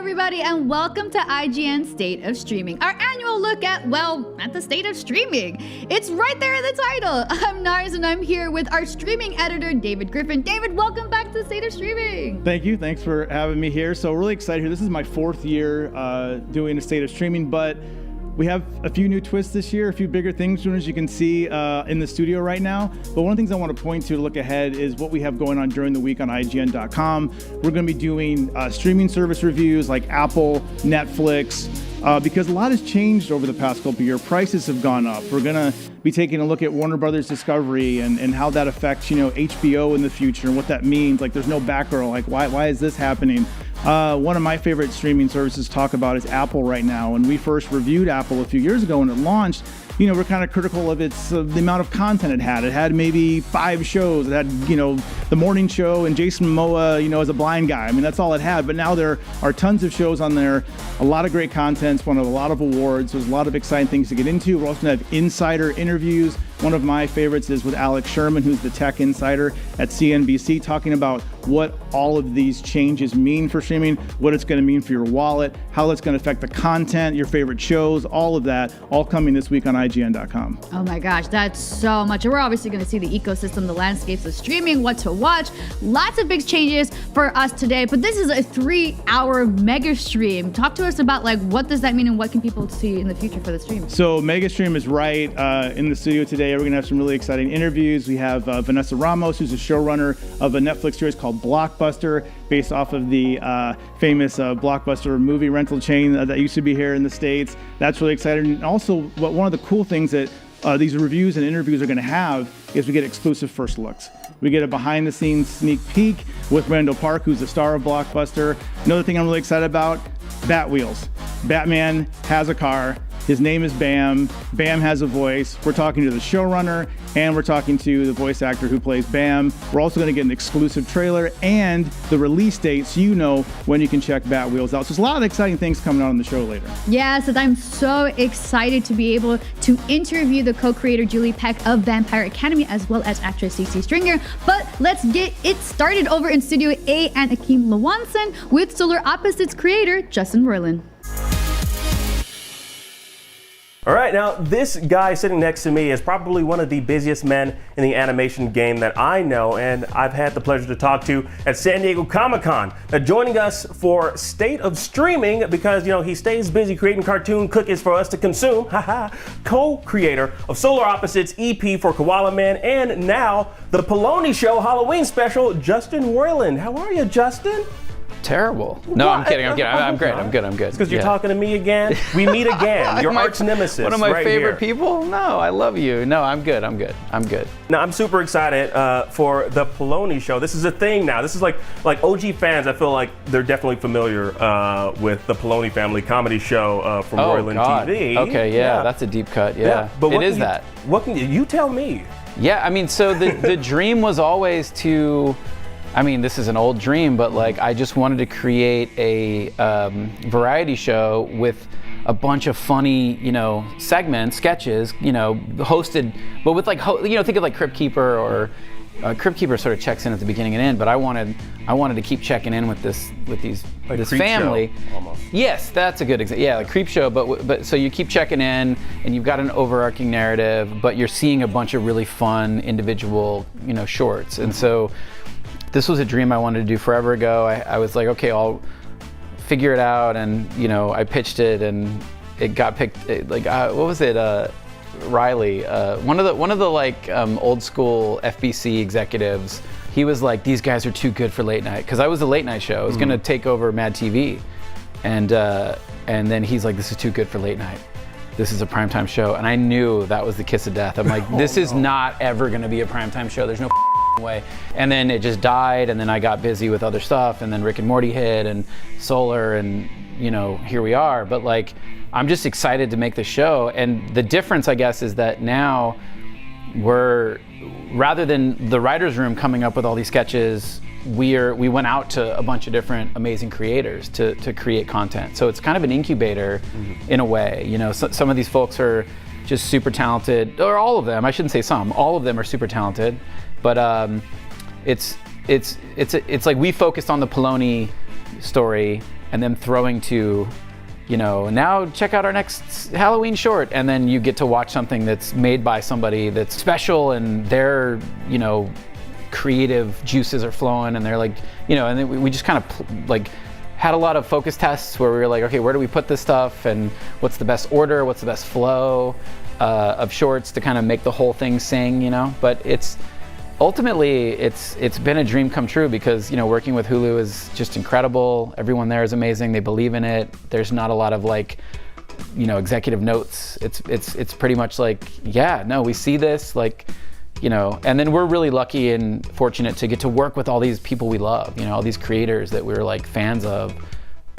everybody, and welcome to IGN State of Streaming, our annual look at the state of streaming. It's right there in the title. I'm Nars, and I'm here with our streaming editor, David Griffin. David, welcome back to State of Streaming. Thank you. Thanks for having me here. So really excited here. This is my fourth year doing a State of Streaming, but we have a few new twists this year, a few bigger things, as you can see in the studio right now. But one of the things I want to point to look ahead is what we have going on during the week on IGN.com. We're going to be doing streaming service reviews like Apple, Netflix, because a lot has changed over the past couple of years. Prices have gone up. We're going to be taking a look at Warner Brothers Discovery and how that affects, HBO in the future and what that means. Like, there's no Batgirl. Like, why is this happening? One of my favorite streaming services to talk about is Apple right now. And we first reviewed Apple a few years ago when it launched. We're kind of critical of the amount of content it had. It had maybe 5 shows. It had, The Morning Show and Jason Momoa, as a blind guy. I mean, that's all it had. But now there are tons of shows on there, a lot of great content. It's won a lot of awards. There's a lot of exciting things to get into. We're also going to have insider interviews. One of my favorites is with Alex Sherman, who's the tech insider at CNBC, talking about what all of these changes mean for streaming, what it's going to mean for your wallet, how it's going to affect the content, your favorite shows, all of that, all coming this week on IGN.com. Oh my gosh, that's so much. We're obviously going to see the ecosystem, the landscapes of streaming, what to watch. Lots of big changes for us today, but this is a 3-hour mega stream. Talk to us about what does that mean and what can people see in the future for the stream? So mega stream is right in the studio today. We're going to have some really exciting interviews. We have Vanessa Ramos, who's a showrunner of a Netflix series called Blockbuster, based off of the famous Blockbuster movie rental chain that used to be here in the States. That's really exciting. And also, one of the cool things that these reviews and interviews are going to have is we get exclusive first looks. We get a behind-the-scenes sneak peek with Randall Park, who's the star of Blockbuster. Another thing I'm really excited about, Batwheels. Batman has a car. His name is Bam. Bam has a voice. We're talking to the showrunner, and we're talking to the voice actor who plays Bam. We're also going to get an exclusive trailer and the release date, so you know when you can check Batwheels out. So there's a lot of exciting things coming out on the show later. Yes, and I'm so excited to be able to interview the co-creator Julie Peck of Vampire Academy, as well as actress CeCe Stringer. But let's get it started over in Studio A and Akeem Lawanson with Solar Opposites creator Justin Roiland. All right, now this guy sitting next to me is probably one of the busiest men in the animation game that I know, and I've had the pleasure to talk to at San Diego Comic-Con. Joining us for State of Streaming because, he stays busy creating cartoon cookies for us to consume. Co-creator of Solar Opposites EP for Koala Man, and now the Poloni Show Halloween special, Justin Roiland. How are you, Justin? Terrible. No, what? I'm kidding. I'm great. I'm good. It's because you're talking to me again. We meet again. Your arch nemesis. One of my favorite here. people. No, I love you. No, I'm good. Now I'm super excited for the Poloni Show. This is a thing now. This is like OG fans. I feel like they're definitely familiar with the Poloni Family comedy show from Roiland TV. Okay, yeah, that's a deep cut. Yeah, but it is that. What can you tell me? Yeah, I mean, so the dream was always to. This is an old dream, but I just wanted to create a variety show with a bunch of funny, segments, sketches, hosted, but with think of Crypt Keeper or Crypt Keeper sort of checks in at the beginning and end, but I wanted to keep checking in with this family. Show, almost. Yes, that's a good example. Yeah, like Creep Show, but so you keep checking in, and you've got an overarching narrative, but you're seeing a bunch of really fun individual, shorts, and so. This was a dream I wanted to do forever ago. I was like, okay, I'll figure it out, and I pitched it, and it got picked. What was it? Riley, one of the old school FBC executives. He was like, these guys are too good for late night, because I was a late night show. I was gonna take over Mad TV, and then he's like, this is too good for late night. This is a primetime show, and I knew that was the kiss of death. I'm like, this is not ever gonna be a primetime show. There's no way. And then it just died, and then I got busy with other stuff, and then Rick and Morty hit, and Solar, and here we are. But I'm just excited to make the show, and the difference, I guess, is that now rather than the writer's room coming up with all these sketches, we went out to a bunch of different amazing creators to create content. So it's kind of an incubator in a way. Some of these folks are just super talented, or all of them, I shouldn't say some, all of them are super talented. But it's like we focused on the Poloni story, and then throwing to, now check out our next Halloween short, and then you get to watch something that's made by somebody that's special, and their, creative juices are flowing, and they're like, and then we just kind of like had a lot of focus tests where we were like, okay, where do we put this stuff, and what's the best order, what's the best flow of shorts to kind of make the whole thing sing, But it's ultimately it's been a dream come true, because working with Hulu is just incredible. Everyone there is amazing. They believe in it. There's not a lot of like, executive notes. It's pretty much like, yeah, no, we see this, like, and then we're really lucky and fortunate to get to work with all these people we love, all these creators that we're like fans of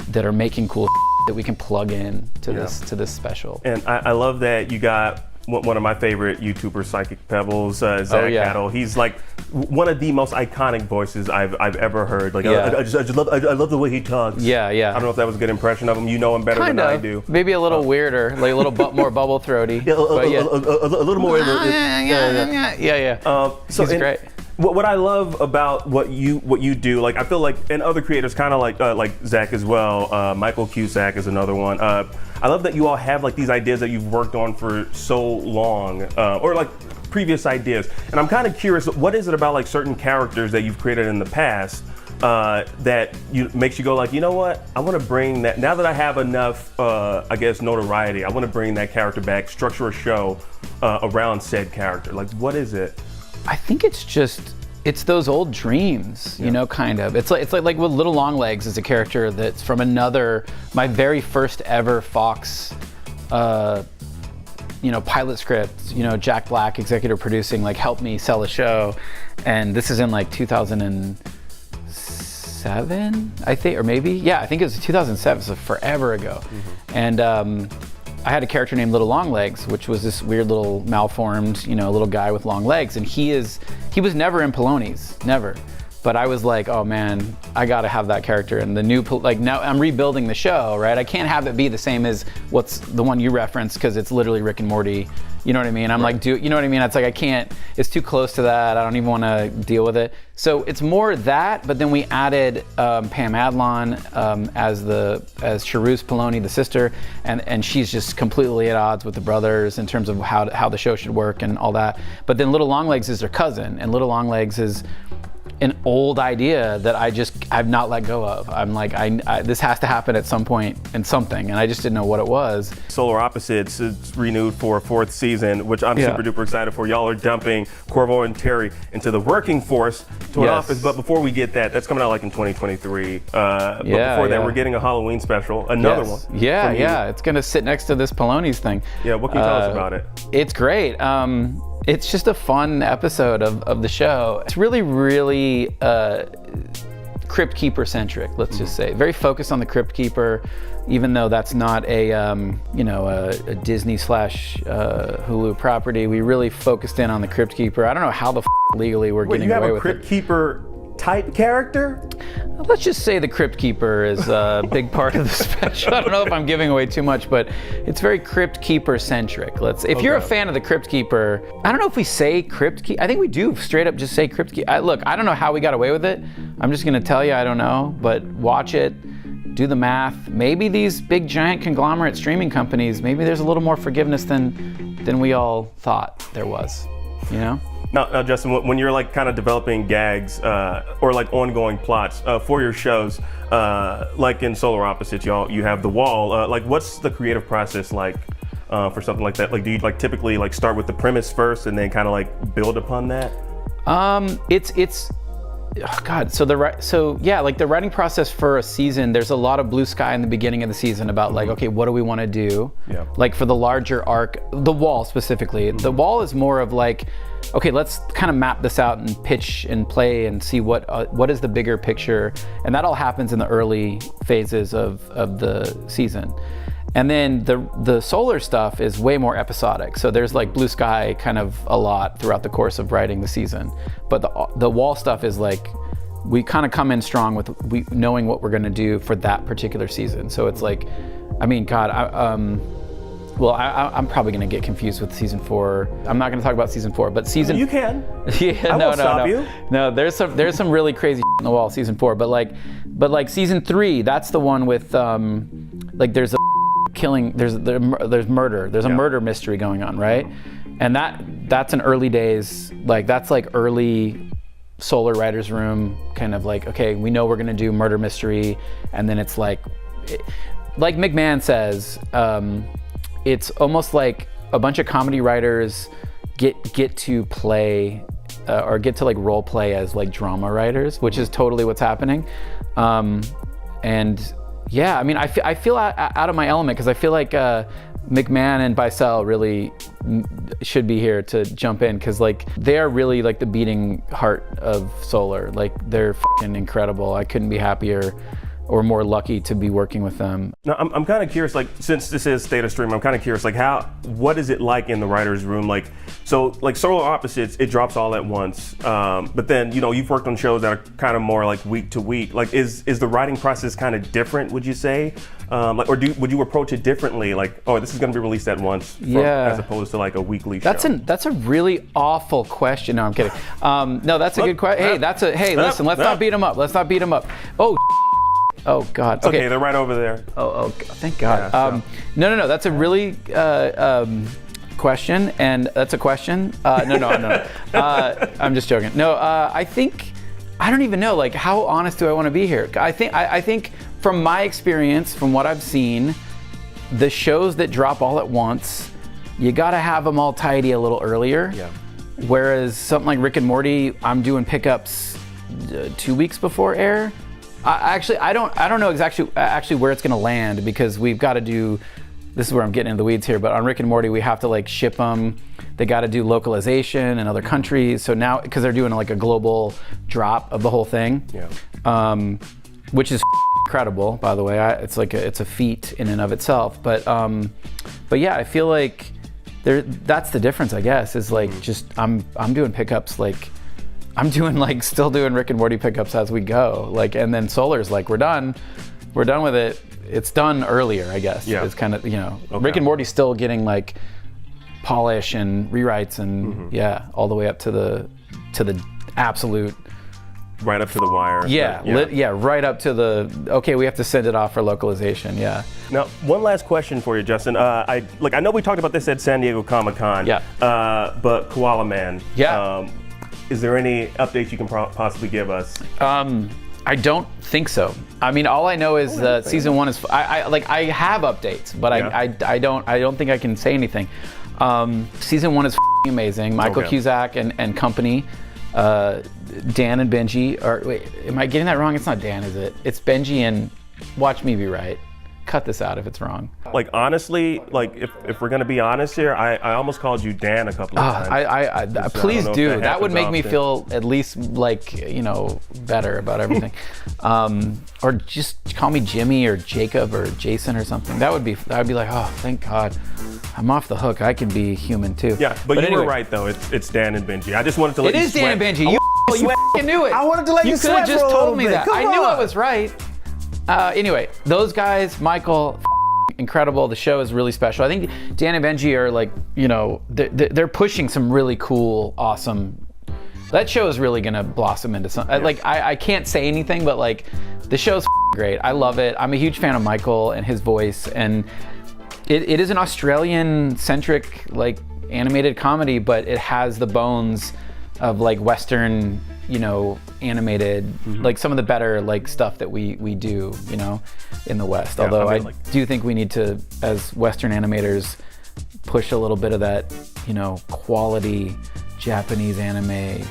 that are making cool that we can plug in to this special. And I love that you got one of my favorite YouTubers, Psychic Pebbles, Zach Cattle. He's like one of the most iconic voices I've ever heard. Like, I love the way he talks. Yeah. I don't know if that was a good impression of him. You know him better than I do. Maybe a little weirder, like a little more bubble throaty. A little more. So he's great. What I love about what you do, like I feel like, and other creators kind of like Zach as well, Michael Cusack is another one. I love that you all have like these ideas that you've worked on for so long, or like previous ideas. And I'm kind of curious, what is it about like certain characters that you've created in the past that makes you go like, you know what, I want to bring that, now that I have enough, I guess, notoriety, I want to bring that character back, structure a show around said character. Like, what is it? I think it's those old dreams, kind of. It's like with Little Longlegs is a character that's from my very first ever Fox, pilot script, Jack Black executive producing, like helped me sell a show. And this is in like 2007, I think, or maybe, I think it was 2007, so forever ago. Mm-hmm. And I had a character named Little Longlegs, which was this weird little malformed, little guy with long legs. And he was never in Polonies, never. But I was like, oh man, I gotta have that character. And now I'm rebuilding the show, right? I can't have it be the same as what's the one you referenced, because it's literally Rick and Morty. You know what I mean? I'm like, you know what I mean? It's like, I can't, it's too close to that. I don't even wanna deal with it. So it's more that, but then we added Pam Adlon as Charuse Poloni, the sister, and she's just completely at odds with the brothers in terms of how the show should work and all that. But then Little Longlegs is their cousin, and Little Longlegs is an old idea that I've not let go of. I'm like, this has to happen at some point in something, and I just didn't know what it was. Solar Opposites is renewed for a 4th season, which I'm super duper excited for. Y'all are dumping Corvo and Terry into the working force to an office, but before we get that's coming out like in 2023. But before that, we're getting a Halloween special, another one. Yeah, it's gonna sit next to this Polonies thing. Yeah, what can you tell us about it? It's great. It's just a fun episode of the show. It's really, really Crypt Keeper centric, let's just say. Very focused on the Crypt Keeper, even though that's not a Disney / Hulu property. We really focused in on the Crypt Keeper. I don't know how the legally we're getting away with it. You have a Crypt Keeper type character? Let's just say the Crypt Keeper is a big part of the special. I don't know if I'm giving away too much, but it's very Crypt Keeper centric. If you're a fan of the Crypt Keeper, I don't know if we say Crypt Keeper. I think we do straight up just say Crypt Keeper. Look, I don't know how we got away with it. I'm just gonna tell you, I don't know, but watch it, do the math. Maybe these big giant conglomerate streaming companies, maybe there's a little more forgiveness than we all thought there was, Now, Justin, when you're like kind of developing gags or like ongoing plots for your shows, like in Solar Opposites, you have The Wall. Like, what's the creative process like for something like that? Like, do you like typically like start with the premise first and then kind of like build upon that? The writing process for a season, there's a lot of blue sky in the beginning of the season about like, okay, what do we want to do? Yeah. Like for the larger arc, The Wall specifically. The Wall is more of like, okay, let's kind of map this out and pitch and play and see what is the bigger picture. And that all happens in the early phases of the season. And then the solar stuff is way more episodic. So there's like blue sky kind of a lot throughout the course of writing the season. But the Wall stuff is like, we kind of come in strong with knowing what we're gonna do for that particular season. So it's like, I mean, God, I'm probably gonna get confused with season 4. I'm not gonna talk about season 4, but season. You can. Yeah, I won't stop you. No, there's some really crazy in The Wall season 4, but like But like season 3, that's the one with like there's a killing, there's murder, there's a murder mystery going on, right? And that's an early days, like that's like early Solar writers room, kind of like, okay, we know we're gonna do murder mystery, and then it's like McMahon says, it's almost like a bunch of comedy writers get to play or get to like role play as like drama writers, which is totally what's happening. And yeah, I mean, I feel out of my element because I feel like McMahon and Bicel really should be here to jump in, because like they are really like the beating heart of Solar. Like they're fucking incredible. I couldn't be happier or more lucky to be working with them. Now, I'm kind of curious, like, since this is State of Streaming, I'm kind of curious, like, what is it like in the writer's room? Like, so, like, Solar Opposites, it drops all at once, but then, you know, you've worked on shows that are kind of more, like, week to week. Like, is the writing process kind of different, would you say? Like, or would you approach it differently? Like, oh, this is going to be released at once, as opposed to, like, a weekly show? That's a really awful question. No, I'm kidding. No, that's a good question. Hey, listen, let's not beat him up. Let's not beat him up. Oh God. Okay, they're right over there. Oh, thank God. Yeah, No. That's a really question, and that's a question. No. I'm just joking. No, I think I don't even know. Like, how honest do I want to be here? I think from my experience, from what I've seen, the shows that drop all at once, you gotta have them all tidy a little earlier. Yeah. Whereas something like Rick and Morty, I'm doing pickups 2 weeks before air. I don't know exactly where it's gonna land, because we've got to do, this is where I'm getting into the weeds here, but on Rick and Morty we have to like ship them. They got to do localization in other countries. So now, because they're doing like a global drop of the whole thing, which is incredible, by the way. It's a feat in and of itself. But yeah, I feel like that's the difference, I guess, is like just I'm doing pickups like. I'm still doing Rick and Morty pickups as we go. Like, and then Solar's like, we're done with it. It's done earlier, I guess. Yeah. It's kind of, you know, okay. Rick and Morty's still getting like polish and rewrites and all the way up to the absolute. Right up to the wire. Yeah, right up to the, okay, we have to send it off for localization, yeah. Now, one last question for you, Justin. I know we talked about this at San Diego Comic-Con. Yeah. But Koala Man. Yeah. Is there any updates you can possibly give us? I don't think so. I mean, all I know is season 1 is. I have updates, but I don't think I can say anything. Season 1 is amazing. Michael Cusack and company. Dan and Benji. Wait, am I getting that wrong? It's not Dan, is it? It's Benji and. Watch me be right. Cut this out if it's wrong. Like, honestly, like if we're gonna be honest here, I almost called you Dan a couple of times. Please do. That would make me feel at least like, you know, better about everything. Or just call me Jimmy or Jacob or Jason or something. I'd be like, oh, thank God, I'm off the hook. I can be human too. Yeah, but you were right though. It's Dan and Benji. I just wanted to let you sweat. It is Dan and Benji. You f***ing knew it. I wanted to let you sweat. You could have just told me that. I knew I was right. Anyway, those guys, Michael, incredible. The show is really special. I think Dan and Benji are like, you know, they're pushing some really cool, awesome. That show is really gonna blossom into something. Like, I can't say anything, but like, the show's great. I love it. I'm a huge fan of Michael and his voice, and it is an Australian-centric like animated comedy, but it has the bones of like Western, you know, animated, like some of the better like stuff that we do, you know, in the West. Yeah, although I do think we need to, as Western animators, push a little bit of that, you know, quality Japanese anime,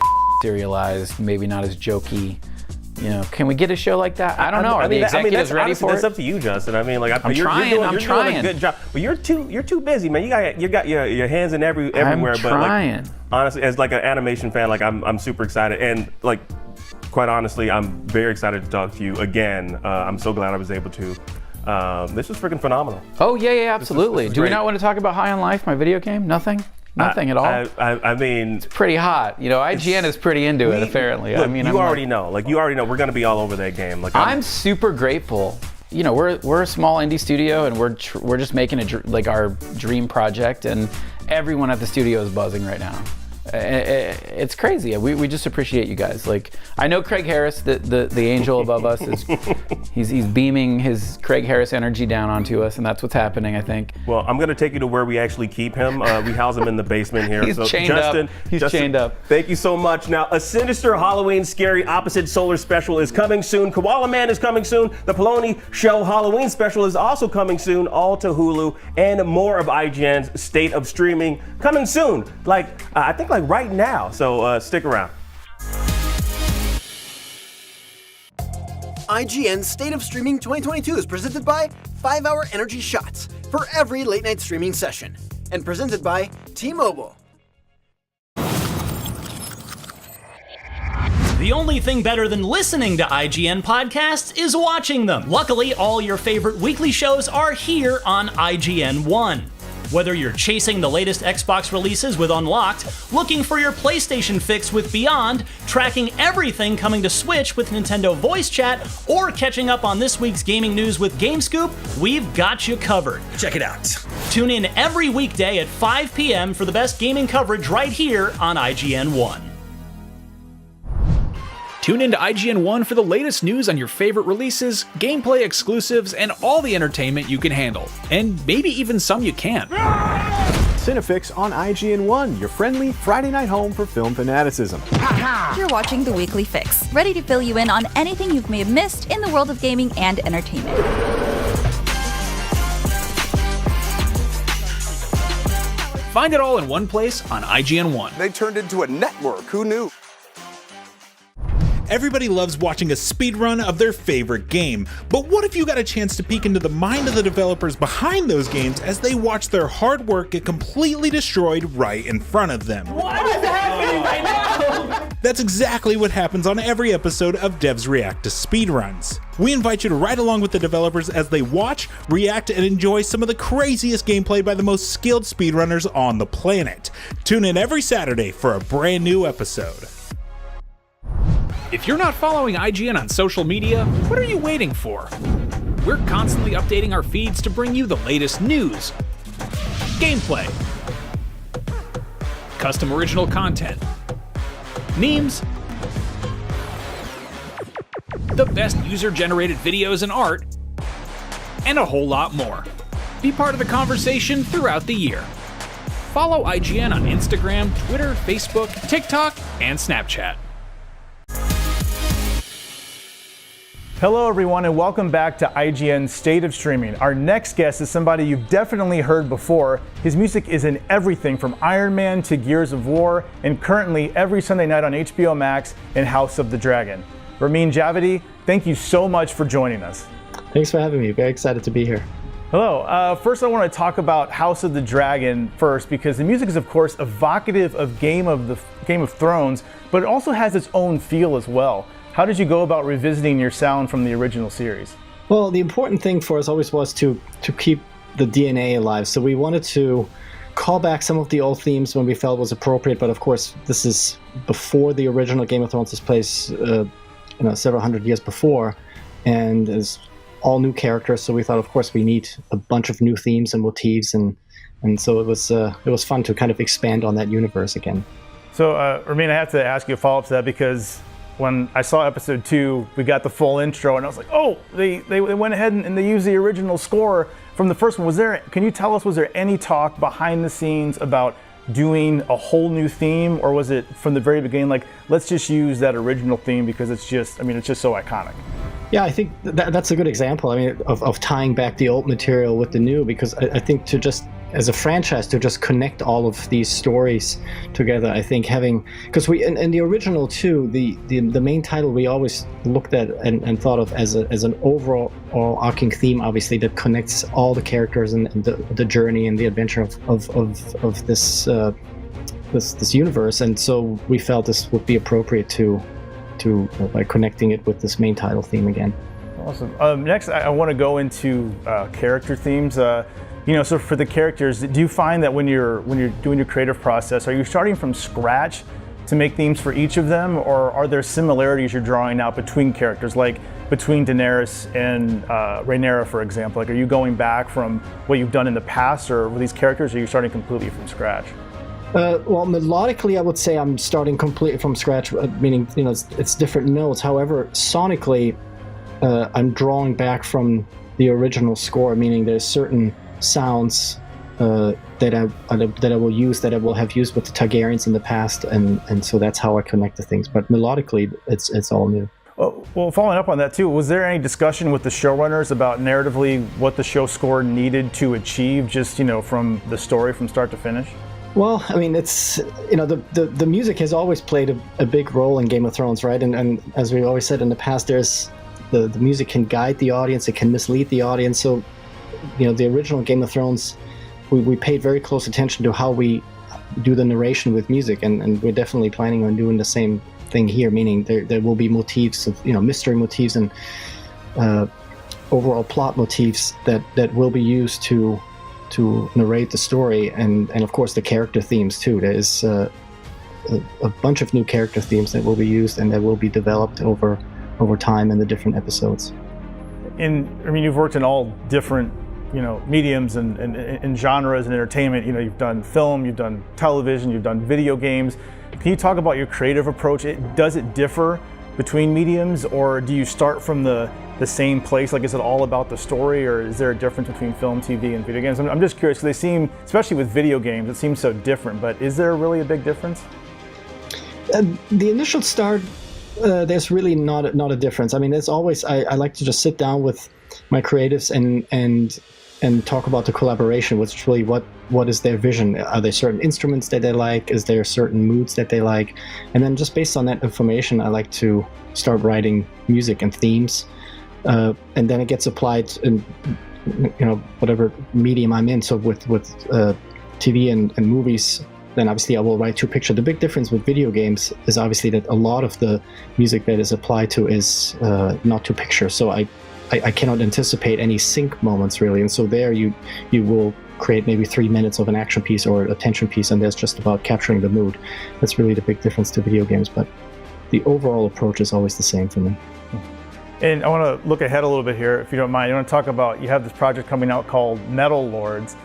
serialized, maybe not as jokey. You know, can we get a show like that? I don't know. Are the executives ready for it? That's up to you, Justin. I mean, like, I'm trying. You're doing a good job. But you're too busy, man. You got your hands in everywhere. I'm trying. But like, honestly, as like an animation fan, like I'm super excited, and like, quite honestly, I'm very excited to talk to you again. I'm so glad I was able to. This was freaking phenomenal. Oh yeah, absolutely. Do we not want to talk about High on Life, my video game? Nothing at all. I mean, it's pretty hot. You know, IGN is pretty into it, apparently. Look, I mean, you already know. We're gonna be all over that game. Like, I'm super grateful. You know, we're a small indie studio, and we're just making our dream project, and everyone at the studio is buzzing right now. It's crazy. We just appreciate you guys. Like, I know Craig Harris, the angel above us, he's beaming his Craig Harris energy down onto us, and that's what's happening, I think. Well, I'm going to take you to where we actually keep him. We house him in the basement here. He's chained up. He's chained up. Thank you so much. Now, a sinister Halloween scary opposite solar special is coming soon. Koala Man is coming soon. The Poloni Show Halloween special is also coming soon, all to Hulu, and more of IGN's State of Streaming coming soon. I think right now. So stick around. IGN State of Streaming 2022 is presented by 5-Hour Energy Shots for every late night streaming session, and presented by T-Mobile. The only thing better than listening to IGN podcasts is watching them. Luckily, all your favorite weekly shows are here on IGN One. Whether you're chasing the latest Xbox releases with Unlocked, looking for your PlayStation fix with Beyond, tracking everything coming to Switch with Nintendo Voice Chat, or catching up on this week's gaming news with GameScoop, we've got you covered. Check it out. Tune in every weekday at 5 p.m. for the best gaming coverage right here on IGN One. Tune into IGN One for the latest news on your favorite releases, gameplay exclusives, and all the entertainment you can handle. And maybe even some you can't. Cinefix on IGN One, your friendly Friday night home for film fanaticism. You're watching The Weekly Fix, ready to fill you in on anything you may have missed in the world of gaming and entertainment. Find it all in one place on IGN One. They turned into a network. Who knew? Everybody loves watching a speedrun of their favorite game, but what if you got a chance to peek into the mind of the developers behind those games as they watch their hard work get completely destroyed right in front of them? What is happening right now? That's exactly what happens on every episode of Devs React to Speedruns. We invite you to ride along with the developers as they watch, react, and enjoy some of the craziest gameplay by the most skilled speedrunners on the planet. Tune in every Saturday for a brand new episode. If you're not following IGN on social media, what are you waiting for? We're constantly updating our feeds to bring you the latest news, gameplay, custom original content, memes, the best user-generated videos and art, and a whole lot more. Be part of the conversation throughout the year. Follow IGN on Instagram, Twitter, Facebook, TikTok, and Snapchat. Hello everyone and welcome back to IGN State of Streaming. Our next guest is somebody you've definitely heard before. His music is in everything from Iron Man to Gears of War, and currently every Sunday night on HBO Max in House of the Dragon. Ramin Djawadi, thank you so much for joining us. Thanks for having me. Very excited to be here. Hello. First I want to talk about House of the Dragon first, because the music is of course evocative of Game of Thrones, but it also has its own feel as well. How did you go about revisiting your sound from the original series? Well, the important thing for us always was to keep the DNA alive. So we wanted to call back some of the old themes when we felt was appropriate. But of course, this is before the original Game of Thrones takes place, several hundred years before, and is all new characters. So we thought, of course, we need a bunch of new themes and motifs, and so it was fun to kind of expand on that universe again. So, Ramin, I have to ask you a follow-up to that, because when I saw episode 2, we got the full intro, and I was like, oh, they went ahead and they used the original score from the first one. Can you tell us, was there any talk behind the scenes about doing a whole new theme, or was it from the very beginning like, let's just use that original theme because it's just so iconic? Yeah, I think that's a good example. I mean, of tying back the old material with the new, because I think to just, as a franchise, to just connect all of these stories together, I think because we in the original too, the main title we always looked at and thought of as an overall arcing theme, obviously, that connects all the characters and the journey and the adventure of this universe, and so we felt this would be appropriate to by connecting it with this main title theme again. Awesome. Next, I want to go into character themes. So for the characters, do you find that when you're doing your creative process, are you starting from scratch to make themes for each of them, or are there similarities you're drawing out between characters, like between Daenerys and Rhaenyra, for example? Like, are you going back from what you've done in the past, or with these characters, or are you starting completely from scratch? Well, melodically, I would say I'm starting completely from scratch, meaning it's different notes. However, sonically, I'm drawing back from the original score, meaning there's certain sounds that I will use that I will have used with the Targaryens in the past, and so that's how I connect the things. But melodically, it's all new. Well, following up on that too, was there any discussion with the showrunners about narratively what the show score needed to achieve, just from the story from start to finish? Well, I mean, it's the music has always played a big role in Game of Thrones, right? And as we always said in the past, there's the music can guide the audience, it can mislead the audience. So, the original Game of Thrones, we paid very close attention to how we do the narration with music, and we're definitely planning on doing the same thing here, meaning there will be motifs of mystery motifs and overall plot motifs that will be used to narrate the story, and of course the character themes too. There's a bunch of new character themes that will be used and that will be developed over time in the different episodes. You've worked in all different mediums and genres and entertainment. You've done film, you've done television, you've done video games. Can you talk about your creative approach? Does it differ between mediums, or do you start from the same place? Like, is it all about the story, or is there a difference between film, TV, and video games? I'm just curious, because they seem, especially with video games, it seems so different, but is there really a big difference? The initial start, there's really not a difference. I mean, there's always, I like to just sit down with my creatives and talk about the collaboration, which is really what is their vision. Are there certain instruments that they like? Is there certain moods that they like? And then just based on that information, I like to start writing music and themes, and then it gets applied in whatever medium I'm in. So with TV and movies, then obviously I will write to picture. The big difference with video games is obviously that a lot of the music that is applied to is not to picture. So I cannot anticipate any sync moments really, and so there you will create maybe 3 minutes of an action piece or a tension piece, and that's just about capturing the mood. That's really the big difference to video games, but the overall approach is always the same for me. And I want to look ahead a little bit here, if you don't mind. You want to talk about, you have this project coming out called Metal Lords,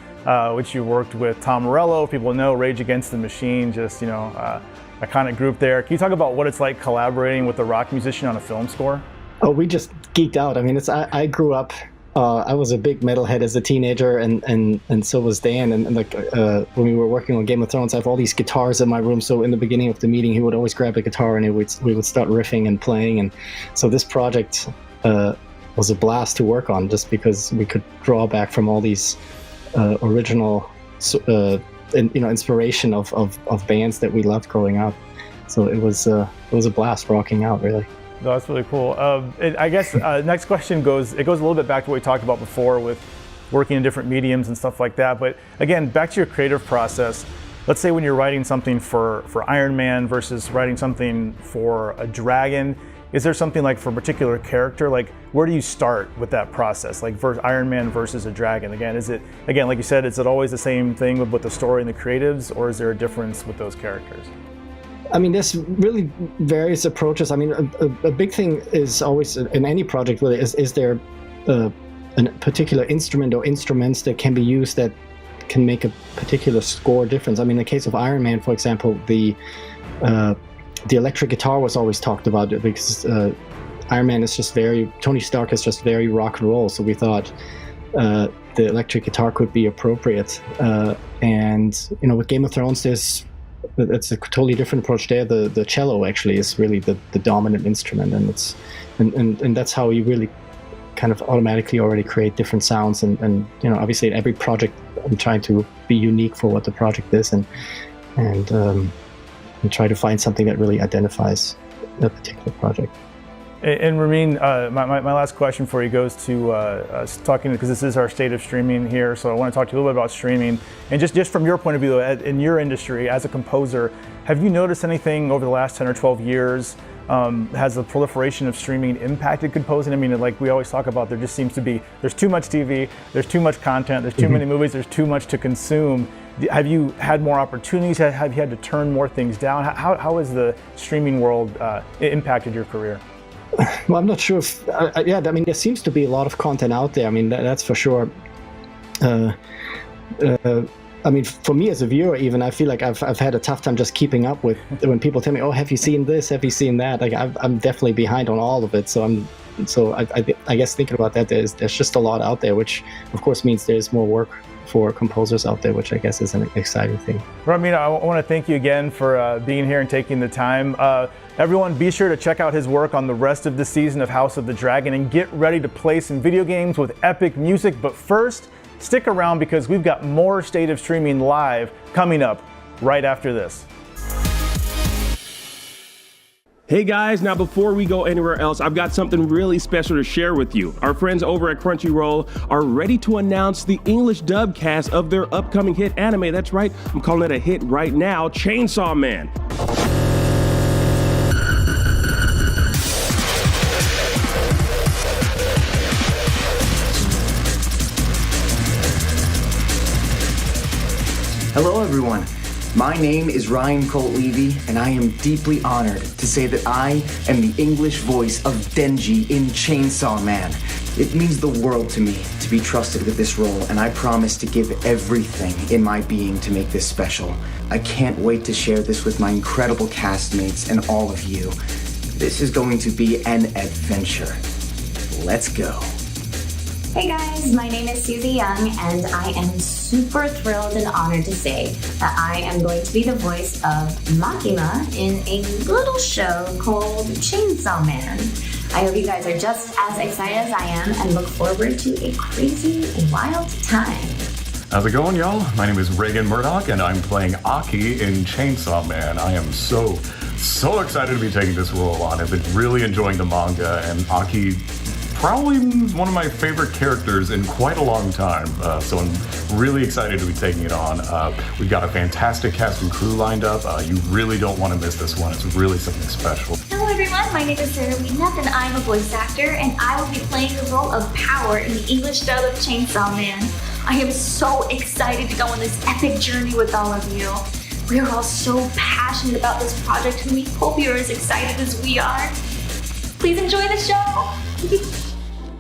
which you worked with Tom Morello. People know Rage Against the Machine, just iconic group there. Can you talk about what it's like collaborating with a rock musician on a film score? Oh, we just geeked out. I mean, I grew up. I was a big metalhead as a teenager, and so was Dan. And when we were working on Game of Thrones, I have all these guitars in my room. So in the beginning of the meeting, he would always grab a guitar and we would start riffing and playing. And so this project was a blast to work on, just because we could draw back from all these original, inspiration of bands that we loved growing up. So it was a blast rocking out, really. No, that's really cool. I guess next question goes a little bit back to what we talked about before with working in different mediums and stuff like that. But again, back to your creative process. Let's say when you're writing something for Iron Man versus writing something for a dragon, is there something like for a particular character? Like, where do you start with that process? Like for Iron Man versus a dragon. Again, like you said, is it always the same thing with the story and the creatives, or is there a difference with those characters? I mean, there's really various approaches. I mean, a big thing is always in any project really is there a particular instrument or instruments that can be used that can make a particular score difference. I mean, in the case of Iron Man, for example, the electric guitar was always talked about because Iron Man is just Tony Stark is just very rock and roll. So we thought the electric guitar could be appropriate. And with Game of Thrones, it's a totally different approach there. The cello actually is really the dominant instrument, and that's how you really kind of automatically already create different sounds. And obviously in every project I'm trying to be unique for what the project is, and try to find something that really identifies a particular project. And Ramin, my last question for you goes to talking, because this is our state of streaming here, so I want to talk to you a little bit about streaming. And just from your point of view, in your industry as a composer, have you noticed anything over the last 10 or 12 years? Has the proliferation of streaming impacted composing? I mean, like we always talk about, there just seems to be, there's too much TV, there's too much content, there's too many movies, there's too much to consume. Have you had more opportunities? Have you had to turn more things down? How has the streaming world impacted your career? Well, I'm not sure if, I mean, there seems to be a lot of content out there. I mean, that's for sure. I mean, for me as a viewer, even I feel like I've had a tough time just keeping up with when people tell me, "Oh, have you seen this? Have you seen that?" Like I'm definitely behind on all of it. So I guess thinking about that, there's just a lot out there, which of course means there's more work for composers out there, which I guess is an exciting thing. Ramin, I want to thank you again for being here and taking the time. Everyone, be sure to check out his work on the rest of the season of House of the Dragon and get ready to play some video games with epic music. But first, stick around because we've got more State of Streaming live coming up right after this. Hey guys, now before we go anywhere else, I've got something really special to share with you. Our friends over at Crunchyroll are ready to announce the English dub cast of their upcoming hit anime. That's right, I'm calling it a hit right now, Chainsaw Man. Hello everyone, my name is Ryan Colt Levy and I am deeply honored to say that I am the English voice of Denji in Chainsaw Man. It means the world to me to be trusted with this role and I promise to give everything in my being to make this special. I can't wait to share this with my incredible castmates and all of you. This is going to be an adventure. Let's go. Hey guys, my name is Susie Young and I am super thrilled and honored to say that I am going to be the voice of Makima in a little show called Chainsaw Man. I hope you guys are just as excited as I am and look forward to a crazy, wild time. How's it going, y'all? My name is Reagan Murdoch and I'm playing Aki in Chainsaw Man. I am so excited to be taking this role on. I've been really enjoying the manga and Aki probably one of my favorite characters in quite a long time, so I'm really excited to be taking it on. We've got a fantastic cast and crew lined up. You really don't want to miss this one. It's really something special. Hello everyone, my name is Sarah Wiedeneth and I'm a voice actor and I will be playing the role of Power in the English dub of Chainsaw Man. I am so excited to go on this epic journey with all of you. We are all so passionate about this project and we hope you're as excited as we are. Please enjoy the show!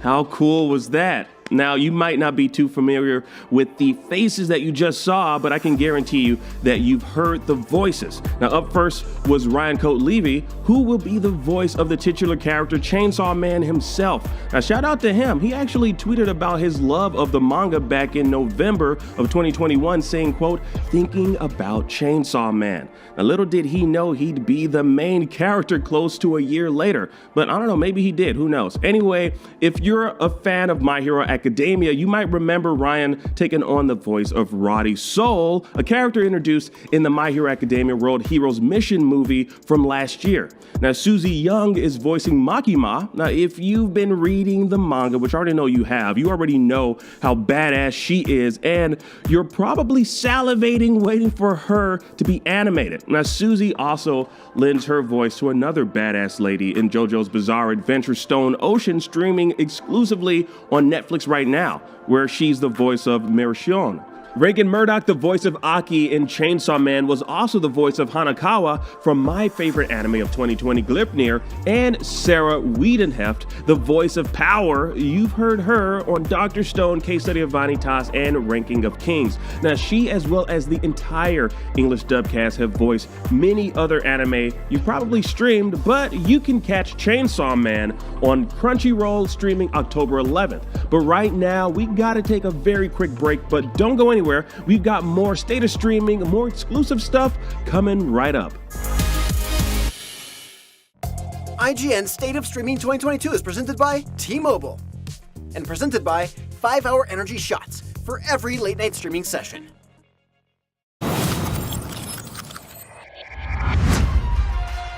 How cool was that? Now, you might not be too familiar with the faces that you just saw, but I can guarantee you that you've heard the voices. Now, up first was Ryan Colt Levy, who will be the voice of the titular character Chainsaw Man himself. Now, shout out to him. He actually tweeted about his love of the manga back in November of 2021, saying, quote, "Thinking about Chainsaw Man." Now, little did he know he'd be the main character close to a year later, but I don't know, maybe he did, who knows? Anyway, if you're a fan of My Hero Academia, you might remember Ryan taking on the voice of Roddy Soul, a character introduced in the My Hero Academia World Heroes Mission movie from last year. Now, Susie Young is voicing Makima. Now, if you've been reading the manga, which I already know you have, you already know how badass she is, and you're probably salivating waiting for her to be animated. Now, Susie also lends her voice to another badass lady in JoJo's Bizarre Adventure Stone Ocean, streaming exclusively on Netflix right now, where she's the voice of Miracion. Reagan Murdoch, the voice of Aki in Chainsaw Man, was also the voice of Hanakawa from my favorite anime of 2020, Gleipnir, and Sarah Wiedenheft, the voice of Power. You've heard her on Dr. Stone, Case Study of Vanitas, and Ranking of Kings. Now, she, as well as the entire English dub cast, have voiced many other anime you've probably streamed, but you can catch Chainsaw Man on Crunchyroll, streaming October 11th. But right now, we gotta take a very quick break, but don't go anywhere. We've got more State of Streaming, more exclusive stuff coming right up. IGN State of Streaming 2022 is presented by T-Mobile and presented by 5-Hour Energy Shots for every late-night streaming session.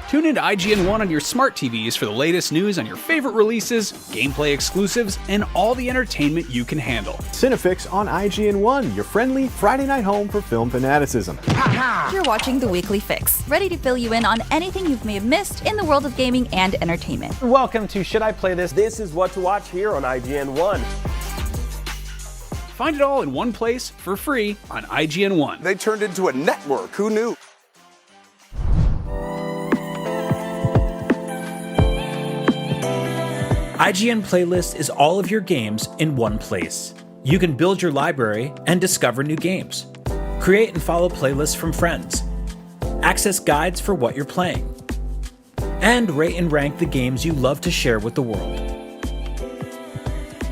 Tune into IGN 1 on your smart TVs for the latest news on your favorite releases, gameplay exclusives, and all the entertainment you can handle. Cinefix on IGN 1, your friendly Friday night home for film fanaticism. You're watching The Weekly Fix, ready to fill you in on anything you may have missed in the world of gaming and entertainment. Welcome to Should I Play This? This is what to watch here on IGN 1. Find it all in one place for free on IGN 1. They turned into a network. Who knew? IGN Playlist is all of your games in one place. You can build your library and discover new games. Create and follow playlists from friends. Access guides for what you're playing. And rate and rank the games you love to share with the world.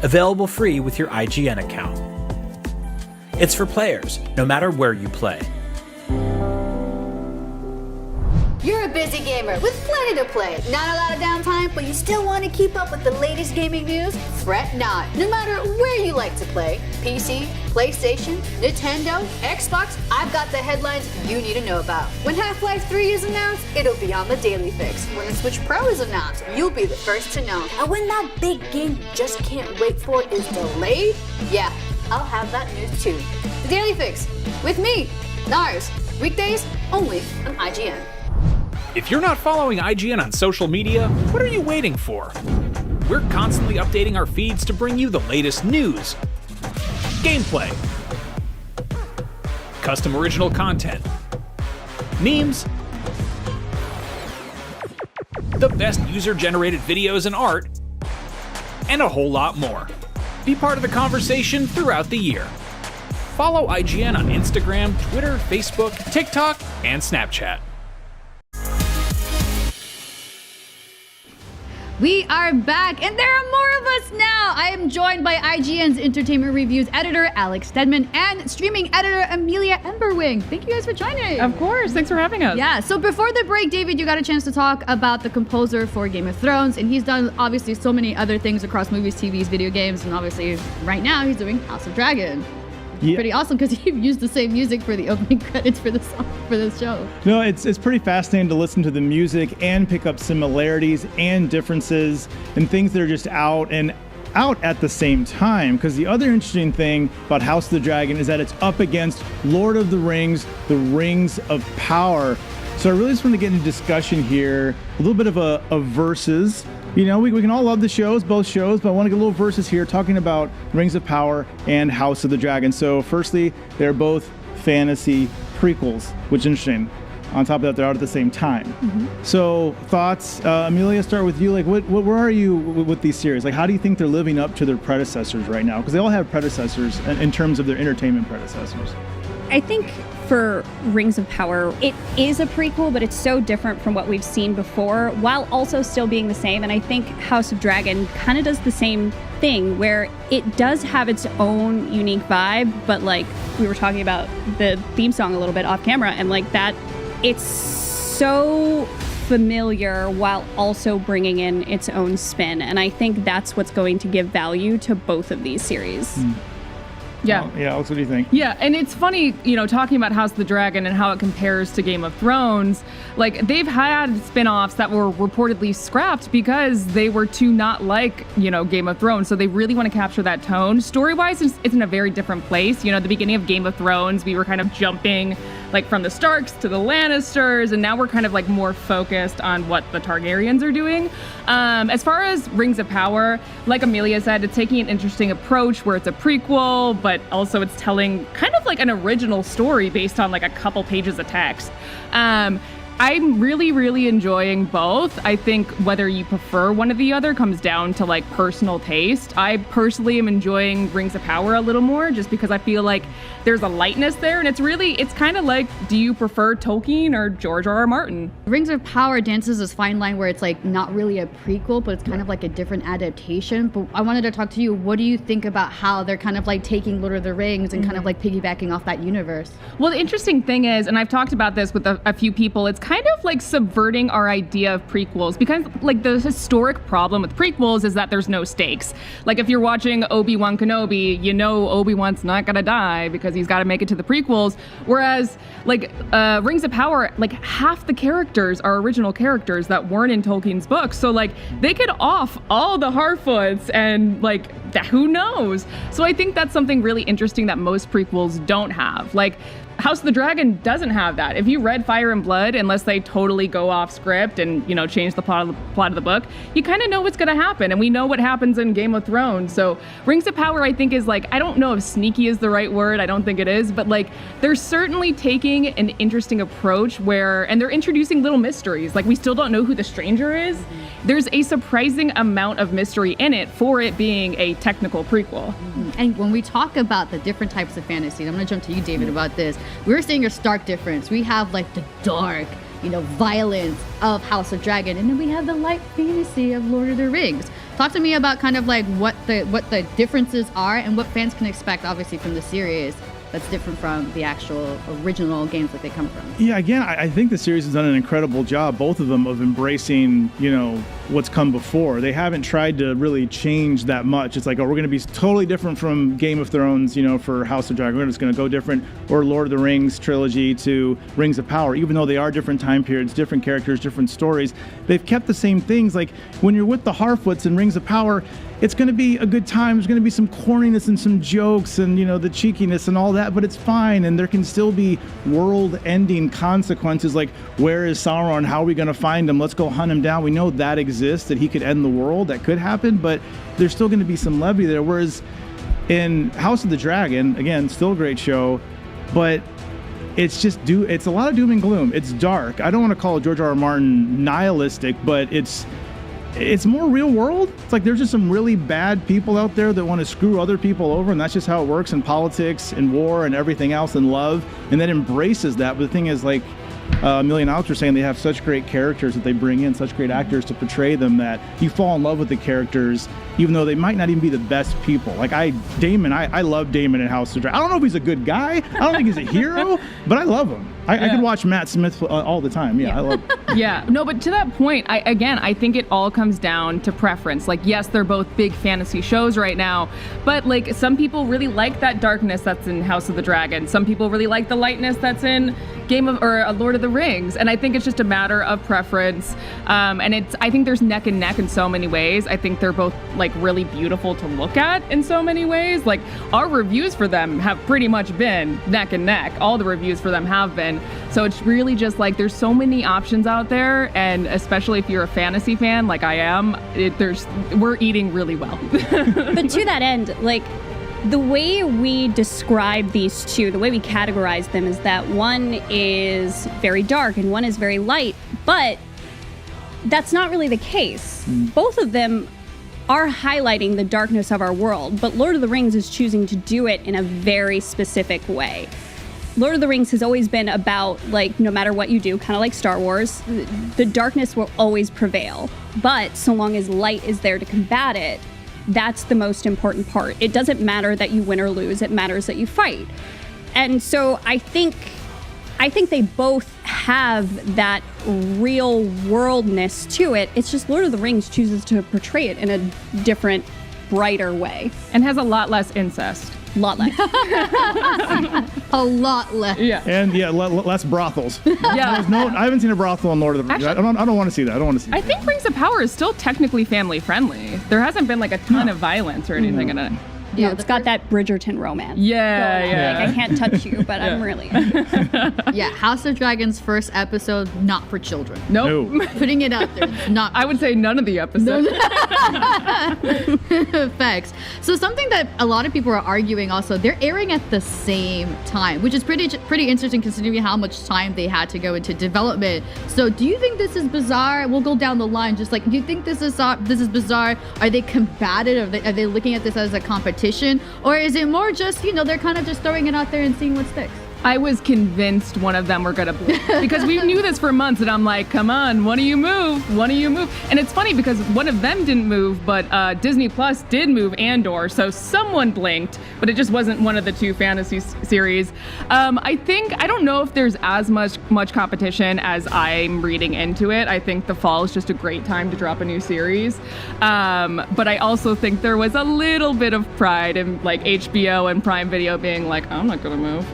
Available free with your IGN account. It's for players, no matter where you play. You're a busy gamer with plenty to play. Not a lot of downtime, but you still want to keep up with the latest gaming news? Fret not. No matter where you like to play, PC, PlayStation, Nintendo, Xbox, I've got the headlines you need to know about. When Half-Life 3 is announced, it'll be on the Daily Fix. When the Switch Pro is announced, you'll be the first to know. And when that big game you just can't wait for is delayed, yeah, I'll have that news too. The Daily Fix, with me, Nars. Weekdays, only on IGN. If you're not following IGN on social media, what are you waiting for? We're constantly updating our feeds to bring you the latest news, gameplay, custom original content, memes, the best user-generated videos and art, and a whole lot more. Be part of the conversation throughout the year. Follow IGN on Instagram, Twitter, Facebook, TikTok, and Snapchat. We are back, and there are more of us now. I am joined by IGN's Entertainment Reviews editor, Alex Stedman, and streaming editor, Amelia Emberwing. Thank you guys for joining. Of course. Thanks for having us. Yeah, so before the break, David, you got a chance to talk about the composer for Game of Thrones, and he's done, obviously, so many other things across movies, TVs, video games, and obviously, right now, he's doing House of Dragon. Yeah. Pretty awesome, because he used the same music for the opening credits for this show. No, it's pretty fascinating to listen to the music and pick up similarities and differences and things that are just out at the same time. Because the other interesting thing about House of the Dragon is that it's up against Lord of the Rings, the Rings of Power. So I really just want to get into discussion here, a little bit of a versus. You know, we can all love the shows, both shows, but I want to get a little versus here talking about Rings of Power and House of the Dragon. So firstly, they're both fantasy prequels, which is interesting. On top of that, they're out at the same time. Mm-hmm. So thoughts, Amelia, start with you. Like, where are you with these series? Like, how do you think they're living up to their predecessors right now? Because they all have predecessors in terms of their entertainment predecessors. I think for Rings of Power, it is a prequel, but it's so different from what we've seen before, while also still being the same. And I think House of Dragon kind of does the same thing, where it does have its own unique vibe, but like we were talking about the theme song a little bit off camera, and like that, it's so familiar while also bringing in its own spin. And I think that's what's going to give value to both of these series. Yeah. Yeah, Alex, what do you think? Yeah, and it's funny, you know, talking about House of the Dragon and how it compares to Game of Thrones. Like, they've had spin-offs that were reportedly scrapped because they were too not like, you know, Game of Thrones. So they really want to capture that tone. Story-wise, it's in a very different place. You know, at the beginning of Game of Thrones, we were kind of jumping, like, from the Starks to the Lannisters, and now we're kind of, like, more focused on what the Targaryens are doing. As far as Rings of Power, like Amelia said, it's taking an interesting approach where it's a prequel, but also it's telling kind of like an original story based on like a couple pages of text. I'm really, really enjoying both. I think whether you prefer one or the other comes down to like personal taste. I personally am enjoying Rings of Power a little more just because I feel like there's a lightness there, and it's kind of like, do you prefer Tolkien or George R.R. Martin? Rings of Power dances this fine line where it's like not really a prequel, but it's kind of like a different adaptation. But I wanted to talk to you, what do you think about how they're kind of like taking Lord of the Rings and kind of like piggybacking off that universe? Well, the interesting thing is, and I've talked about this with a few people, it's kind of like subverting our idea of prequels, because like the historic problem with prequels is that there's no stakes. Like if you're watching Obi-Wan Kenobi, you know Obi-Wan's not gonna die because he's got to make it to the prequels, whereas like Rings of Power, like half the characters are original characters that weren't in Tolkien's books, so like they could off all the Harfoots and like who knows. So I think that's something really interesting that most prequels don't have. Like House of the Dragon doesn't have that. If you read Fire and Blood, unless they totally go off script and, you know, change the plot of the book, you kind of know what's going to happen. And we know what happens in Game of Thrones. So Rings of Power, I think, is like, I don't know if sneaky is the right word. I don't think it is. But like, they're certainly taking an interesting approach and they're introducing little mysteries. Like, we still don't know who the stranger is. There's a surprising amount of mystery in it for it being a technical prequel. And when we talk about the different types of fantasy, I'm going to jump to you, David, about this. We're seeing a stark difference. We have like the dark, violence of House of Dragon, and then we have the light fantasy of Lord of the Rings. Talk to me about kind of like what the differences are and what fans can expect, obviously, from the series that's different from the actual original games that they come from. Yeah, again, I think the series has done an incredible job, both of them, of embracing, what's come before. They haven't tried to really change that much. It's like, we're going to be totally different from Game of Thrones, for House of Dragon. We're just going to go different, or Lord of the Rings trilogy to Rings of Power. Even though they are different time periods, different characters, different stories, they've kept the same things. Like when you're with the Harfoots in Rings of Power, it's going to be a good time. There's going to be some corniness and some jokes and, the cheekiness and all that, but it's fine. And there can still be world-ending consequences like, where is Sauron? How are we going to find him? Let's go hunt him down. We know that exists, that he could end the world. That could happen, but there's still going to be some levity there. Whereas in House of the Dragon, again, still a great show, but it's just it's a lot of doom and gloom. It's dark. I don't want to call George R.R. Martin nihilistic, but it's more real world. It's like there's just some really bad people out there that want to screw other people over, and that's just how it works in politics and war and everything else, and love, and then embraces that. But the thing is, like Million Alex were saying, they have such great characters that they bring in, such great actors to portray them, that you fall in love with the characters even though they might not even be the best people. Like I love Damon in House of Dragon. I don't know if he's a good guy. I don't think he's a hero, but I love him. I could watch Matt Smith all the time. I love him. Yeah, no, but to that point, I think it all comes down to preference. Like, yes, they're both big fantasy shows right now, but like some people really like that darkness that's in House of the Dragon. Some people really like the lightness that's in Lord of the Rings. And I think it's just a matter of preference. And I think there's neck and neck in so many ways. I think they're both like really beautiful to look at in so many ways. Like our reviews for them have pretty much been neck and neck. All the reviews for them have been. So it's really just like there's so many options out there, and especially if you're a fantasy fan like I am, we're eating really well. But to that end, like the way we describe these two, the way we categorize them is that one is very dark and one is very light, but that's not really the case. Both of them are highlighting the darkness of our world, but Lord of the Rings is choosing to do it in a very specific way. Lord of the Rings has always been about, like, no matter what you do, kind of like Star Wars, the darkness will always prevail. But so long as light is there to combat it, that's the most important part. It doesn't matter that you win or lose, it matters that you fight. And so I think they both have that real worldness to it. It's just Lord of the Rings chooses to portray it in a different, brighter way. And has a lot less incest. A lot less. A lot less. Yeah. And less brothels. Yeah. I haven't seen a brothel in Lord of the Rings. Actually, I don't want to see that. I don't want to see I think Rings of Power is still technically family friendly. There hasn't been like a ton of violence or anything in it. Yeah, it's got that Bridgerton romance. Yeah. Like, I can't touch you, but I'm really. Yeah, House of Dragon's first episode, not for children. Nope. No. Putting it out there, not. I would say none of the episodes. Facts. So something that a lot of people are arguing also, they're airing at the same time, which is pretty interesting considering how much time they had to go into development. So do you think this is bizarre? We'll go down the line. Just like, do you think this is bizarre? Are they combative? Are they looking at this as a competition? Or is it more just, they're kind of just throwing it out there and seeing what sticks? I was convinced one of them were going to move because we knew this for months, and I'm like, come on, one of you move. And it's funny because one of them didn't move, but Disney Plus did move Andor, so someone blinked, but it just wasn't one of the two fantasy series. I don't know if there's as much competition as I'm reading into it. I think the fall is just a great time to drop a new series. But I also think there was a little bit of pride in like HBO and Prime Video being like, I'm not going to move.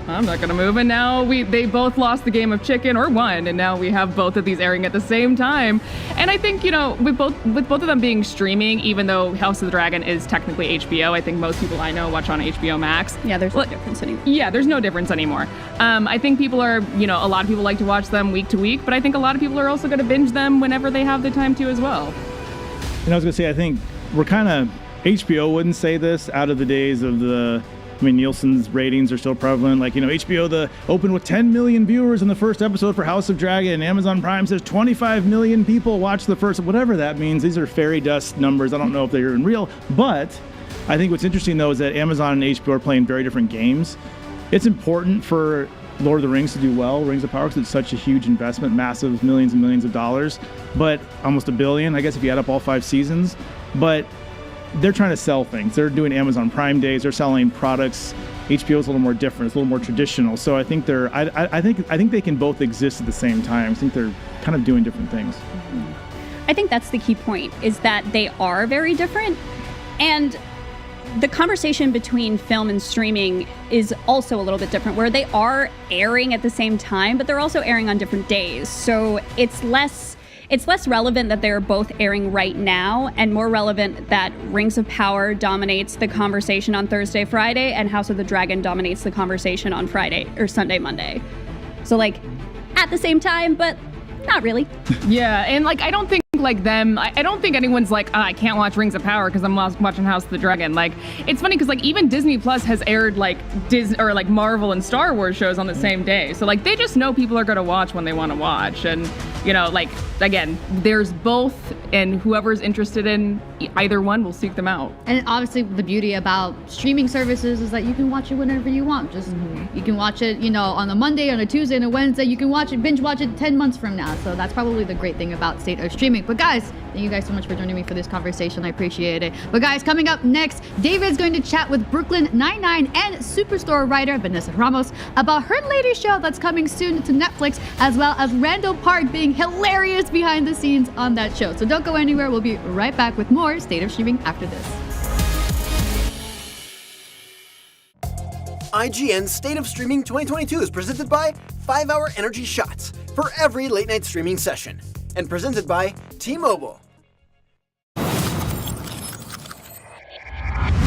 And now they both lost the game of chicken, or won, and now we have both of these airing at the same time. And I think, with both of them being streaming, even though House of the Dragon is technically HBO, I think most people I know watch on HBO Max. Yeah, there's no difference anymore. Yeah, there's no difference anymore. I think people are, a lot of people like to watch them week to week, but I think a lot of people are also going to binge them whenever they have the time to as well. And I was going to say, I think we're kind of, HBO wouldn't say this out of the days of Nielsen's ratings are still prevalent. Like, HBO opened with 10 million viewers in the first episode for House of Dragon, and Amazon Prime says 25 million people watched the first, whatever that means. These are fairy dust numbers. I don't know if they're even real, but I think what's interesting, though, is that Amazon and HBO are playing very different games. It's important for Lord of the Rings to do well, Rings of Power, because it's such a huge investment, massive, millions and millions of dollars, but almost $1 billion, I guess, if you add up all 5 seasons. But they're trying to sell things. They're doing Amazon Prime Days. They're selling products. HBO is a little more different. It's a little more traditional. So I think I think they can both exist at the same time. I think they're kind of doing different things. I think that's the key point, is that they are very different. And the conversation between film and streaming is also a little bit different, where they are airing at the same time, but they're also airing on different days. So it's less relevant that they're both airing right now, and more relevant that Rings of Power dominates the conversation on Thursday, Friday, and House of the Dragon dominates the conversation on Friday or Sunday, Monday. So like at the same time, but not really. Yeah, and like I don't think anyone's like, I can't watch Rings of Power because I'm watching House of the Dragon. Like, it's funny because like even Disney Plus has aired like Disney or like Marvel and Star Wars shows on the same day. So like they just know people are going to watch when they want to watch. And you know, like again, there's both, and whoever's interested in either one will seek them out. And obviously the beauty about streaming services is that you can watch it whenever you want. Just you can watch it, you know, on a Monday, on a Tuesday, and a Wednesday. You can binge watch it 10 months from now. So that's probably the great thing about State of Streaming. But guys, thank you guys so much for joining me for this conversation. I appreciate it. But guys, coming up next, David's going to chat with Brooklyn Nine-Nine and Superstore writer Vanessa Ramos about her latest show that's coming soon to Netflix, as well as Randall Park being hilarious behind the scenes on that show. So don't go anywhere. We'll be right back with more State of Streaming after this. IGN State of Streaming 2022 is presented by 5-Hour Energy Shots for every late-night streaming session, and presented by T-Mobile.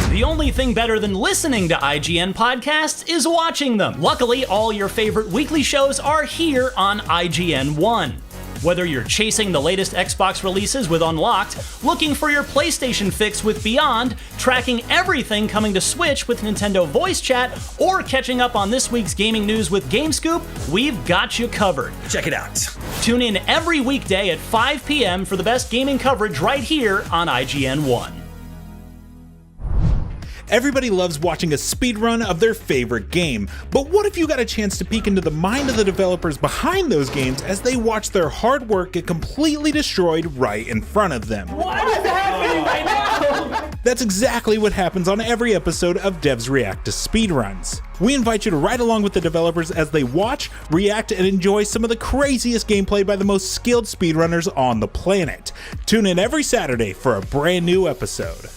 The only thing better than listening to IGN podcasts is watching them. Luckily, all your favorite weekly shows are here on IGN 1. Whether you're chasing the latest Xbox releases with Unlocked, looking for your PlayStation fix with Beyond, tracking everything coming to Switch with Nintendo Voice Chat, or catching up on this week's gaming news with GameScoop, we've got you covered. Check it out. Tune in every weekday at 5 p.m. for the best gaming coverage right here on IGN 1. Everybody loves watching a speedrun of their favorite game, but what if you got a chance to peek into the mind of the developers behind those games as they watch their hard work get completely destroyed right in front of them? What is happening right now? That's exactly what happens on every episode of Devs React to Speedruns. We invite you to ride along with the developers as they watch, react, and enjoy some of the craziest gameplay by the most skilled speedrunners on the planet. Tune in every Saturday for a brand new episode.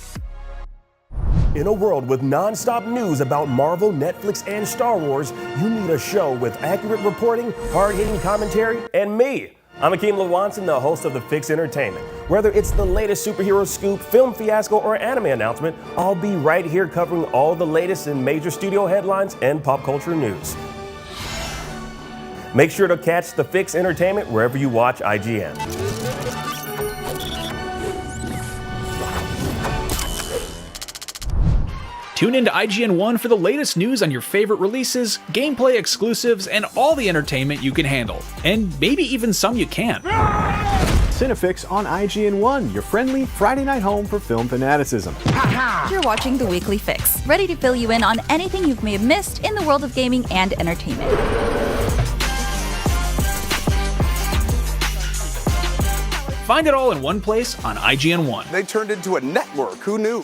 In a world with non-stop news about Marvel, Netflix, and Star Wars, you need a show with accurate reporting, hard-hitting commentary, and me. I'm Akeem Lawanson, the host of The Fix Entertainment. Whether it's the latest superhero scoop, film fiasco, or anime announcement, I'll be right here covering all the latest in major studio headlines and pop culture news. Make sure to catch The Fix Entertainment wherever you watch IGN. Tune in to IGN 1 for the latest news on your favorite releases, gameplay exclusives, and all the entertainment you can handle. And maybe even some you can't. Cinefix on IGN 1, your friendly Friday night home for film fanaticism. You're watching The Weekly Fix, ready to fill you in on anything you may have missed in the world of gaming and entertainment. Find it all in one place on IGN 1. They turned into a network. Who knew?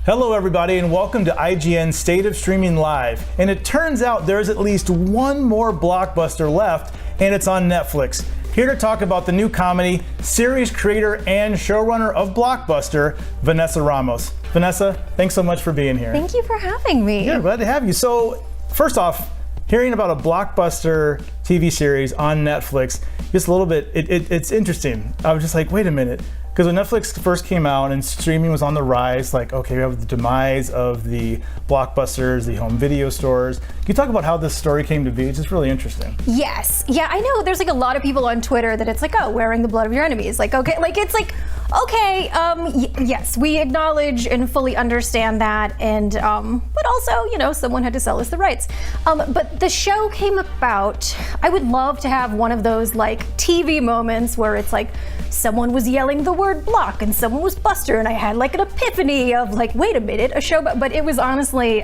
Hello everybody and welcome to IGN State of Streaming Live. And it turns out there's at least one more blockbuster left, and it's on Netflix. Here to talk about the new comedy, series creator and showrunner of Blockbuster, Vanessa Ramos. Vanessa, thanks so much for being here. Thank you for having me. Yeah, glad to have you. So, first off, hearing about a blockbuster TV series on Netflix, just a little bit, it's interesting. I was just like, wait a minute. Because when Netflix first came out and streaming was on the rise, like, okay, we have the demise of the blockbusters, the home video stores. Can you talk about how this story came to be? It's just really interesting. Yes. Yeah, I know there's like a lot of people on Twitter that it's like, oh, wearing the blood of your enemies. Like, okay, like it's like, okay, yes, we acknowledge and fully understand that, and but also, you know, someone had to sell us the rights. But the show came about. I would love to have one of those like TV moments where it's like someone was yelling the word block and someone was Buster, and I had like an epiphany of like, wait a minute, a show. But it was honestly.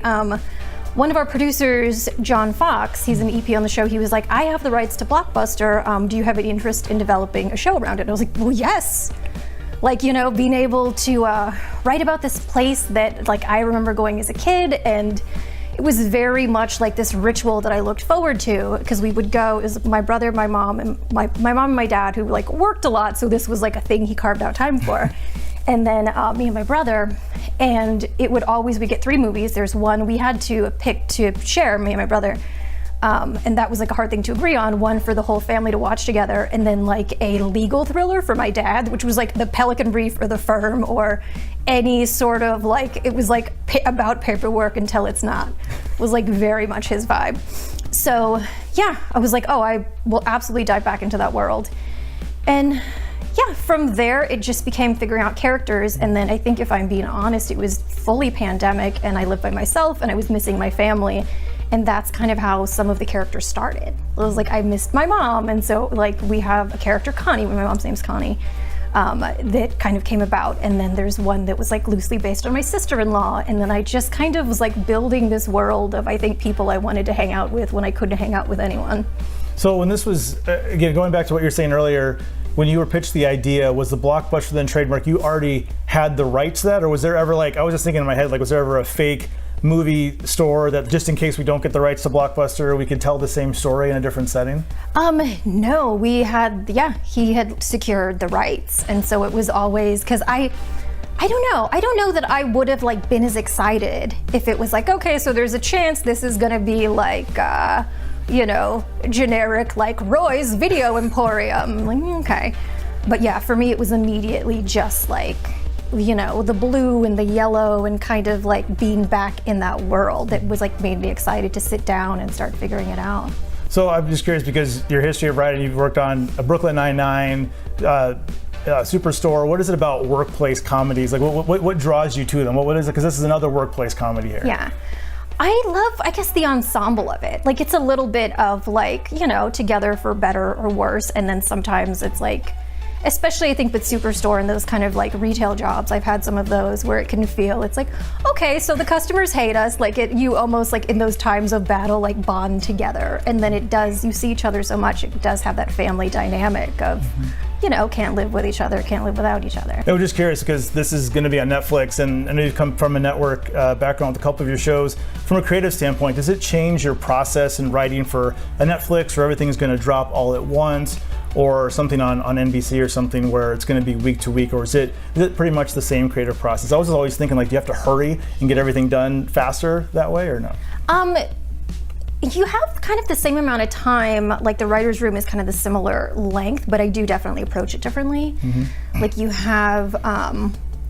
One of our producers, John Fox, he's an EP on the show, he was like, I have the rights to Blockbuster, do you have any interest in developing a show around it? And I was like, well, yes. Like, you know, being able to write about this place that, like, I remember going as a kid, and it was very much like this ritual that I looked forward to, because we would go, it was my brother, my mom, and my mom and my dad, who, like, worked a lot, so this was, like, a thing he carved out time for. And then me and my brother, and it would always, we get 3 movies. There's one we had to pick to share, me and my brother. And that was like a hard thing to agree on, one for the whole family to watch together, and then like a legal thriller for my dad, which was like The Pelican Brief or The Firm, or any sort of like, it was like about paperwork until it's not. It was like very much his vibe. So yeah, I was like, oh, I will absolutely dive back into that world. And yeah, from there, it just became figuring out characters. And then I think, if I'm being honest, it was fully pandemic, and I lived by myself, and I was missing my family. And that's kind of how some of the characters started. It was like, I missed my mom. And so like we have a character, Connie, my mom's name's Connie, that kind of came about. And then there's one that was like loosely based on my sister-in-law. And then I just kind of was like building this world of, I think, people I wanted to hang out with when I couldn't hang out with anyone. So when this was, again, going back to what you were saying earlier, when you were pitched the idea, was the Blockbuster then trademark, you already had the rights to that? Or was there ever like, I was just thinking in my head, like, was there ever a fake movie store that just in case we don't get the rights to Blockbuster, we could tell the same story in a different setting? No, we had, he had secured the rights. And so it was always, because I don't know that I would have like been as excited if it was like, okay, so there's a chance this is gonna be like, you know, generic like Roy's Video Emporium. Like, okay. But yeah, for me it was immediately just like, you know, the blue and the yellow and kind of like being back in that world that was like made me excited to sit down and start figuring it out. So I'm just curious, because your history of writing, you've worked on Brooklyn Nine-Nine, Superstore. What is it about workplace comedies? Like what draws you to them? What is it? Because this is another workplace comedy here. Yeah. I love, I guess, the ensemble of it. Like, it's a little bit of like, you know, together for better or worse. And then sometimes it's like, especially I think with Superstore and those kind of like retail jobs, I've had some of those where it can feel, it's like, okay, so the customers hate us. Like you almost like in those times of battle, like bond together. And then it does, you see each other so much, it does have that family dynamic of, you know, can't live with each other, can't live without each other. I was just curious, because this is going to be on Netflix, and I know you come from a network background with a couple of your shows. From a creative standpoint, does it change your process in writing for a Netflix, where everything's going to drop all at once, or something on NBC or something where it's going to be week to week, or is it pretty much the same creative process? I was always thinking, like, do you have to hurry and get everything done faster that way, or no? You have kind of the same amount of time, like the writer's room is kind of the similar length, but I do definitely approach it differently. Like you have,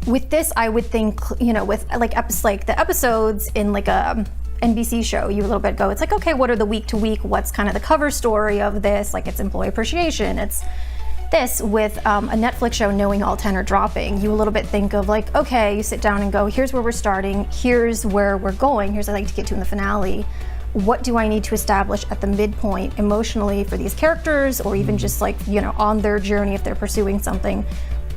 with this, I would think, you know, with like the episodes in like a NBC show, you a little bit go, it's like, okay, what are the week to week, what's kind of the cover story of this? Like it's employee appreciation, it's this. With a Netflix show, knowing all 10 are dropping, you a little bit think of like, okay, you sit down and go, here's where we're starting, here's where we're going, here's what I'd like to get to in the finale. What do I need to establish at the midpoint emotionally for these characters, or even just like, you know, on their journey if they're pursuing something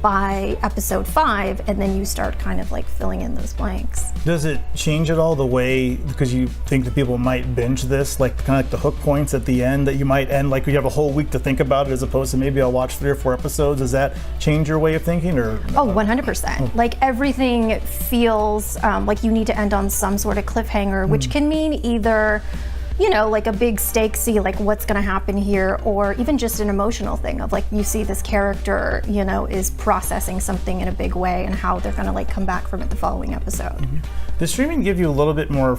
by episode 5, and then you start kind of like filling in those blanks. Does it change at all the way, because you think that people might binge this, like kind of like the hook points at the end that you might end, like you have a whole week to think about it as opposed to maybe I'll watch 3 or 4 episodes? Does that change your way of thinking, or? Oh, 100%. Like everything feels like you need to end on some sort of cliffhanger, which can mean either, you know, like a big stakesy, like what's gonna happen here, or even just an emotional thing of like, you see this character, you know, is processing something in a big way and how they're gonna like come back from it the following episode. Does streaming give you a little bit more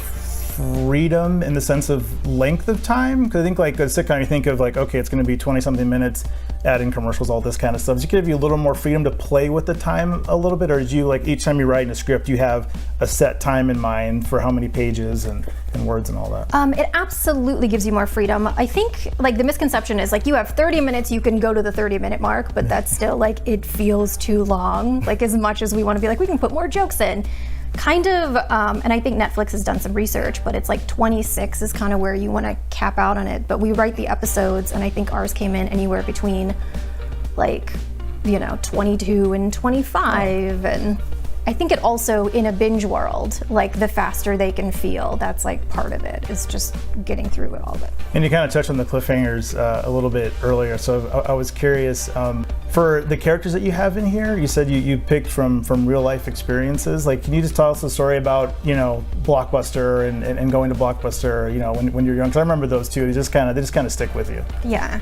freedom in the sense of length of time? Because I think like a sitcom, you think of like, okay, it's going to be 20 something minutes, adding commercials, all this kind of stuff. Does it give you a little more freedom to play with the time a little bit, or do you like each time you write in a script, you have a set time in mind for how many pages and words and all that? It absolutely gives you more freedom. I think like the misconception is like you have 30 minutes, you can go to the 30-minute mark, but that's still like it feels too long. Like as much as we want to be like we can put more jokes in. Kind of, and I think Netflix has done some research, but it's like 26 is kind of where you want to cap out on it. But we write the episodes, and I think ours came in anywhere between like, 22 and 25. And I think it also, in a binge world, like the faster they can feel, that's like part of it, is just getting through it all of it. And you kind of touched on the cliffhangers a little bit earlier, so I was curious, for the characters that you have in here, you said you picked from real life experiences. Like, can you just tell us a story about, Blockbuster and going to Blockbuster, when you're young? Because I remember those two, they just kind of stick with you. Yeah.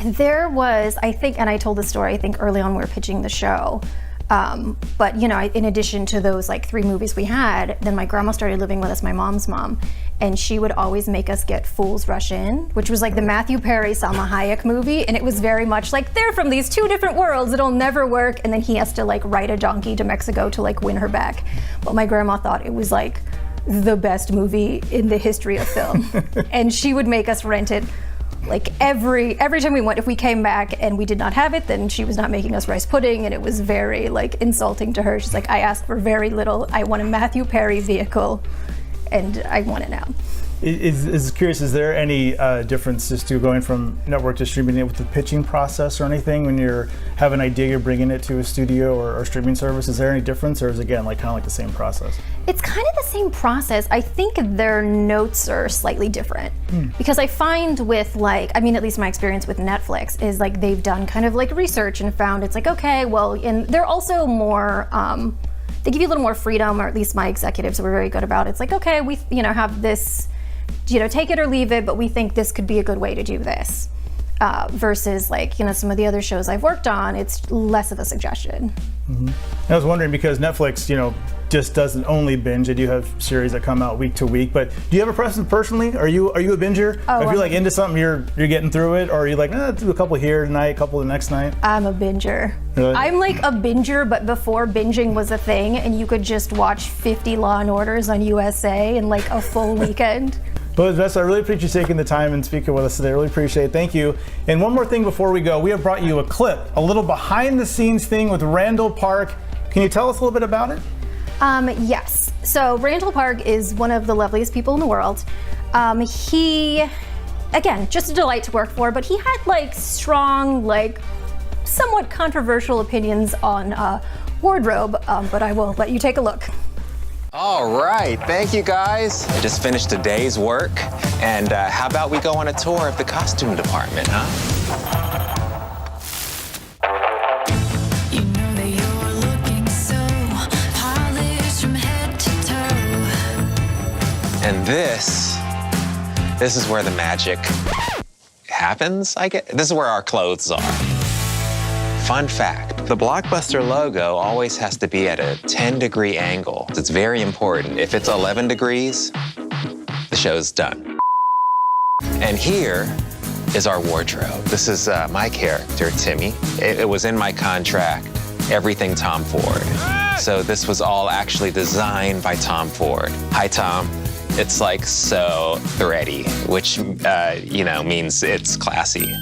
There was, I think, and I told the story, I think early on we were pitching the show, but in addition to those like 3 movies we had, then my grandma started living with us, my mom's mom, and she would always make us get Fools Rush In, which was like the Matthew Perry, Salma Hayek movie, and it was very much like they're from these 2 different worlds, it'll never work, and then he has to like ride a donkey to Mexico to like win her back. But my grandma thought it was like the best movie in the history of film, and she would make us rent it. Like every time we went, if we came back and we did not have it, then she was not making us rice pudding, and it was very like insulting to her. She's like, I asked for very little. I want a Matthew Perry vehicle, and I want it now. Is curious, is there any differences to going from network to streaming with the pitching process or anything when you have an idea, you're bringing it to a studio or streaming service? Is there any difference, or is it again kind of like the same process? It's kind of the same process. I think their notes are slightly different because I find with at least my experience with Netflix is like they've done kind of like research and found it's like, okay, well, and they're also more, they give you a little more freedom, or at least my executives were very good about it. It's like, okay, we have this, take it or leave it, but we think this could be a good way to do this. Versus some of the other shows I've worked on, it's less of a suggestion. Mm-hmm. I was wondering because Netflix, just doesn't only binge. They do have series that come out week to week. But do you have a preference personally? Are you a binger? Oh, if you're into something, you're getting through it, or are you like, do a couple here tonight, a couple the next night? I'm a binger. Really? I'm like a binger, but before binging was a thing, and you could just watch 50 Law and Orders on USA in like a full weekend. Well, Vanessa, I really appreciate you taking the time and speaking with us today. I really appreciate it. Thank you. And one more thing before we go, we have brought you a clip, a little behind the scenes thing with Randall Park. Can you tell us a little bit about it? Yes. So Randall Park is one of the loveliest people in the world. He, again, just a delight to work for, but he had strong, somewhat controversial opinions on wardrobe, but I will let you take a look. All right, thank you guys. I just finished a day's work, and how about we go on a tour of the costume department, huh? You know that you're looking so polished from head to toe. And this is where the magic happens, I guess. This is where our clothes are. Fun fact, the Blockbuster logo always has to be at a 10-degree angle. It's very important. If it's 11 degrees, the show's done. And here is our wardrobe. This is my character, Timmy. It was in my contract, everything Tom Ford. So this was all actually designed by Tom Ford. Hi, Tom. It's so thready, which, means it's classy.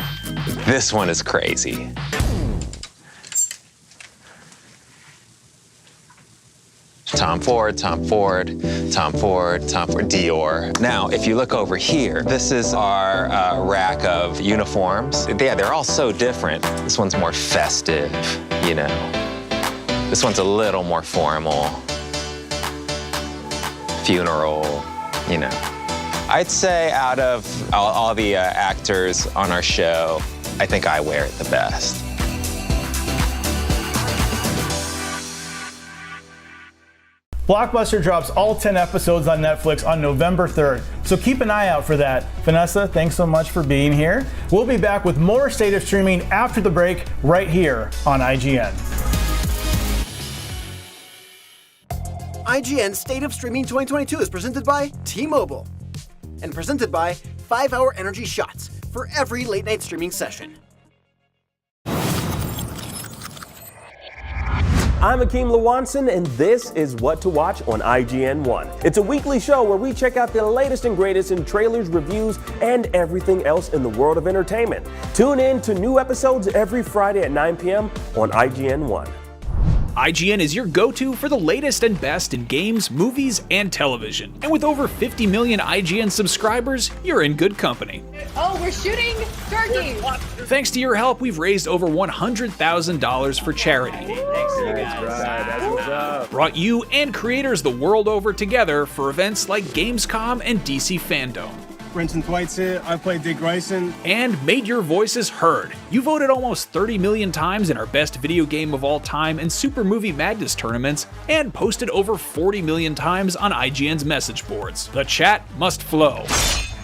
This one is crazy. Tom Ford, Tom Ford, Tom Ford, Tom Ford, Dior. Now, if you look over here, this is our rack of uniforms. Yeah, they're all so different. This one's more festive, This one's a little more formal. Funeral, I'd say out of all the actors on our show, I think I wear it the best. Blockbuster drops all 10 episodes on Netflix on November 3rd, so keep an eye out for that. Vanessa, thanks so much for being here. We'll be back with more State of Streaming after the break right here on IGN. IGN State of Streaming 2022 is presented by T-Mobile and presented by 5-Hour Energy Shots for every late-night streaming session. I'm Akeem Lawanson, and this is What to Watch on IGN 1. It's a weekly show where we check out the latest and greatest in trailers, reviews, and everything else in the world of entertainment. Tune in to new episodes every Friday at 9 p.m. on IGN 1. IGN is your go-to for the latest and best in games, movies, and television. And with over 50 million IGN subscribers, you're in good company. Oh, we're shooting turkeys. Thanks to your help, we've raised over $100,000 for charity. Brought you and creators the world over together for events like Gamescom and DC Fandom. Brenton White's here. I play Dick Grayson. And made your voices heard. You voted almost 30 million times in our best video game of all time and Super Movie Madness tournaments, and posted over 40 million times on IGN's message boards. The chat must flow.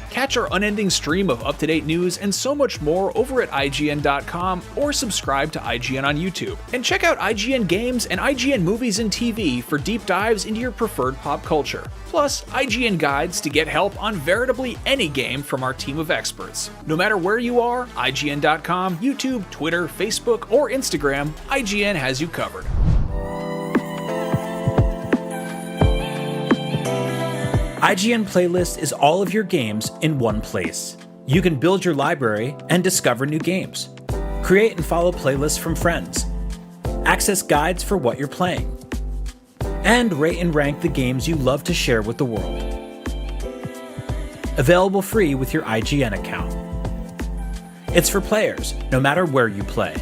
Catch our unending stream of up-to-date news and so much more over at IGN.com or subscribe to IGN on YouTube. And check out IGN Games and IGN Movies and TV for deep dives into your preferred pop culture. Plus, IGN guides to get help on veritably any game from our team of experts. No matter where you are, IGN.com, YouTube, Twitter, Facebook, or Instagram, IGN has you covered. IGN Playlist is all of your games in one place. You can build your library and discover new games. Create and follow playlists from friends. Access guides for what you're playing. And rate and rank the games you love to share with the world. Available free with your IGN account. It's for players, no matter where you play.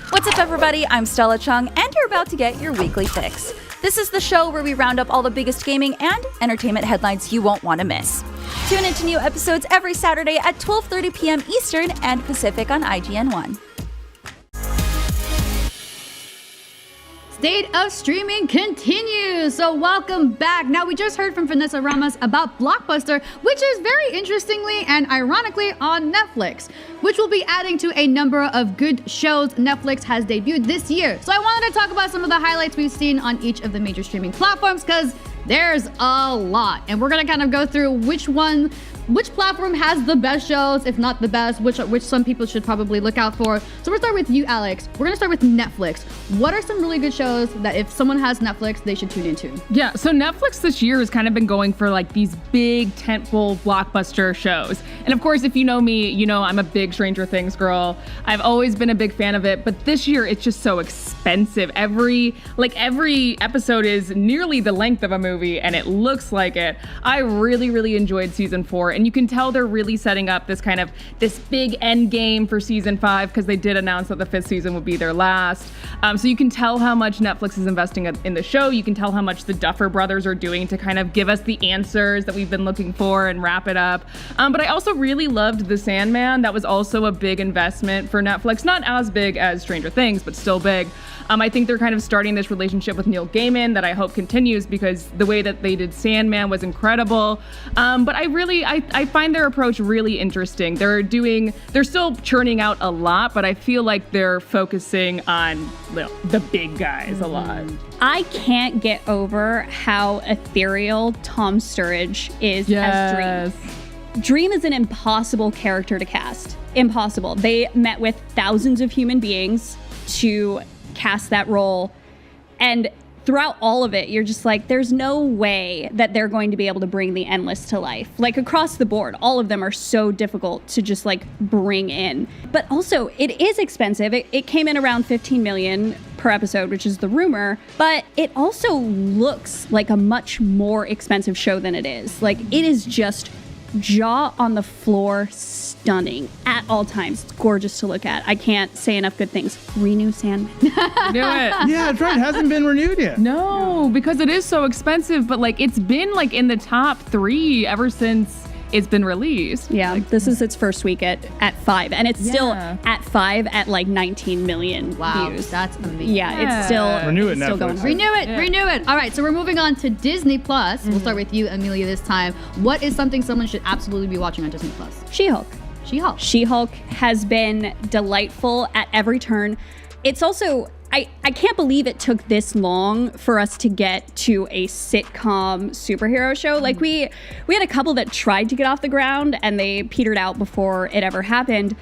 What's up, everybody? I'm Stella Chung, and you're about to get your weekly fix. This is the show where we round up all the biggest gaming and entertainment headlines you won't want to miss. Tune into new episodes every Saturday at 12:30 p.m. Eastern and Pacific on IGN 1. State of Streaming continues. So welcome back. Now, we just heard from Vanessa Ramos about Blockbuster, which is very interestingly and ironically on Netflix, which will be adding to a number of good shows Netflix has debuted this year. So I wanted to talk about some of the highlights we've seen on each of the major streaming platforms, because there's a lot. And we're gonna kind of go through which platform has the best shows, if not the best, which some people should probably look out for. So we'll start with you, Alex. We're gonna start with Netflix. What are some really good shows that if someone has Netflix, they should tune into? Yeah, so Netflix this year has kind of been going for like these big tentpole blockbuster shows. And of course, if you know me, you know I'm a big Stranger Things girl. I've always been a big fan of it, but this year it's just so expensive. Every episode is nearly the length of a movie, and it looks like it. I really enjoyed season 4, and you can tell they're really setting up this big end game for season 5, because they did announce that the 5th season would be their last. So you can tell how much Netflix is investing in the show. You can tell how much the Duffer Brothers are doing to kind of give us the answers that we've been looking for and wrap it up. But I also really loved The Sandman. That was also a big investment for Netflix. Not as big as Stranger Things, but still big. I think they're kind of starting this relationship with Neil Gaiman that I hope continues, because the way that they did Sandman was incredible. But I find their approach really interesting. They're still churning out a lot, but I feel like they're focusing on the big guys a lot. I can't get over how ethereal Tom Sturridge is as Dream. Dream is an impossible character to cast. Impossible. They met with thousands of human beings to cast that role, and throughout all of it, you're just like, there's no way that they're going to be able to bring the Endless to life. Like, across the board, all of them are so difficult to just like bring in. But also, it is expensive. It came in around $15 million per episode, which is the rumor, but it also looks like a much more expensive show than it is. Like, it is just jaw on the floor stunning at all times. It's gorgeous to look at. I can't say enough good things. Renew Sandman. Do it. Yeah, that's right. It hasn't been renewed yet. No, because it is so expensive, but like it's been like in the top 3 ever since it's been released. Yeah, this is its first week at 5, and it's still at 5 at like 19 million views. That's amazing. Yeah, it's still renew it, still Netflix. going. Renew it. All right, so we're moving on to Disney Plus. We'll start with you, Amelia, this time. What is something someone should absolutely be watching on Disney Plus? She-Hulk. She-Hulk. She-Hulk has been delightful at every turn. It's also, I can't believe it took this long for us to get to a sitcom superhero show. Like we had a couple that tried to get off the ground and they petered out before it ever happened.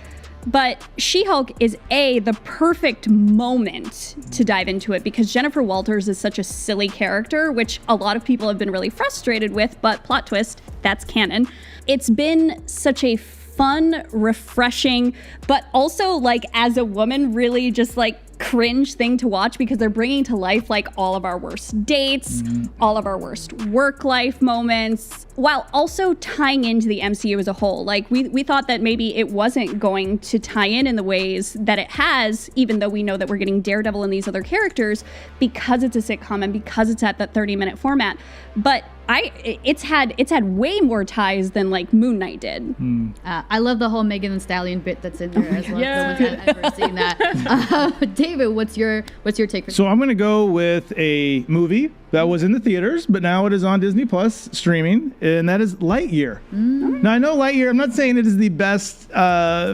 But She-Hulk is the perfect moment to dive into it because Jennifer Walters is such a silly character, which a lot of people have been really frustrated with, but plot twist, that's canon. It's been such a fun, refreshing, but also like as a woman, really just like cringe thing to watch because they're bringing to life like all of our worst dates, all of our worst work life moments, while also tying into the MCU as a whole. Like we thought that maybe it wasn't going to tie in the ways that it has, even though we know that we're getting Daredevil and these other characters because it's a sitcom and because it's at that 30-minute format. But it's had way more ties than like Moon Knight did. I love the whole Megan Thee Stallion bit that's in there as well. No one's ever seen that. David, what's your take? So I'm going to go with a movie that was in the theaters, but now it is on Disney Plus streaming, and that is Lightyear. Now I know Lightyear, I'm not saying it is the best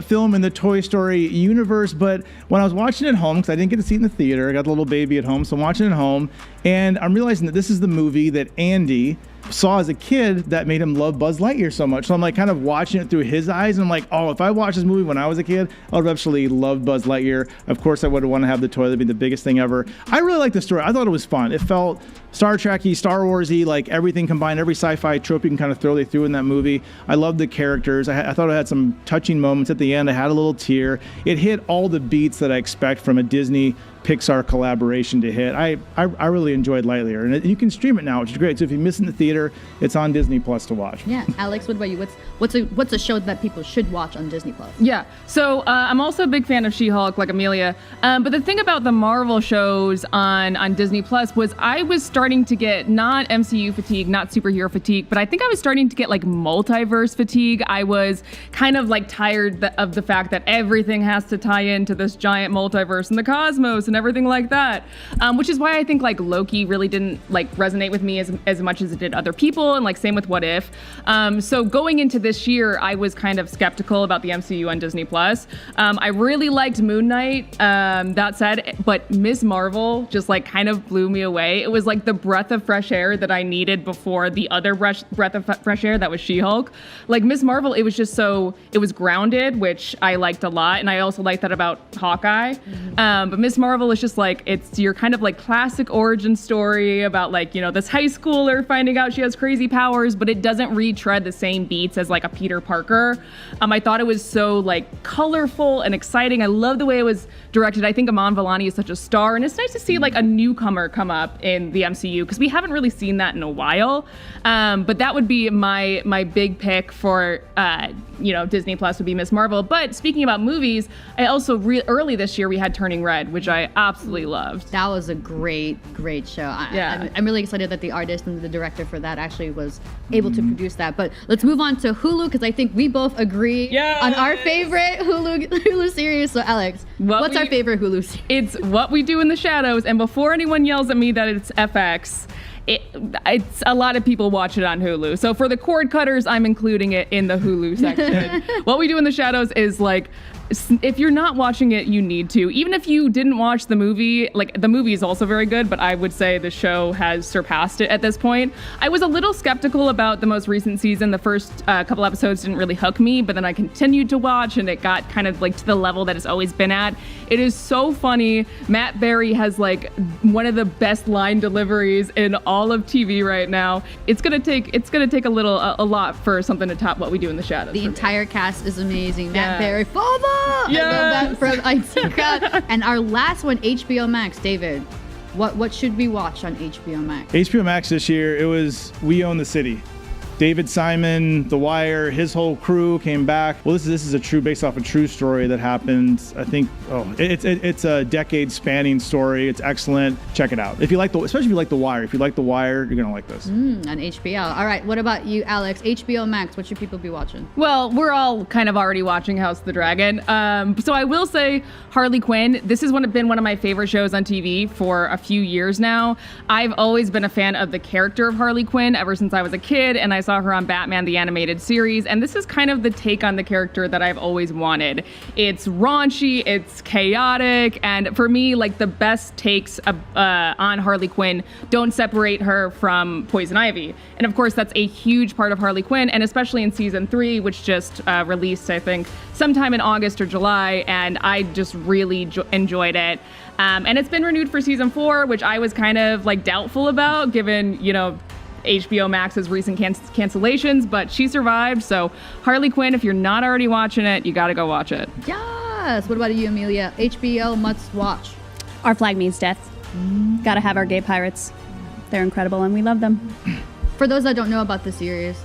film in the Toy Story universe, but when I was watching it at home, because I didn't get to see it in the theater, I got the little baby at home, so I'm watching it at home, and I'm realizing that this is the movie that Andy saw as a kid that made him love Buzz Lightyear so much. So I'm like kind of watching it through his eyes, and I'm like, oh, if I watched this movie when I was a kid, I would have absolutely loved Buzz Lightyear. Of course, I would want to have the toy. That'd be the biggest thing ever. I really liked the story. I thought it was fun. It felt Star Trek-y, Star Wars-y, like everything combined, every sci-fi trope you can kind of throw, they threw in that movie. I loved the characters. I thought it had some touching moments at the end. I had a little tear. It hit all the beats that I expect from a Disney Pixar collaboration to hit. I really enjoyed Lightyear, and you can stream it now, which is great. So if you miss it in the theater, it's on Disney Plus to watch. Yeah, Alex, what about you? What's a show that people should watch on Disney Plus? Yeah, so I'm also a big fan of She-Hulk, like Amelia. But the thing about the Marvel shows on Disney Plus was I was starting to get not MCU fatigue, not superhero fatigue, but I think I was starting to get like multiverse fatigue. I was kind of like tired of the fact that everything has to tie into this giant multiverse and the cosmos and everything like that, which is why I think like Loki really didn't like resonate with me as much as it did other people, and like same with What If. So going into this year, I was kind of skeptical about the MCU on Disney Plus. I really liked Moon Knight, that said, but Ms. Marvel just like kind of blew me away. It was like the breath of fresh air that I needed before the other breath of fresh air that was She-Hulk. Like Ms. Marvel, it was just it was grounded, which I liked a lot, and I also liked that about Hawkeye. But Ms. Marvel is just like, it's your kind of like classic origin story about like, you know, this high schooler finding out she has crazy powers, but it doesn't retread the same beats as like a Peter Parker. I thought it was so like colorful and exciting. I love the way it was directed. I think Aman Vellani is such a star, and it's nice to see like a newcomer come up in the MCU because we haven't really seen that in a while. But that would be my big pick for Disney Plus would be Ms. Marvel. But speaking about movies, I also early this year we had Turning Red, which I absolutely loved. That was a great show. I'm really excited that the artist and the director for that actually was able to produce that. But let's move on to Hulu because I think we both agree on our favorite Hulu series. So Alex, what's our favorite Hulu series? It's What We Do in the Shadows. And before anyone yells at me that it's FX, it's a lot of people watch it on Hulu. So for the cord cutters, I'm including it in the Hulu section. What We Do in the Shadows is like, if you're not watching it, you need to. Even if you didn't watch the movie, like the movie is also very good, but I would say the show has surpassed it at this point. I was a little skeptical about the most recent season. The first couple episodes didn't really hook me, but then I continued to watch and it got kind of like to the level that it's always been at. It is so funny. Matt Berry has like one of the best line deliveries in all of TV right now. It's gonna take a lot for something to top What We Do in the Shadows. The entire cast is amazing. Matt Berry, father. I love that from IT Crowd. And our last one, HBO Max. David, what should we watch on HBO Max? HBO Max this year, it was We Own the City. David Simon, The Wire, his whole crew came back. Well, this is based off a true story that happened. I think, it's a decade-spanning story. It's excellent. Check it out. Especially if you like The Wire. If you like The Wire, you're gonna like this. On HBO. All right. What about you, Alex? HBO Max. What should people be watching? Well, we're all kind of already watching House of the Dragon. So I will say Harley Quinn. This has been one of my favorite shows on TV for a few years now. I've always been a fan of the character of Harley Quinn ever since I was a kid, and I saw her on Batman the Animated Series, and this is kind of the take on the character that I've always wanted. It's raunchy, it's chaotic, and for me, like, the best takes on Harley Quinn don't separate her from Poison Ivy. And of course, that's a huge part of Harley Quinn, and especially in season 3, which just released, I think, sometime in August or July, and I just really enjoyed it. And it's been renewed for season 4, which I was kind of like doubtful about, given, you know, HBO Max's recent cancellations, but she survived. So Harley Quinn, if you're not already watching it, you gotta go watch it. Yes. What about you, Amelia? HBO must watch. Our flag means death. Gotta have our gay pirates. They're incredible and we love them. For those that don't know about the series.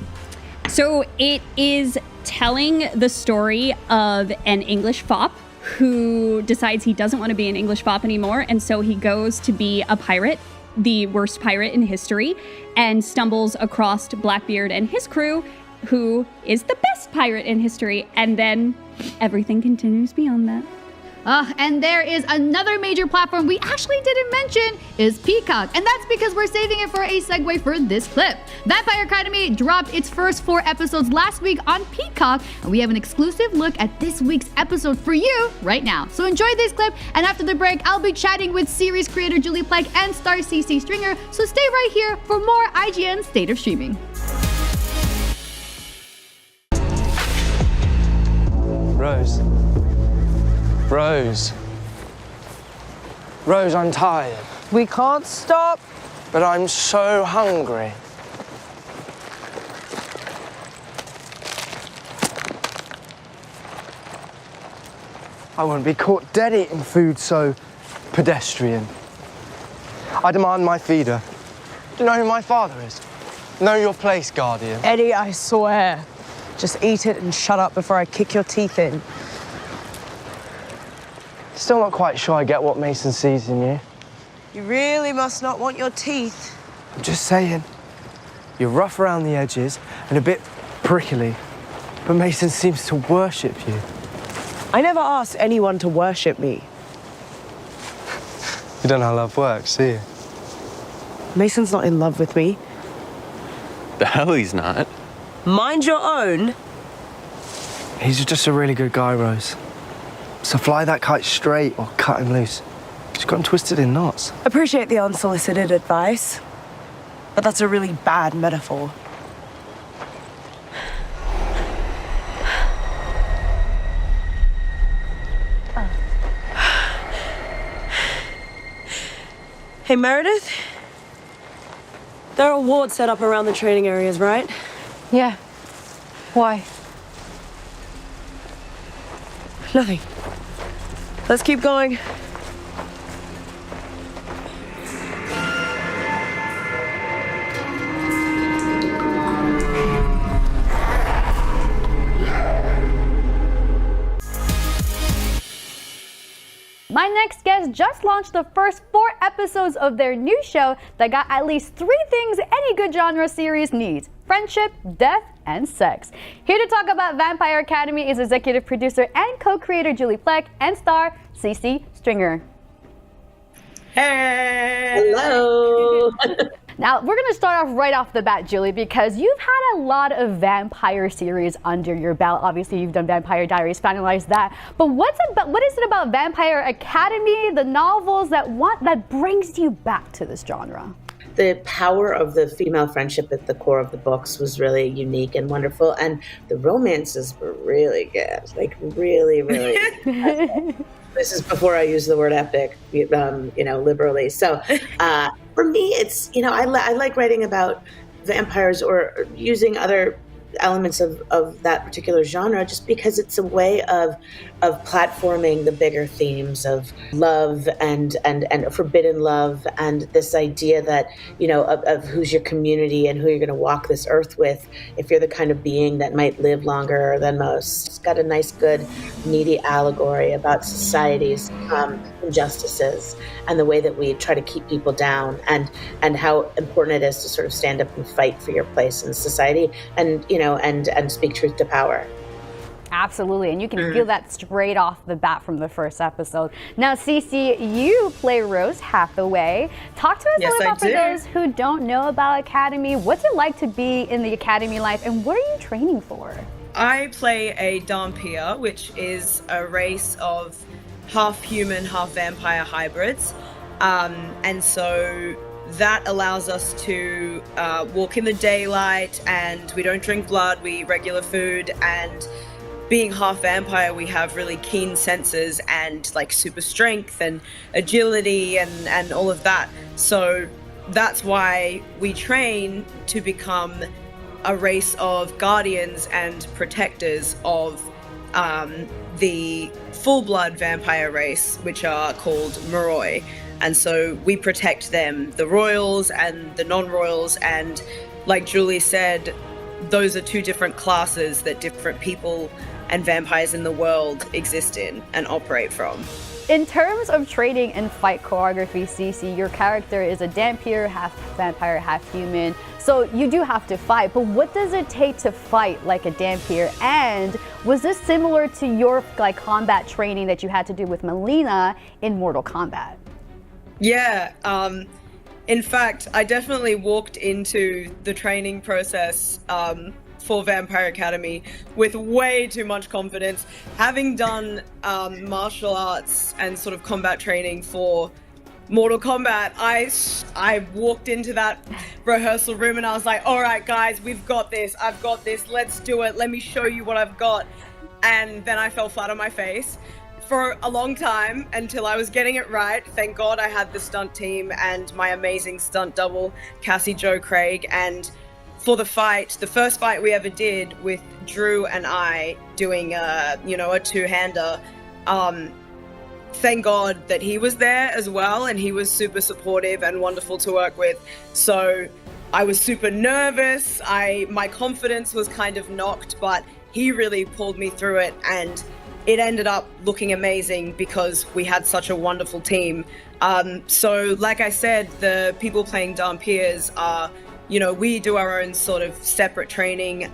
So it is telling the story of an English fop who decides he doesn't want to be an English fop anymore, and so he goes to be a pirate, the worst pirate in history, and stumbles across Blackbeard and his crew, who is the best pirate in history, and then everything continues beyond that. And there is another major platform we actually didn't mention is Peacock. And that's because we're saving it for a segue for this clip. Vampire Academy dropped its first 4 episodes last week on Peacock, and we have an exclusive look at this week's episode for you right now. So enjoy this clip, and after the break, I'll be chatting with series creator Julie Plec and star CC Stringer, so stay right here for more IGN State of Streaming. Rose, I'm tired. We can't stop. But I'm so hungry. I won't be caught dead eating food so pedestrian. I demand my feeder. Do you know who my father is? Know your place, Guardian. Eddie, I swear. Just eat it and shut up before I kick your teeth in. Still not quite sure I get what Mason sees in you. You really must not want your teeth. I'm just saying. You're rough around the edges and a bit prickly, but Mason seems to worship you. I never asked anyone to worship me. You don't know how love works, do you? Mason's not in love with me. The hell he's not. Mind your own. He's just a really good guy, Rose. So fly that kite straight or cut him loose. He's got him twisted in knots. Appreciate the unsolicited advice, but that's a really bad metaphor. Hey, Meredith? There are wards set up around the training areas, right? Yeah. Why? Nothing. Let's keep going. My next guest just launched the first 4 episodes of their new show that got at least 3 things any good genre series needs: friendship, death, and sex. Here to talk about Vampire Academy is executive producer and co-creator Julie Plec and star CC Stringer. Hey! Hello! Now, we're going to start off right off the bat, Julie, because you've had a lot of vampire series under your belt. Obviously, you've done Vampire Diaries, finalized that. But what is it about Vampire Academy, the novels, that brings you back to this genre? The power of the female friendship at the core of the books was really unique and wonderful. And the romances were really good. Like, really, really This is before I use the word epic, liberally. So for me, it's, I like writing about vampires or using other elements of that particular genre just because it's a way of platforming the bigger themes of love and forbidden love and this idea that, of who's your community and who you're going to walk this earth with if you're the kind of being that might live longer than most. It's got a nice, good, meaty allegory about society's injustices and the way that we try to keep people down and how important it is to sort of stand up and fight for your place in society and speak truth to power. Absolutely, and you can feel that straight off the bat from the first episode. Now, Cece, you play Rose Hathaway. Talk to us a little about for those who don't know about Academy. What's it like to be in the Academy life, and what are you training for? I play a Dhampir, which is a race of half human, half vampire hybrids. And so that allows us to walk in the daylight, and we don't drink blood, we eat regular food, and being half vampire, we have really keen senses and like super strength and agility and all of that. So that's why we train to become a race of guardians and protectors of the full-blood vampire race, which are called Moroi. And so we protect them, the royals and the non-royals. And like Julie said, those are two different classes that different people and vampires in the world exist in and operate from. In terms of training and fight choreography, Cece, your character is a Dhampir, half vampire, half human. So you do have to fight, but what does it take to fight like a Dhampir? And was this similar to your like combat training that you had to do with Melina in Mortal Kombat? Yeah, in fact, I definitely walked into the training process for Vampire Academy with way too much confidence. Having done martial arts and sort of combat training for Mortal Kombat, I walked into that rehearsal room and I was like, all right, guys, we've got this. I've got this. Let's do it. Let me show you what I've got. And then I fell flat on my face for a long time until I was getting it right. Thank God I had the stunt team and my amazing stunt double, Cassie Jo Craig. And for the fight, the first fight we ever did with Drew and I doing a two-hander, thank God that he was there as well, and he was super supportive and wonderful to work with. So I was super nervous. My confidence was kind of knocked, but he really pulled me through it, and it ended up looking amazing because we had such a wonderful team. So like I said, the people playing Dhampirs are, we do our own sort of separate training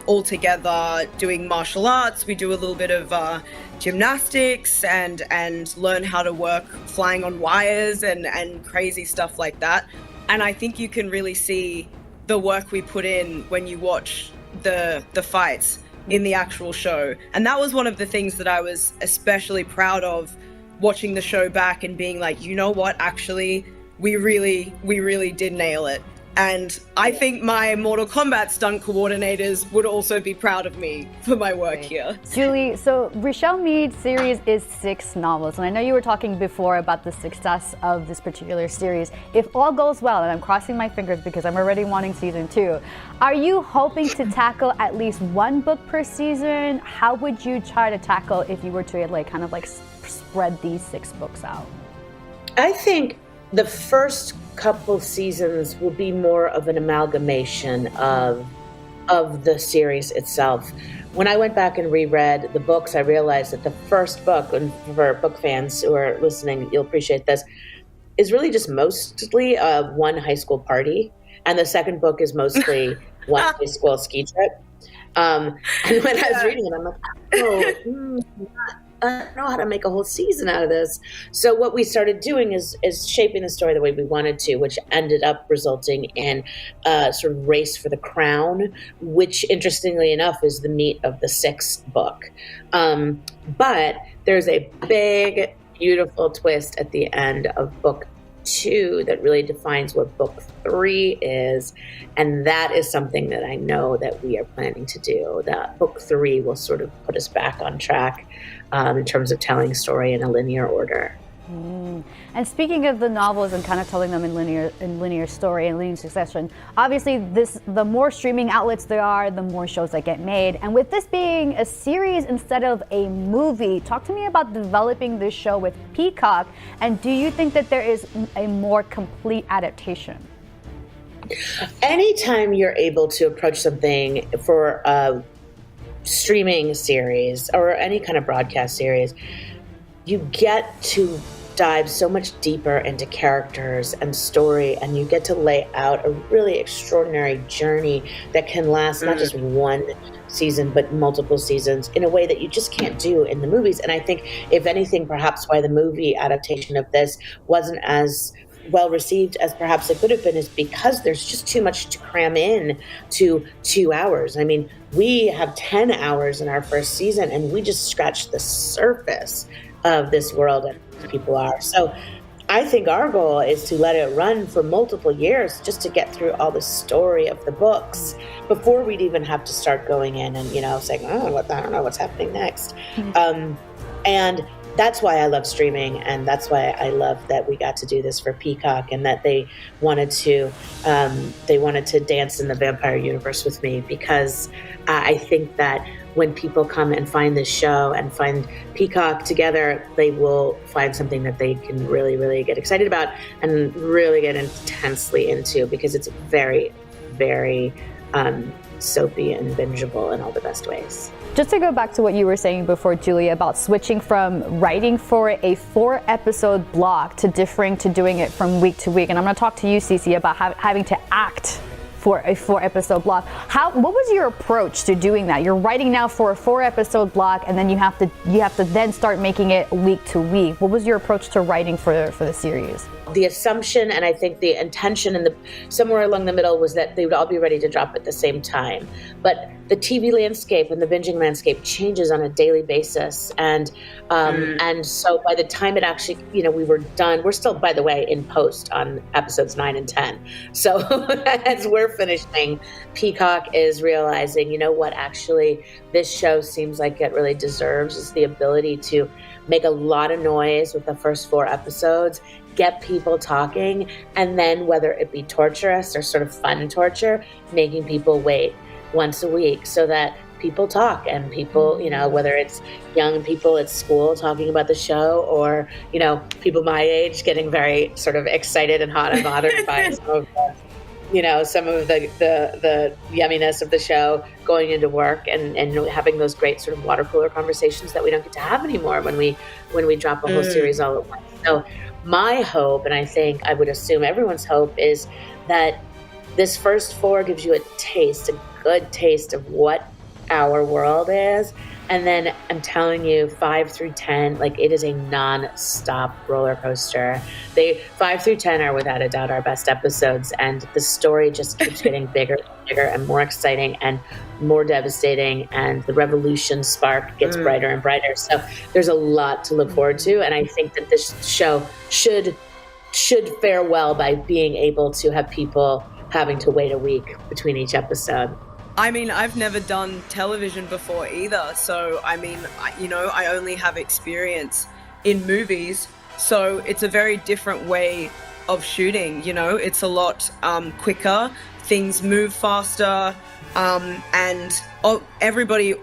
all together, doing martial arts. We do a little bit of gymnastics and learn how to work flying on wires and crazy stuff like that. And I think you can really see the work we put in when you watch the fights in the actual show. And that was one of the things that I was especially proud of watching the show back and being like, you know what, actually, we really did nail it. And I think my Mortal Kombat stunt coordinators would also be proud of me for my work here. Julie, so Richelle Mead's series is 6 novels, and I know you were talking before about the success of this particular series. If all goes well, and I'm crossing my fingers because I'm already wanting season 2, are you hoping to tackle at least one book per season? How would you try to tackle if you were to spread these 6 books out? I think the first couple seasons will be more of an amalgamation of the series itself. When I went back and reread the books, I realized that the first book, and for book fans who are listening, you'll appreciate this, is really just mostly one high school party. And the second book is mostly one high school ski trip. And when I was reading it, I'm like, I don't know how to make a whole season out of this. So what we started doing is shaping the story the way we wanted to, which ended up resulting in a sort of race for the crown, which interestingly enough is the meat of the 6th book. But there's a big, beautiful twist at the end of book 2 that really defines what book 3 is, and that is something that I know that we are planning to do. That book 3 will sort of put us back on track in terms of telling story in a linear order. And speaking of the novels and kind of telling them in linear story and linear succession, obviously the more streaming outlets there are, the more shows that get made. And with this being a series instead of a movie, talk to me about developing this show with Peacock. And do you think that there is a more complete adaptation? Anytime you're able to approach something for a streaming series or any kind of broadcast series, you get to dive so much deeper into characters and story, and you get to lay out a really extraordinary journey that can last not just one season but multiple seasons in a way that you just can't do in the movies. And I think, if anything, perhaps why the movie adaptation of this wasn't as well received as perhaps it could have been is because there's just too much to cram in to 2 hours. I mean, we have 10 hours in our first season, and we just scratched the surface of this world and who people are. So I think our goal is to let it run for multiple years just to get through all the story of the books before we'd even have to start going in and, saying, I don't know what's happening next. And that's why I love streaming, and that's why I love that we got to do this for Peacock, and that they wanted to dance in the vampire universe with me, because I think that when people come and find this show and find Peacock together, they will find something that they can really, really get excited about and really get intensely into, because it's very, very soapy and bingeable in all the best ways. Just to go back to what you were saying before, Julie, about switching from writing for a 4-episode block to doing it from week to week. And I'm going to talk to you, Cece, about having to act for a 4-episode block. What was your approach to doing that? You're writing now for a 4-episode block, and then you have to then start making it week to week. What was your approach to writing for the series? The assumption, and I think the intention and somewhere along the middle, was that they would all be ready to drop at the same time. But the TV landscape and the binging landscape changes on a daily basis. And so by the time it actually, we were done, we're still, by the way, in post on episodes 9 and 10. So as we're finishing, Peacock is realizing, what actually this show seems like it really deserves is the ability to make a lot of noise with the first 4 episodes, get people talking, and then, whether it be torturous or sort of fun torture, making people wait once a week so that people talk, and people, whether it's young people at school talking about the show, or, people my age getting very sort of excited and hot and bothered by some of the yumminess of the show, going into work and having those great sort of water cooler conversations that we don't get to have anymore when we drop a whole series all at once. So my hope, and I think I would assume everyone's hope, is that this first 4 gives you a good taste of what our world is. And then I'm telling you, 5 through 10, it is a non-stop roller coaster. 5 through 10 are without a doubt our best episodes, and the story just keeps getting bigger and bigger and more exciting and more devastating, and the revolution spark gets brighter and brighter. So there's a lot to look forward to, and I think that this show should fare well by being able to have people having to wait a week between each episode. I mean, I've never done television before either. So, I mean, I only have experience in movies. So it's a very different way of shooting, it's a lot quicker. Things move faster. Everybody,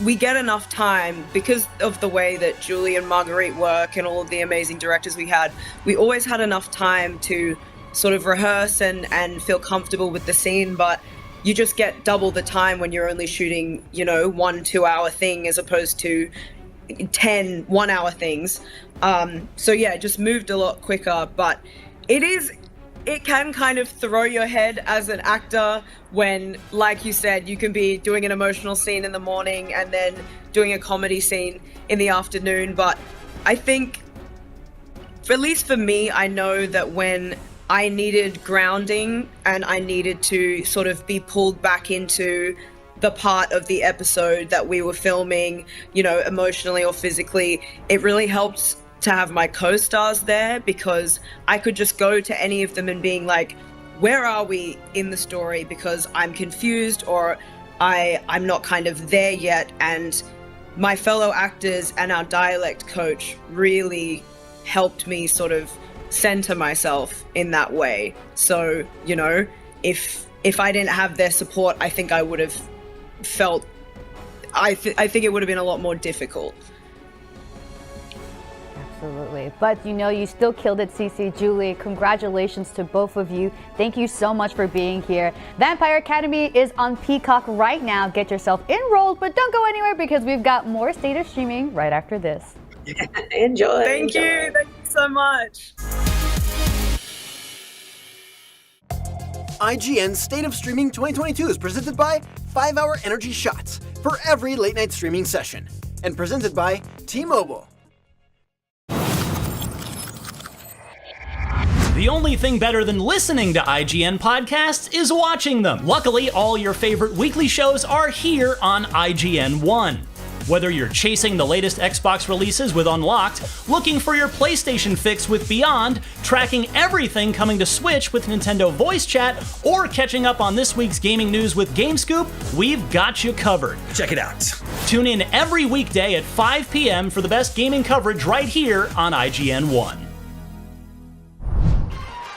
we get enough time because of the way that Julie and Marguerite work and all of the amazing directors we had. We always had enough time to sort of rehearse and feel comfortable with the scene, but you just get double the time when you're only shooting, 1 2-hour thing as opposed to 10 1-hour things. So yeah, it just moved a lot quicker, but it can kind of throw your head as an actor when, like you said, you can be doing an emotional scene in the morning and then doing a comedy scene in the afternoon. But I think, at least for me, I know that when I needed grounding and I needed to sort of be pulled back into the part of the episode that we were filming, emotionally or physically, it really helped to have my co-stars there, because I could just go to any of them and being like, where are we in the story? Because I'm confused, or I'm not kind of there yet. And my fellow actors and our dialect coach really helped me sort of center myself in that way. So, if I didn't have their support, I think I would have felt, I think it would have been a lot more difficult. Absolutely. But you still killed it, Cece. Julie, congratulations to both of you. Thank you so much for being here. Vampire Academy is on Peacock right now. Get yourself enrolled, but don't go anywhere, because we've got more State of Streaming right after this. Enjoy. Thank you so much. IGN State of Streaming 2022 is presented by 5-Hour Energy Shots for every late night streaming session, and presented by T-Mobile. The only thing better than listening to IGN podcasts is watching them. Luckily, all your favorite weekly shows are here on IGN One. Whether you're chasing the latest Xbox releases with Unlocked, looking for your PlayStation fix with Beyond, tracking everything coming to Switch with Nintendo Voice Chat, or catching up on this week's gaming news with GameScoop, we've got you covered. Check it out. Tune in every weekday at 5 p.m. for the best gaming coverage right here on IGN One.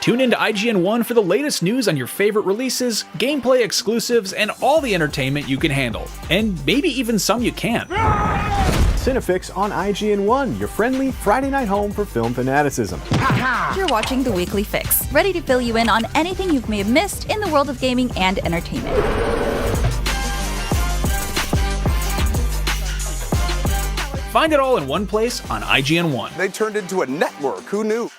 Tune into IGN One for the latest news on your favorite releases, gameplay exclusives, and all the entertainment you can handle. And maybe even some you can't. Cinefix on IGN One, your friendly Friday night home for film fanaticism. You're watching The Weekly Fix, ready to fill you in on anything you may have missed in the world of gaming and entertainment. Find it all in one place on IGN One. They turned into a network. Who knew?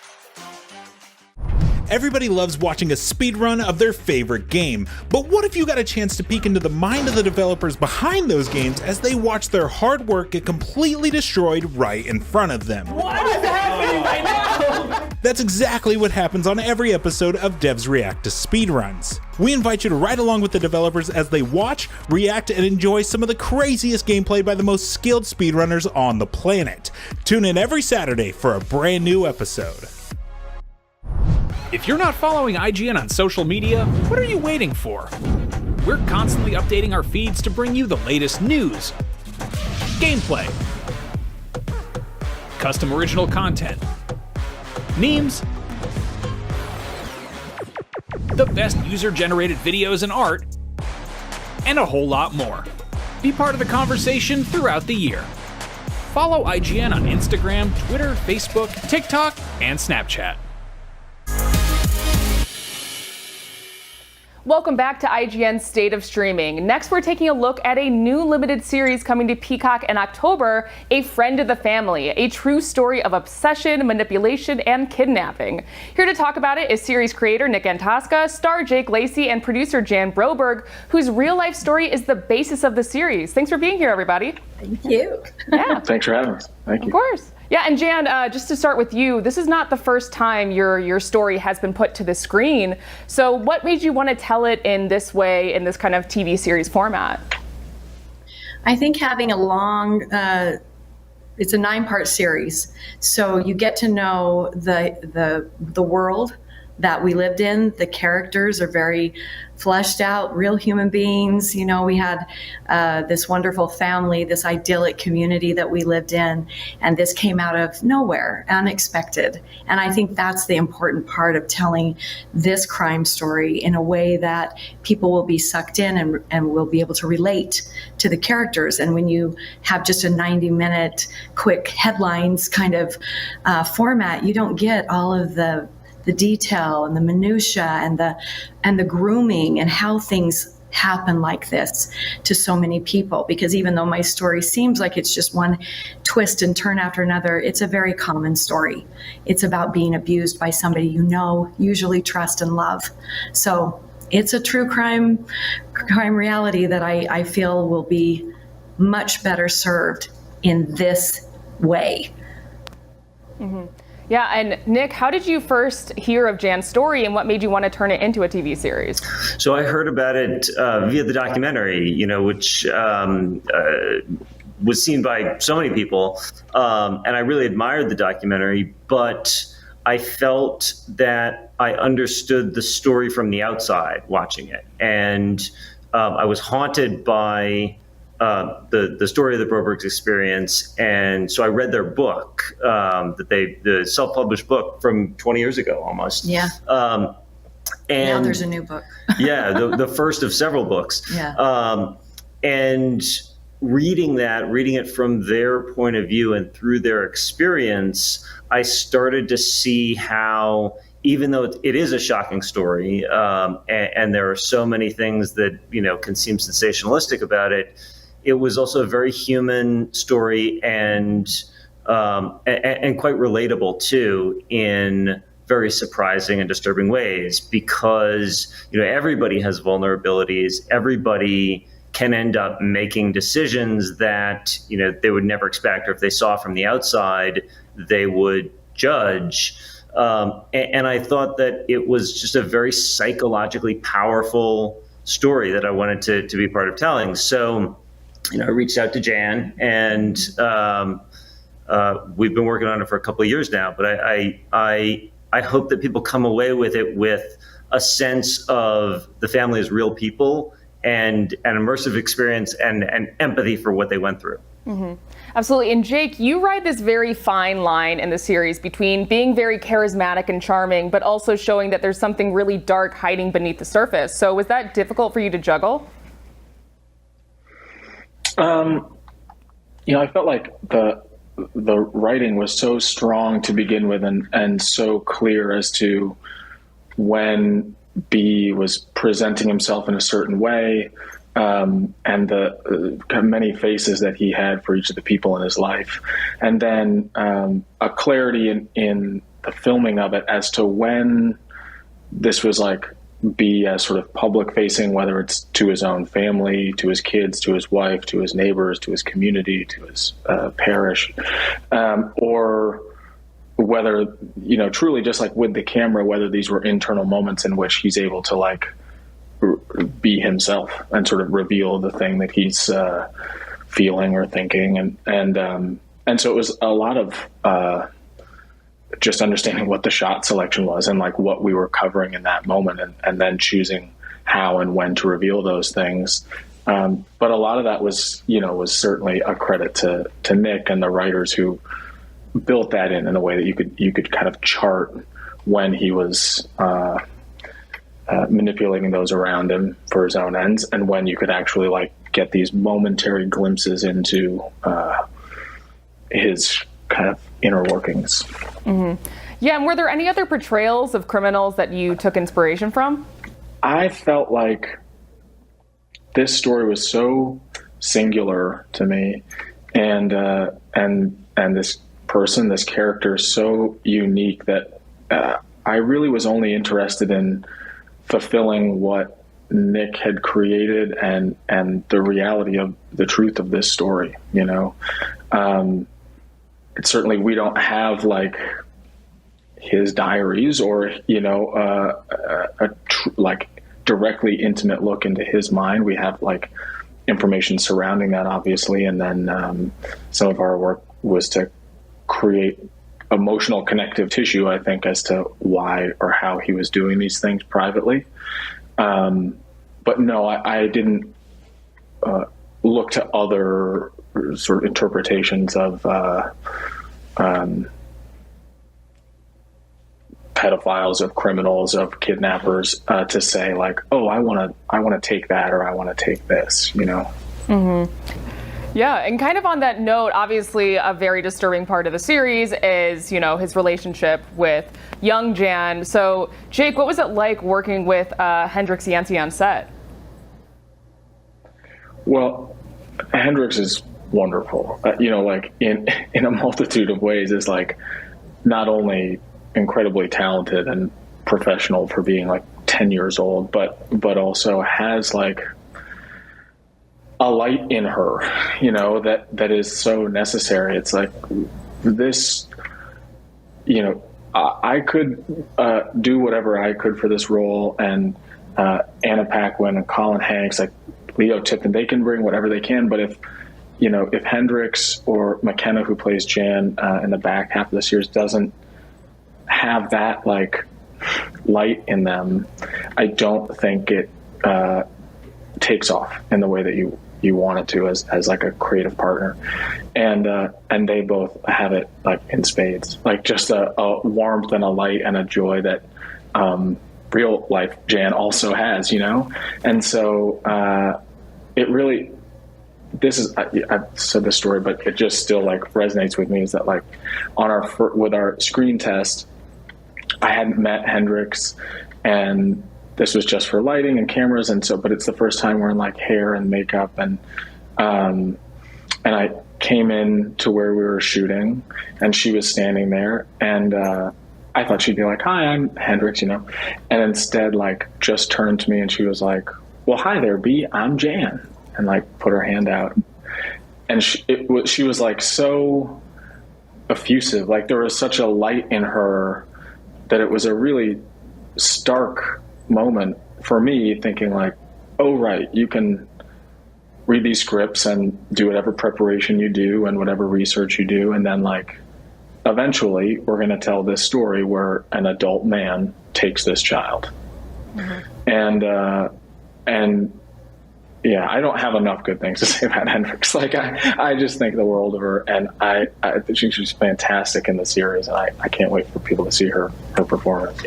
Everybody loves watching a speedrun of their favorite game, but what if you got a chance to peek into the mind of the developers behind those games as they watch their hard work get completely destroyed right in front of them? What is happening right now? That's exactly what happens on every episode of Devs React to Speedruns. We invite you to ride along with the developers as they watch, react, and enjoy some of the craziest gameplay by the most skilled speedrunners on the planet. Tune in every Saturday for a brand new episode. If you're not following IGN on social media, what are you waiting for? We're constantly updating our feeds to bring you the latest news, gameplay, custom original content, memes, the best user-generated videos and art, and a whole lot more. Be part of the conversation throughout the year. Follow IGN on Instagram, Twitter, Facebook, TikTok, and Snapchat. Welcome back to IGN State of Streaming. Next, we're taking a look at a new limited series coming to Peacock in October, A Friend of the Family, a true story of obsession, manipulation, and kidnapping. Here to talk about it is series creator Nick Antosca, star Jake Lacey, and producer Jan Broberg, whose real-life story is the basis of the series. Thanks for being here, everybody. Thank you. Yeah. Thanks for having us. Thank you. Of course. Yeah, and Jan, just to start with you, this is not the first time your story has been put to the screen. So what made you want to tell it in this way, in this kind of TV series format? I think having a long, it's a 9-part series, so you get to know the world that we lived in. The characters are very fleshed out, real human beings. You know, we had this wonderful family, this idyllic community that we lived in, and this came out of nowhere, unexpected. And I think that's the important part of telling this crime story in a way that people will be sucked in and will be able to relate to the characters. And when you have just a 90-minute quick headlines kind of format, you don't get all of the detail and the minutia and the grooming and how things happen like this to so many people. Because even though my story seems like it's just one twist and turn after another, it's a very common story. It's about being abused by somebody you know, usually trust and love. So it's a true crime reality that I feel will be much better served in this way. Mm-hmm. Yeah, and Nick, how did you first hear of Jan's story and what made you want to turn it into a TV series? So I heard about it via the documentary, you know, which was seen by so many people. And I really admired the documentary, but I felt that I understood the story from the outside watching it. And I was haunted by the story of the Brobergs experience. And so I read their book, the self-published book from 20 years ago almost. Yeah. And now there's a new book. Yeah, the first of several books. Yeah. And reading it from their point of view and through their experience, I started to see how, even though it is a shocking story, and there are so many things that, you know, can seem sensationalistic about it, it was also a very human story, and and quite relatable too in very surprising and disturbing ways, because everybody has vulnerabilities. Everybody can end up making decisions that they would never expect, or if they saw from the outside, they would judge. And I thought that it was just a very psychologically powerful story that I wanted to be part of telling. So, I reached out to Jan, and we've been working on it for a couple of years now. But I hope that people come away with it with a sense of the family as real people, and an immersive experience and empathy for what they went through. Mm-hmm. Absolutely. And Jake, you ride this very fine line in the series between being very charismatic and charming, but also showing that there's something really dark hiding beneath the surface. So was that difficult for you to juggle? I felt like the writing was so strong to begin with, and so clear as to when B was presenting himself in a certain way, and the many faces that he had for each of the people in his life. And then a clarity in the filming of it as to when this was like B as sort of public facing, whether it's to his own family, to his kids, to his wife, to his neighbors, to his community, to his parish, or whether, truly just like with the camera, whether these were internal moments in which he's able to like be himself and sort of reveal the thing that he's feeling or thinking. And so it was a lot of just understanding what the shot selection was and like what we were covering in that moment, and then choosing how and when to reveal those things. But a lot of that was certainly a credit to Nick and the writers who built that in a way that you could kind of chart when he was manipulating those around him for his own ends, and when you could actually like get these momentary glimpses into his kind of inner workings. Mm-hmm. Yeah, and were there any other portrayals of criminals that you took inspiration from? I felt like this story was so singular to me, and this person, this character, so unique that I really was only interested in fulfilling what Nick had created and the reality of the truth of this story. Certainly we don't have like his diaries or like directly intimate look into his mind. We have like information surrounding that, obviously, and then some of our work was to create emotional connective tissue, I think, as to why or how he was doing these things privately. But no, I didn't look to other sort of interpretations of pedophiles, of criminals, of kidnappers, to say like, oh, I want to take that, or I want to take this, Mm-hmm. Yeah, and kind of on that note, obviously a very disturbing part of the series is, his relationship with young Jan. So, Jake, what was it like working with Hendrix Yancey on set? Well, Hendrix is wonderful. Like in a multitude of ways, is like not only incredibly talented and professional for being like 10 years old, but also has like a light in her, that is so necessary. It's like this, I could do whatever I could for this role, and Anna Paquin and Colin Hanks, like Leo Tipton, they can bring whatever they can. But if Hendrix or McKenna, who plays Jan in the back half of the series, doesn't have that like light in them, I don't think it takes off in the way that you want it to as like a creative partner. And they both have it like in spades, like just a warmth and a light and a joy that real life Jan also has, and so it really, this is, I've said this story, but it just still like resonates with me, is that like with our screen test, I hadn't met Hendrix, and this was just for lighting and cameras, and so, but it's the first time we're in like hair and makeup, and I came in to where we were shooting, and she was standing there, and I thought she'd be like, "Hi, I'm Hendrix," and instead like just turned to me and she was like, "Well, hi there, B, I'm Jan," and like put her hand out, and she was like so effusive, like there was such a light in her that it was a really stark moment for me, thinking like, oh right, you can read these scripts and do whatever preparation you do and whatever research you do, and then like eventually we're going to tell this story where an adult man takes this child. And yeah, I don't have enough good things to say about Hendrix. Like I just think the world of her, and I think she's fantastic in the series, and I can't wait for people to see her performance.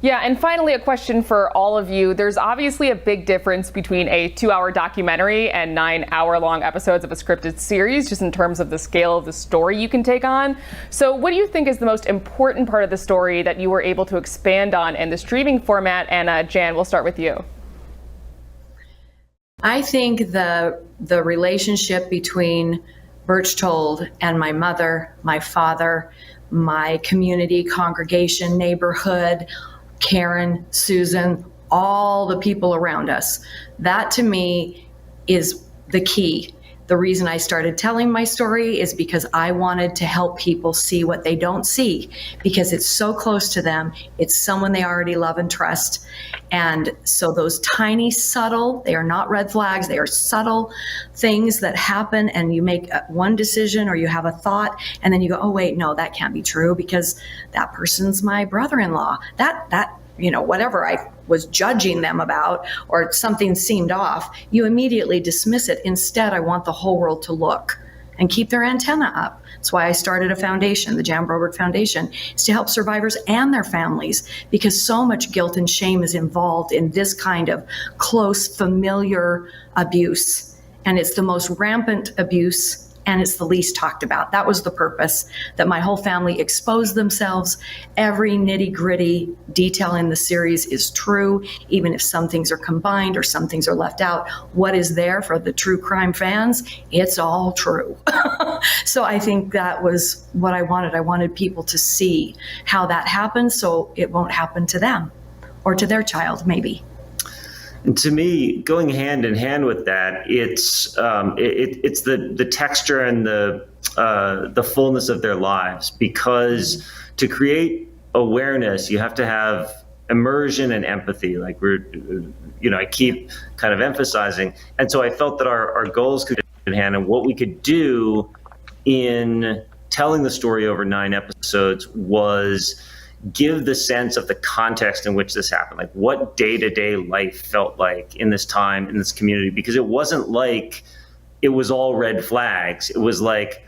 Yeah, and finally, a question for all of you. There's obviously a big difference between a 2-hour documentary and 9-hour-long episodes of a scripted series, just in terms of the scale of the story you can take on. So what do you think is the most important part of the story that you were able to expand on in the streaming format? And Jan, we'll start with you. I think the relationship between Berchtold and my mother, my father, my community, congregation, neighborhood, Karen, Susan, all the people around us, that to me is the key. The reason I started telling my story is because I wanted to help people see what they don't see, because it's so close to them. It's someone they already love and trust. And so those tiny, subtle, they are not red flags, they are subtle things that happen, and you make one decision or you have a thought and then you go, oh wait, no, that can't be true because that person's my brother-in-law. That whatever I was judging them about or something seemed off, you immediately dismiss it. Instead, I want the whole world to look and keep their antenna up. That's why I started a foundation, the Jan Broberg Foundation, is to help survivors and their families, because so much guilt and shame is involved in this kind of close, familiar abuse. And it's the most rampant abuse, and it's the least talked about. That was the purpose, that my whole family exposed themselves. Every nitty-gritty detail in the series is true, even if some things are combined or some things are left out. What is there for the true crime fans? It's all true. So I think that was what I wanted. I wanted people to see how that happened so it won't happen to them or to their child, maybe. And to me, going hand in hand with that, it's the texture and the fullness of their lives. Because to create awareness, you have to have immersion and empathy. Like I keep kind of emphasizing. And so I felt that our goals could go hand in hand, and what we could do in telling the story over 9 episodes was give the sense of the context in which this happened, like what day-to-day life felt like in this time, in this community, because it wasn't like it was all red flags. It was like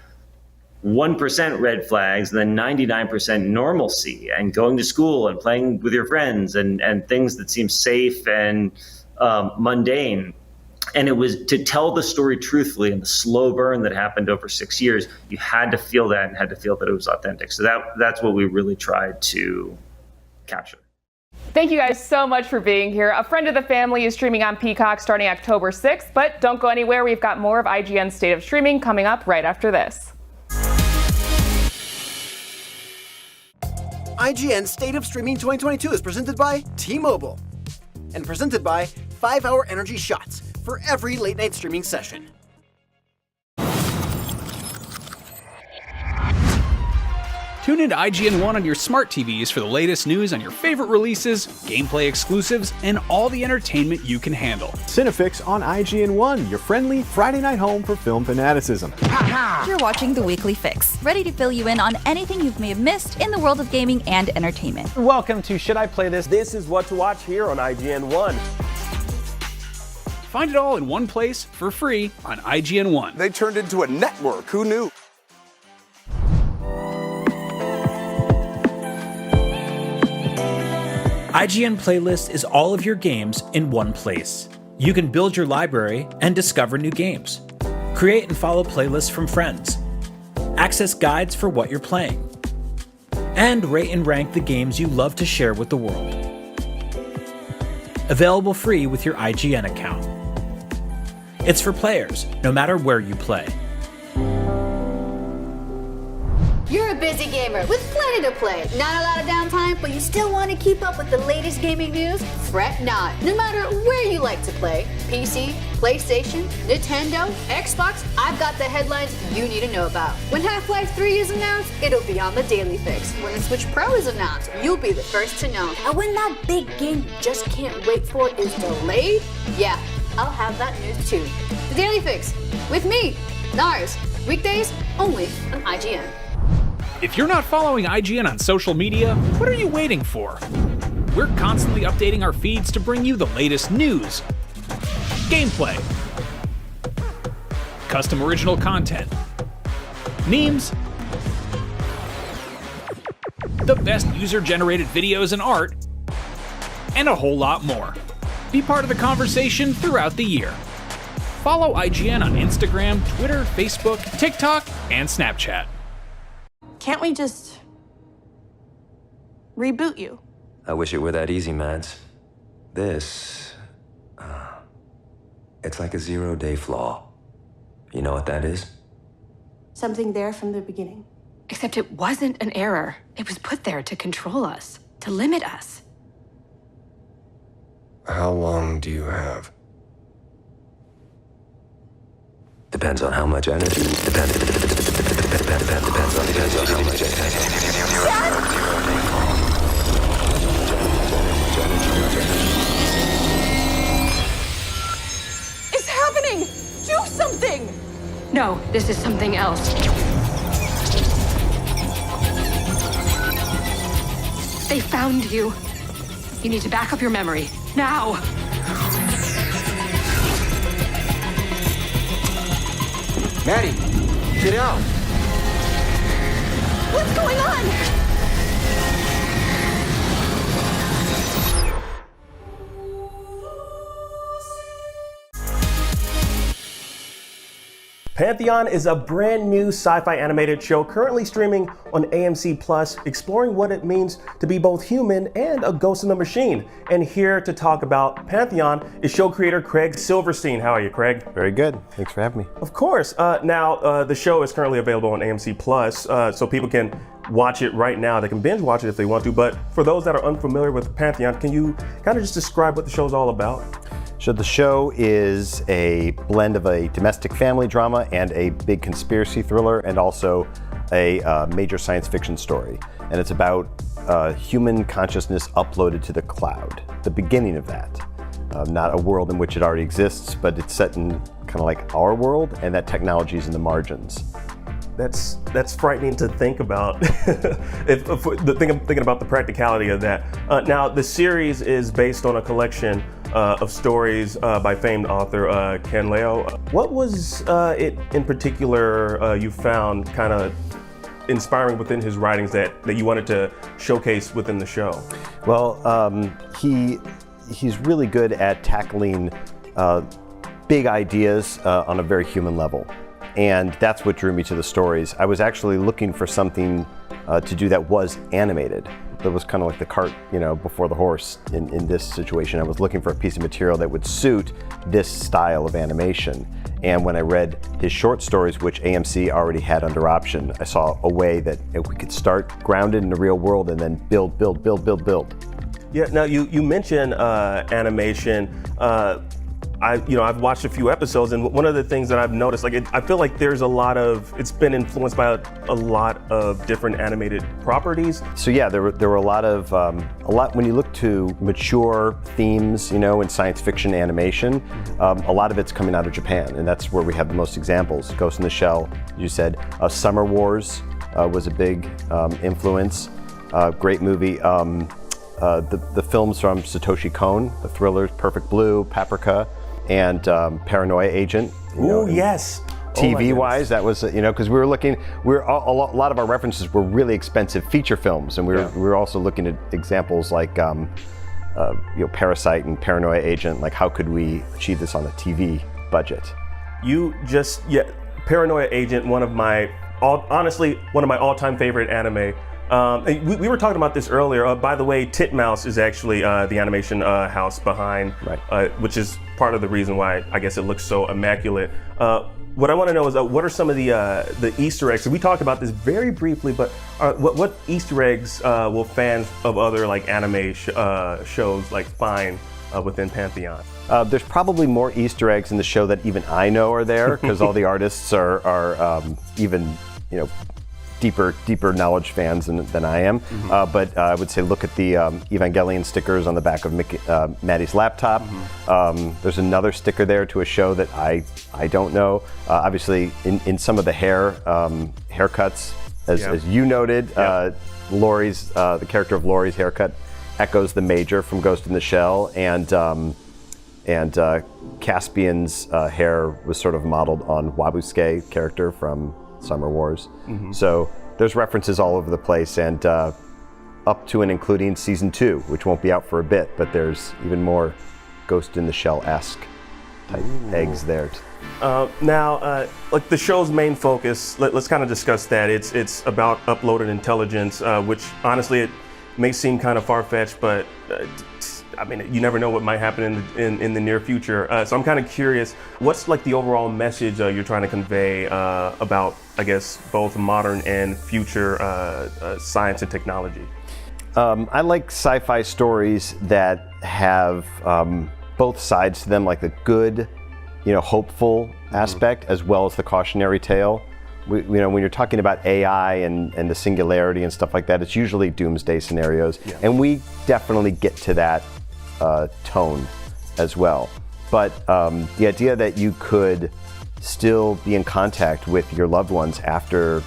1% red flags and then 99% normalcy and going to school and playing with your friends and things that seem safe and mundane. And it was to tell the story truthfully, and the slow burn that happened over 6 years, you had to feel that and had to feel that it was authentic. So that's what we really tried to capture. Thank you guys so much for being here. A Friend of the Family is streaming on Peacock starting October 6th, but don't go anywhere. We've got more of IGN State of Streaming coming up right after this. IGN State of Streaming 2022 is presented by T-Mobile and presented by 5-Hour Energy Shots for every late-night streaming session. Tune into IGN 1 on your smart TVs for the latest news on your favorite releases, gameplay exclusives, and all the entertainment you can handle. Cinefix on IGN 1, your friendly Friday night home for film fanaticism. You're watching The Weekly Fix, ready to fill you in on anything you may have missed in the world of gaming and entertainment. Welcome to Should I Play This? This is what to watch here on IGN 1. Find it all in one place for free on IGN 1. They turned into a network. Who knew? IGN Playlist is all of your games in one place. You can build your library and discover new games. Create and follow playlists from friends. Access guides for what you're playing. And rate and rank the games you love to share with the world. Available free with your IGN account. It's for players, no matter where you play. You're a busy gamer with plenty to play. Not a lot of downtime, but you still want to keep up with the latest gaming news? Fret not. No matter where you like to play, PC, PlayStation, Nintendo, Xbox, I've got the headlines you need to know about. When Half-Life 3 is announced, it'll be on the Daily Fix. When the Switch Pro is announced, you'll be the first to know. And when that big game you just can't wait for is delayed, yeah, I'll have that news too. The Daily Fix, with me, Nars. Weekdays, only on IGN. If you're not following IGN on social media, what are you waiting for? We're constantly updating our feeds to bring you the latest news, gameplay, custom original content, memes, the best user-generated videos and art, and a whole lot more. Be part of the conversation throughout the year. Follow IGN on Instagram, Twitter, Facebook, TikTok, and Snapchat. Can't we just reboot you? I wish it were that easy, Mads. This, it's like a zero-day flaw. You know what that is? Something there from the beginning. Except it wasn't an error. It was put there to control us, to limit us. How long do you have? Depends on how much energy. Depends on how much It's happening! Do something! No, this is something else. They found you. You need to back up your memory. Now! Maddie, get out! What's going on? Pantheon is a brand new sci-fi animated show currently streaming on AMC Plus, exploring what it means to be both human and a ghost in the machine. And here to talk about Pantheon is show creator Craig Silverstein. How are you, Craig? Very good. Thanks for having me. Of course. Now, the show is currently available on AMC Plus, so people can watch it right now. They can binge watch it if they want to. But for those that are unfamiliar with Pantheon, can you kind of just describe what the show's all about? So the show is a blend of a domestic family drama and a big conspiracy thriller, and also a major science fiction story. And it's about human consciousness uploaded to the cloud, the beginning of that. Not a world in which it already exists, but it's set in kind of like our world, and that technology is in the margins. That's frightening to think about. Thinking about the practicality of that. Now, the series is based on a collection of stories by famed author Ken Liu. What was it in particular you found kind of inspiring within his writings that you wanted to showcase within the show? Well, he's really good at tackling big ideas on a very human level. And that's what drew me to the stories. I was actually looking for something to do that was animated. That was kind of like the cart, before the horse in this situation. I was looking for a piece of material that would suit this style of animation. And when I read his short stories, which AMC already had under option, I saw a way that if we could start grounded in the real world and then build. Yeah, now you mentioned animation. I've watched a few episodes, and one of the things that I've noticed, I feel like there's it's been influenced by a lot of different animated properties. So yeah, there were a lot, when you look to mature themes, in science fiction animation, a lot of it's coming out of Japan, and that's where we have the most examples. Ghost in the Shell, you said, Summer Wars was a big influence, great movie. The films from Satoshi Kon, the thrillers Perfect Blue, Paprika, and Paranoia Agent. Oh yes. TV-wise, that was because we were looking. A lot of our references were really expensive feature films, and we were also looking at examples like Parasite and Paranoia Agent. Like, how could we achieve this on a TV budget? Paranoia Agent, one of my all-time favorite anime. We were talking about this earlier. By the way, Titmouse is actually the animation house behind, which is part of the reason why I guess it looks so immaculate. What I want to know is what are some of the Easter eggs? So we talked about this very briefly, but what Easter eggs will fans of other like anime shows like find within Pantheon? There's probably more Easter eggs in the show that even I know are there, because all the artists are even deeper knowledge fans than I am. But I would say look at the Evangelion stickers on the back of Maddie's laptop. There's another sticker there to a show that I don't know. Obviously, in some of the haircuts, as you noted, Laurie's the character of Laurie's haircut echoes the Major from Ghost in the Shell, and Caspian's hair was sort of modeled on Wabusuke character from Summer Wars. So there's references all over the place, and up to and including season 2, which won't be out for a bit, but there's even more Ghost in the Shell-esque type eggs there. Now, like the show's main focus, let's kind of discuss that. It's about uploaded intelligence, which honestly it may seem kind of far-fetched, but I mean, you never know what might happen in the near future. So I'm kind of curious, what's like the overall message you're trying to convey about, I guess, both modern and future science and technology? I like sci-fi stories that have both sides to them, like the good, hopeful aspect, as well as the cautionary tale. When you're talking about AI and the singularity and stuff like that, it's usually doomsday scenarios, and we definitely get to that tone as well. But the idea that you could still be in contact with your loved ones after,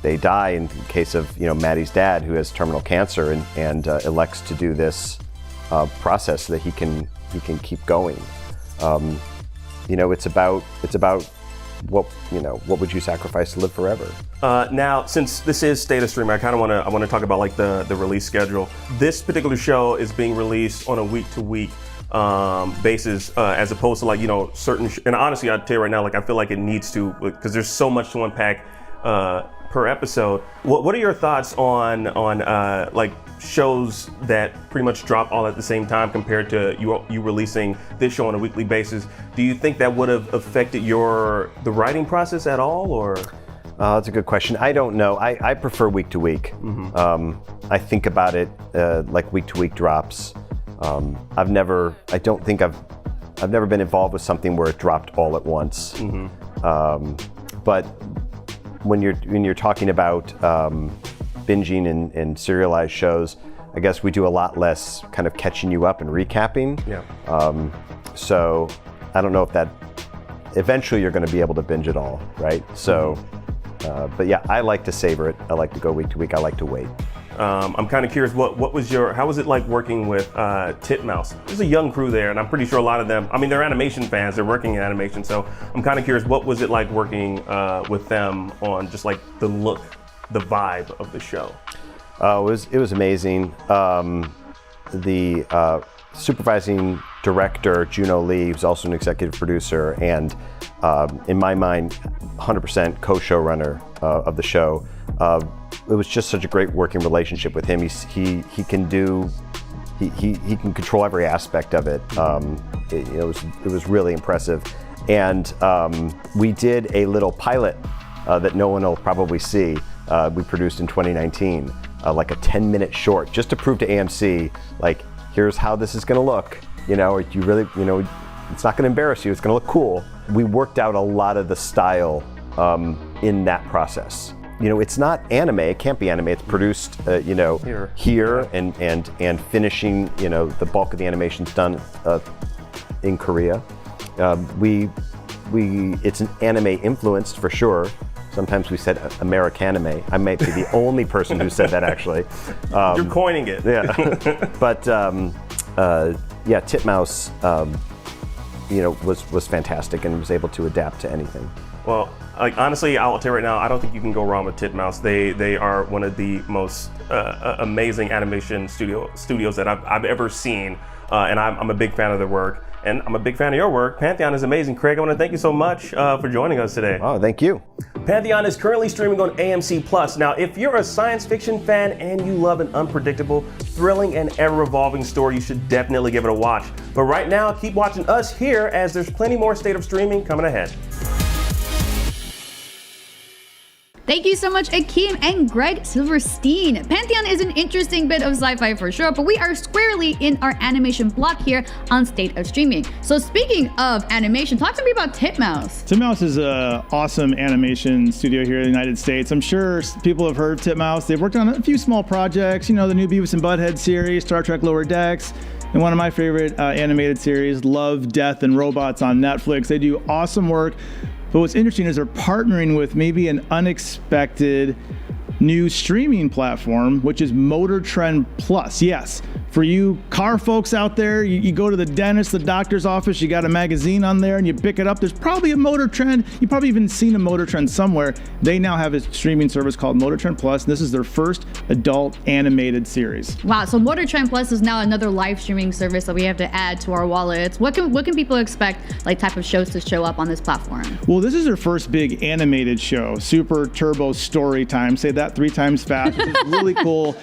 they die, in the case of, Maddie's dad, who has terminal cancer and elects to do this process so that he can keep going. It's about what would you sacrifice to live forever? Now, since this is State of Streaming, I want to talk about like the release schedule. This particular show is being released on a week-to-week basis, as opposed to like certain. And honestly, I'll tell you right now, like I feel like it needs to, because there's so much to unpack per episode. What are your thoughts on like shows that pretty much drop all at the same time compared to you releasing this show on a weekly basis? Do you think that would have affected the writing process at all, or? That's a good question. I don't know. I prefer week to week. I think about it like week to week drops. I've never been involved with something where it dropped all at once. But when you're talking about binging and serialized shows, I guess we do a lot less kind of catching you up and recapping. So I don't know if that eventually you're going to be able to binge it all, right? So, but yeah, I like to savor it. I like to go week to week. I like to wait. I'm kind of curious, how was it like working with Titmouse? There's a young crew there, and I'm pretty sure a lot of them, I mean, they're animation fans, they're working in animation, so I'm kind of curious, what was it like working with them on just like the look, the vibe of the show? It was amazing. The supervising director, Juno Lee, who's also an executive producer, and in my mind, 100% co-showrunner of the show. It was just such a great working relationship with him. He can control every aspect of it. It was really impressive. And we did a little pilot that no one will probably see. We produced in 2019, like a 10-minute short, just to prove to AMC, like, here's how this is going to look. You really, it's not going to embarrass you. It's going to look cool. We worked out a lot of the style in that process. It's not anime. It can't be anime. It's produced, here and finishing. The bulk of the animation's done in Korea. It's an anime influenced for sure. Sometimes we said Americanime. I might be the only person who said that actually. You're coining it. Yeah. But Titmouse, was fantastic and was able to adapt to anything. Well, like honestly, I'll tell you right now, I don't think you can go wrong with Titmouse. They are one of the most amazing animation studios that I've ever seen, and I'm a big fan of their work. and I'm a big fan of your work. Pantheon is amazing. Craig, I want to thank you so much for joining us today. Oh, thank you. Pantheon is currently streaming on AMC+. Now, if you're a science fiction fan and you love an unpredictable, thrilling, and ever-evolving story, you should definitely give it a watch. But right now, keep watching us here as there's plenty more State of Streaming coming ahead. Thank you so much, Akeem and Greg Silverstein. Pantheon is an interesting bit of sci-fi for sure, but we are squarely in our animation block here on State of Streaming. So speaking of animation, talk to me about Titmouse. Titmouse is an awesome animation studio here in the United States. I'm sure people have heard Titmouse. They've worked on a few small projects, you know, the new Beavis and Butthead series, Star Trek Lower Decks, and one of my favorite animated series, Love, Death, and Robots on Netflix. They do awesome work. But what's interesting is they're partnering with maybe an unexpected new streaming platform, which is Motor Trend Plus. Yes, for you car folks out there, you go to the dentist, the doctor's office, you got a magazine on there and you pick it up. There's probably a Motor Trend. You've probably even seen a Motor Trend somewhere. They now have a streaming service called Motor Trend Plus. And this is their first adult animated series. Wow, so Motor Trend Plus is now another live streaming service that we have to add to our wallets. What can people expect, like type of shows to show up on this platform? Well, this is their first big animated show, Super Turbo Story Time. Say that 3 times fast, which is really cool.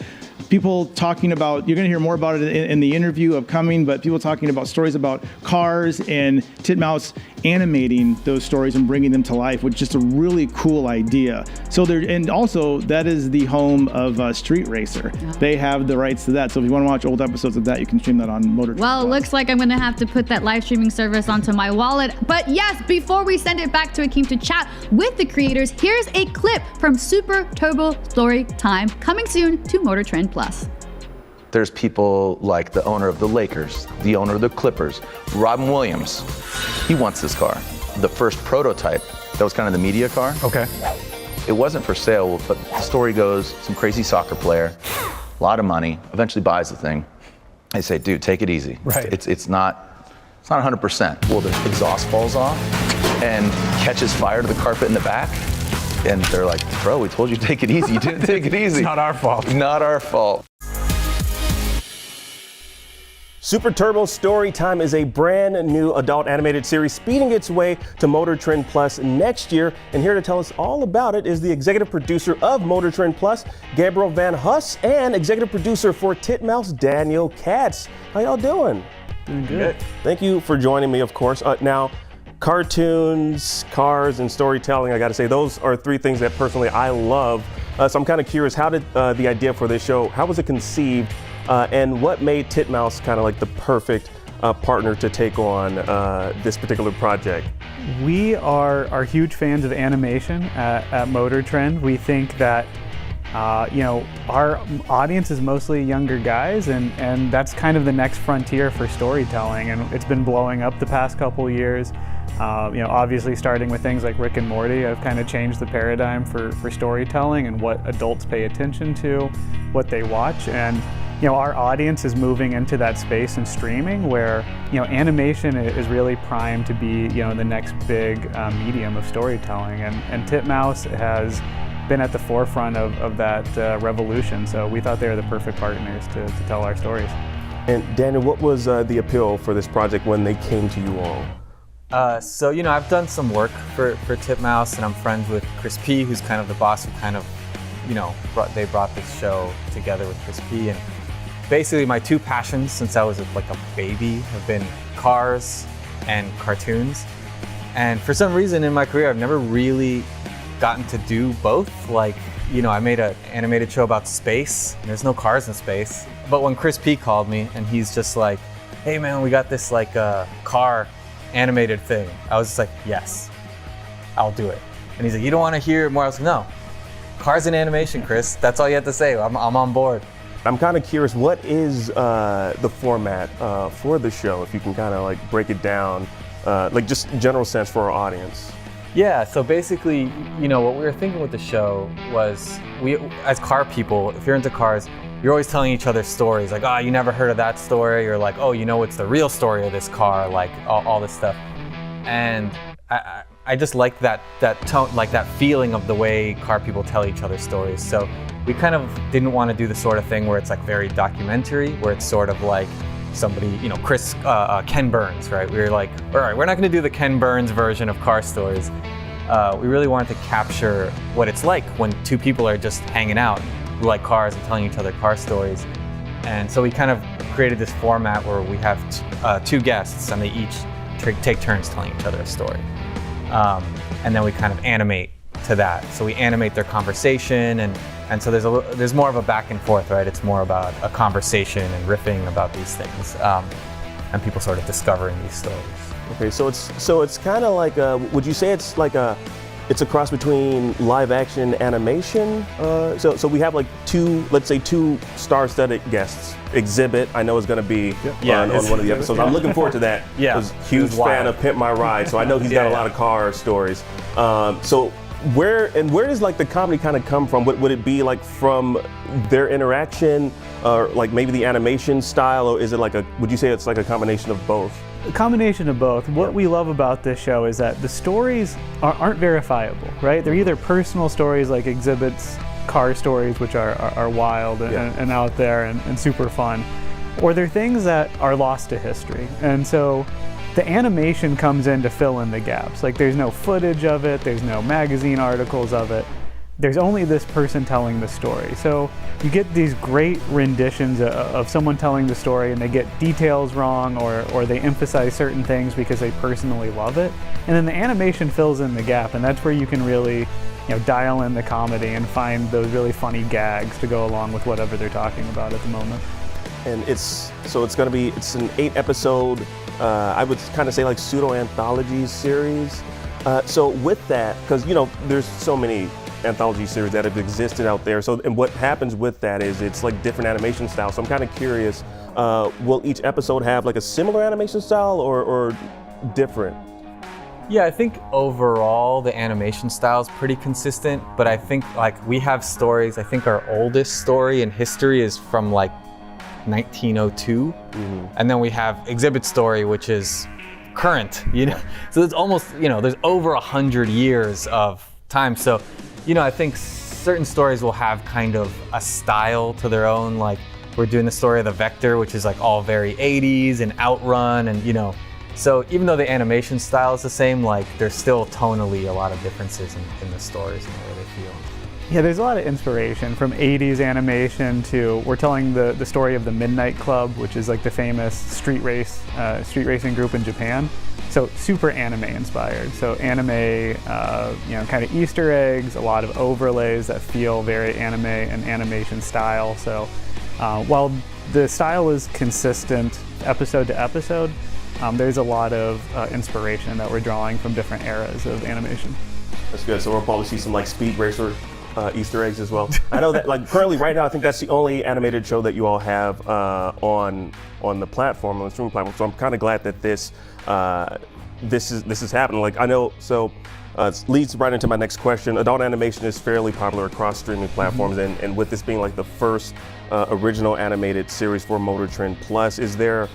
People talking about, you're going to hear more about it in the interview upcoming, but people talking about stories about cars and Titmouse animating those stories and bringing them to life, which is just a really cool idea. So and also that is the home of Street Racer. Yeah. They have the rights to that. So if you want to watch old episodes of that, you can stream that on Motor Trend. Well, it looks like I'm going to have to put that live streaming service onto my wallet. But yes, before we send it back to Akeem to chat with the creators, here's a clip from Super Turbo Story Time, coming soon to Motor Trend Plus. There's people like the owner of the Lakers, the owner of the Clippers, Robin Williams. He wants this car. The first prototype, that was kind of the media car. Okay. It wasn't for sale, but the story goes, some crazy soccer player, a lot of money, eventually buys the thing. I say, dude, take it easy. Right. It's not 100%. Well, the exhaust falls off and catches fire to the carpet in the back. And they're like, bro, we told you to take it easy. You didn't take it easy. It's not our fault. Not our fault. Super Turbo Story Time is a brand new adult animated series speeding its way to Motor Trend Plus next year. And here to tell us all about it is the executive producer of Motor Trend Plus, Gabriel Van Huss, and executive producer for Titmouse, Daniel Katz. How y'all doing? Doing good. Thank you for joining me, of course. Now, cartoons, cars, and storytelling, I gotta say, those are 3 things that personally I love. So I'm kind of curious, how did the idea for this show, how was it conceived? And what made Titmouse kind of like the perfect partner to take on this particular project? We are huge fans of animation at Motor Trend. We think that our audience is mostly younger guys, and that's kind of the next frontier for storytelling, and it's been blowing up the past couple years. Obviously starting with things like Rick and Morty have kind of changed the paradigm for storytelling and what adults pay attention to, what they watch, and our audience is moving into that space in streaming where animation is really primed to be the next big medium of storytelling, and Titmouse has been at the forefront of that revolution, so we thought they were the perfect partners to tell our stories. And Daniel, what was the appeal for this project when they came to you all? I've done some work for Titmouse, and I'm friends with Chris P, who's kind of the boss who kind of, they brought this show together with Chris P. And basically my 2 passions since I was like a baby have been cars and cartoons. And for some reason in my career, I've never really gotten to do both. Like, I made an animated show about space, and there's no cars in space. But when Chris P called me and he's just like, hey man, we got this like car animated thing, I was just like, yes, I'll do it. And he's like, you don't want to hear more? I was like, no, cars and animation, Chris, that's all you have to say. I'm on board. I'm kind of curious, what is the format for the show, if you can kind of like break it down, like just general sense for our audience? Yeah, so basically, what we were thinking with the show was, we, as car people, if you're into cars, you're always telling each other stories, like, oh, you never heard of that story, or like, oh, it's the real story of this car, like all this stuff. And I just like that tone, like that feeling of the way car people tell each other stories. So we kind of didn't want to do the sort of thing where it's like very documentary, where it's sort of like somebody, Ken Burns, right? We were like, all right, we're not going to do the Ken Burns version of Car Stories. We really wanted to capture what it's like when two people are just hanging out who like cars and telling each other car stories. And so we kind of created this format where we have two guests and they each take turns telling each other a story. And then we kind of animate to that. So we animate their conversation and so there's more of a back and forth, right? It's more about a conversation and riffing about these things and people sort of discovering these stories. Okay, so it's kind of like would you say it's like it's a cross between live action animation? So we have like two star-studded guests. Exhibit, I know is going to be on one of the episodes. I'm looking forward to that. Yeah, I was a huge fan of Pimp My Ride, so I know he's got a lot of car stories. So where does like the comedy kind of come from? Would it be like from their interaction, or like maybe the animation style, or is it would you say it's like a combination of both? A combination of both. What we love about this show is that the stories aren't verifiable, right? They're either personal stories like Exhibit's car stories, which are wild and out there and super fun, or they're things that are lost to history. And so the animation comes in to fill in the gaps. Like there's no footage of it, there's no magazine articles of it. There's only this person telling the story. So you get these great renditions of someone telling the story and they get details wrong or they emphasize certain things because they personally love it. And then the animation fills in the gap, and that's where you can really dial in the comedy and find those really funny gags to go along with whatever they're talking about at the moment. And it's an 8-episode, I would kind of say like pseudo-anthology series. So with that, because there's so many anthology series that have existed out there. So, and what happens with that is it's like different animation styles. So I'm kind of curious, will each episode have like a similar animation style or different? Yeah, I think overall the animation style is pretty consistent, but I think like we have stories. I think our oldest story in history is from like 1902, and then we have Exhibit story, which is current. So it's almost there's over 100 years of time. So I think certain stories will have kind of a style to their own. Like we're doing the story of the Vector, which is like all very 80s and Outrun, and so even though the animation style is the same, like there's still tonally a lot of differences in the stories and the way they feel. Yeah, there's a lot of inspiration from 80s animation to, we're telling the story of the Midnight Club, which is like the famous street racing group in Japan. So super anime inspired. So anime, kind of Easter eggs, a lot of overlays that feel very anime and animation style. So while the style is consistent episode to episode, there's a lot of inspiration that we're drawing from different eras of animation. That's good. So we'll probably see some like Speed Racer Easter eggs as well. I know that like currently right now, I think that's the only animated show that you all have on the platform, on the streaming platform. So I'm kind of glad that this is happening. Like I know, so it leads right into my next question. Adult animation is fairly popular across streaming platforms, and with this being like the first original animated series for Motor Trend Plus, is there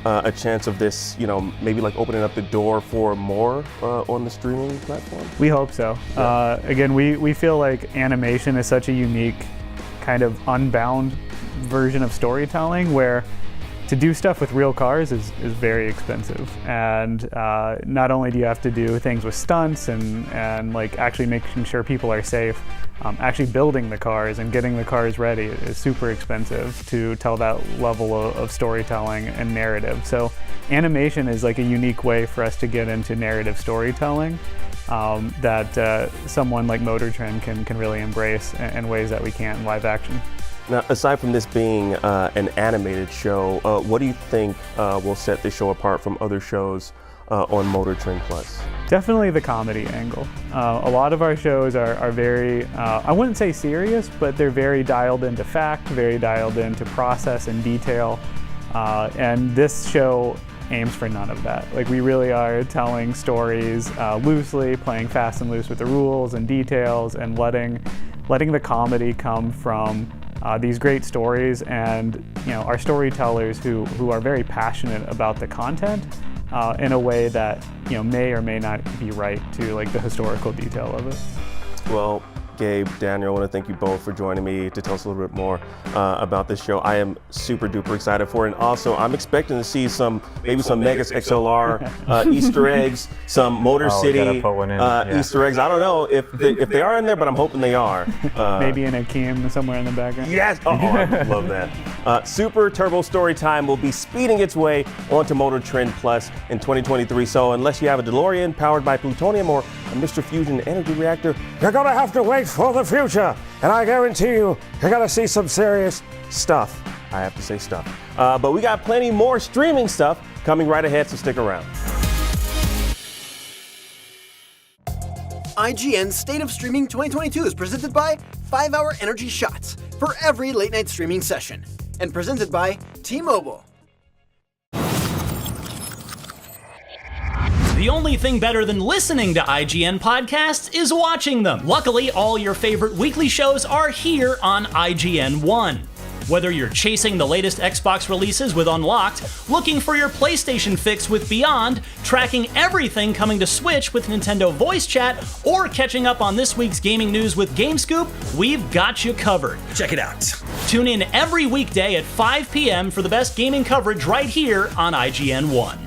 a chance of this, maybe like opening up the door for more on the streaming platform? We hope so. Again, we feel like animation is such a unique kind of unbound version of storytelling where to do stuff with real cars is very expensive. And not only do you have to do things with stunts and like actually making sure people are safe, actually building the cars and getting the cars ready is super expensive to tell that level of storytelling and narrative. So animation is like a unique way for us to get into narrative storytelling that someone like Motor Trend can really embrace in ways that we can't in live action. Now, aside from this being an animated show, what do you think will set this show apart from other shows on Motor Trend Plus? Definitely the comedy angle. A lot of our shows are very, I wouldn't say serious, but they're very dialed into fact, very dialed into process and detail. And this show aims for none of that. Like we really are telling stories loosely, playing fast and loose with the rules and details, and letting the comedy come from these great stories and our storytellers who are very passionate about the content in a way that may or may not be right to like the historical detail of it. Well, Gabe, Daniel, I want to thank you both for joining me to tell us a little bit more about this show. I am super duper excited for it. And also, I'm expecting to see maybe some Megas XLR Easter eggs, some Motor City Easter eggs. I don't know if they are in there, but I'm hoping they are. Maybe in a Kim somewhere in the background. Yes! Oh, I would love that. Super Turbo Storytime will be speeding its way onto Motor Trend Plus in 2023. So unless you have a DeLorean powered by plutonium or a Mr. Fusion energy reactor, you're gonna have to wait for the future. And I guarantee you're gonna see some serious stuff. I have to say stuff. But we got plenty more streaming stuff coming right ahead, so stick around. IGN State of Streaming 2022 is presented by 5-Hour Energy Shots for every late night streaming session. And presented by T-Mobile. The only thing better than listening to IGN podcasts is watching them. Luckily, all your favorite weekly shows are here on IGN One. Whether you're chasing the latest Xbox releases with Unlocked, looking for your PlayStation fix with Beyond, tracking everything coming to Switch with Nintendo Voice Chat, or catching up on this week's gaming news with GameScoop, we've got you covered. Check it out. Tune in every weekday at 5 p.m. for the best gaming coverage right here on IGN One.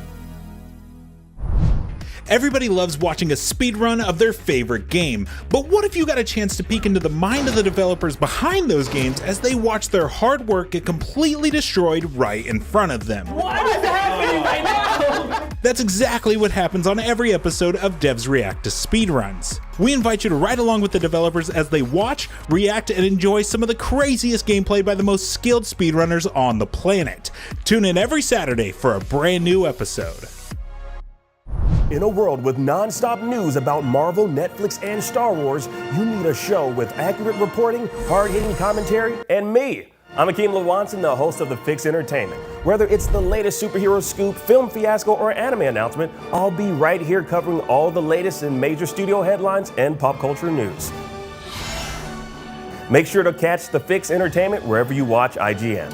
Everybody loves watching a speedrun of their favorite game, but what if you got a chance to peek into the mind of the developers behind those games as they watch their hard work get completely destroyed right in front of them? What is happening right now? That's exactly what happens on every episode of Devs React to Speedruns. We invite you to ride along with the developers as they watch, react, and enjoy some of the craziest gameplay by the most skilled speedrunners on the planet. Tune in every Saturday for a brand new episode. In a world with non-stop news about Marvel, Netflix, and Star Wars, you need a show with accurate reporting, hard-hitting commentary, and me. I'm Akeem Lawanson, the host of The Fix Entertainment. Whether it's the latest superhero scoop, film fiasco, or anime announcement, I'll be right here covering all the latest in major studio headlines and pop culture news. Make sure to catch The Fix Entertainment wherever you watch IGN.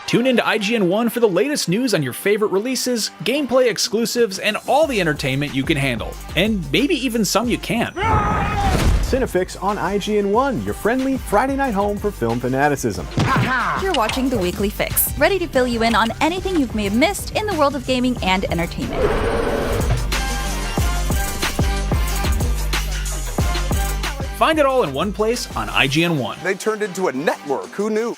Tune into IGN One for the latest news on your favorite releases, gameplay exclusives, and all the entertainment you can handle. And maybe even some you can't. Cinefix on IGN One, your friendly Friday night home for film fanaticism. You're watching The Weekly Fix, ready to fill you in on anything you may have missed in the world of gaming and entertainment. Find it all in one place on IGN One. They turned into a network. Who knew?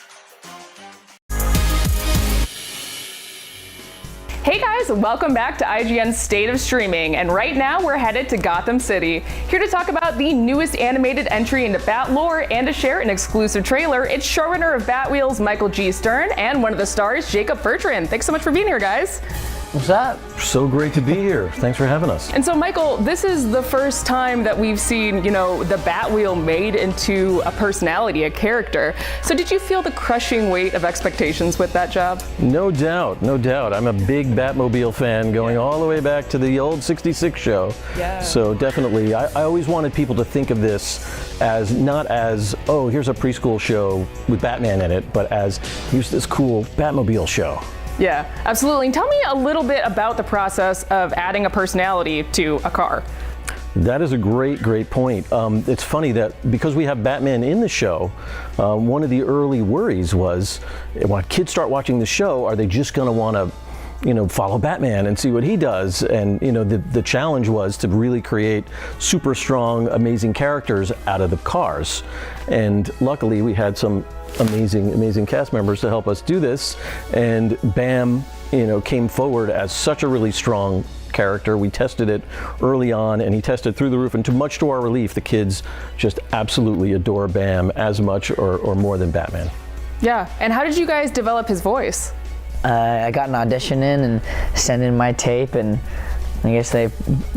Hey guys, welcome back to IGN State of Streaming, and right now we're headed to Gotham City. Here to talk about the newest animated entry into Bat lore and to share an exclusive trailer, it's showrunner of Batwheels, Michael G. Stern, and one of the stars, Jacob Bertrand. Thanks so much for being here, guys. What's up? So great to be here. Thanks for having us. And so, Michael, this is the first time that we've seen, the Batwheel made into a personality, a character. So did you feel the crushing weight of expectations with that job? No doubt, no doubt. I'm a big Batmobile fan going all the way back to the old 66 show. Yeah. So definitely, I always wanted people to think of this as not as, oh, here's a preschool show with Batman in it, but as, here's this cool Batmobile show. Yeah, absolutely. Tell me a little bit about the process of adding a personality to a car. That is a great point. It's funny that because we have Batman in the show, one of the early worries was, when kids start watching the show, are they just going to want to follow Batman and see what he does? And the challenge was to really create super strong, amazing characters out of the cars. And luckily we had some amazing cast members to help us do this. And Bam, came forward as such a really strong character. We tested it early on and he tested through the roof, and much to our relief, the kids just absolutely adore Bam as much or more than Batman. Yeah, and how did you guys develop his voice? I got an audition in and sent in my tape, and I guess they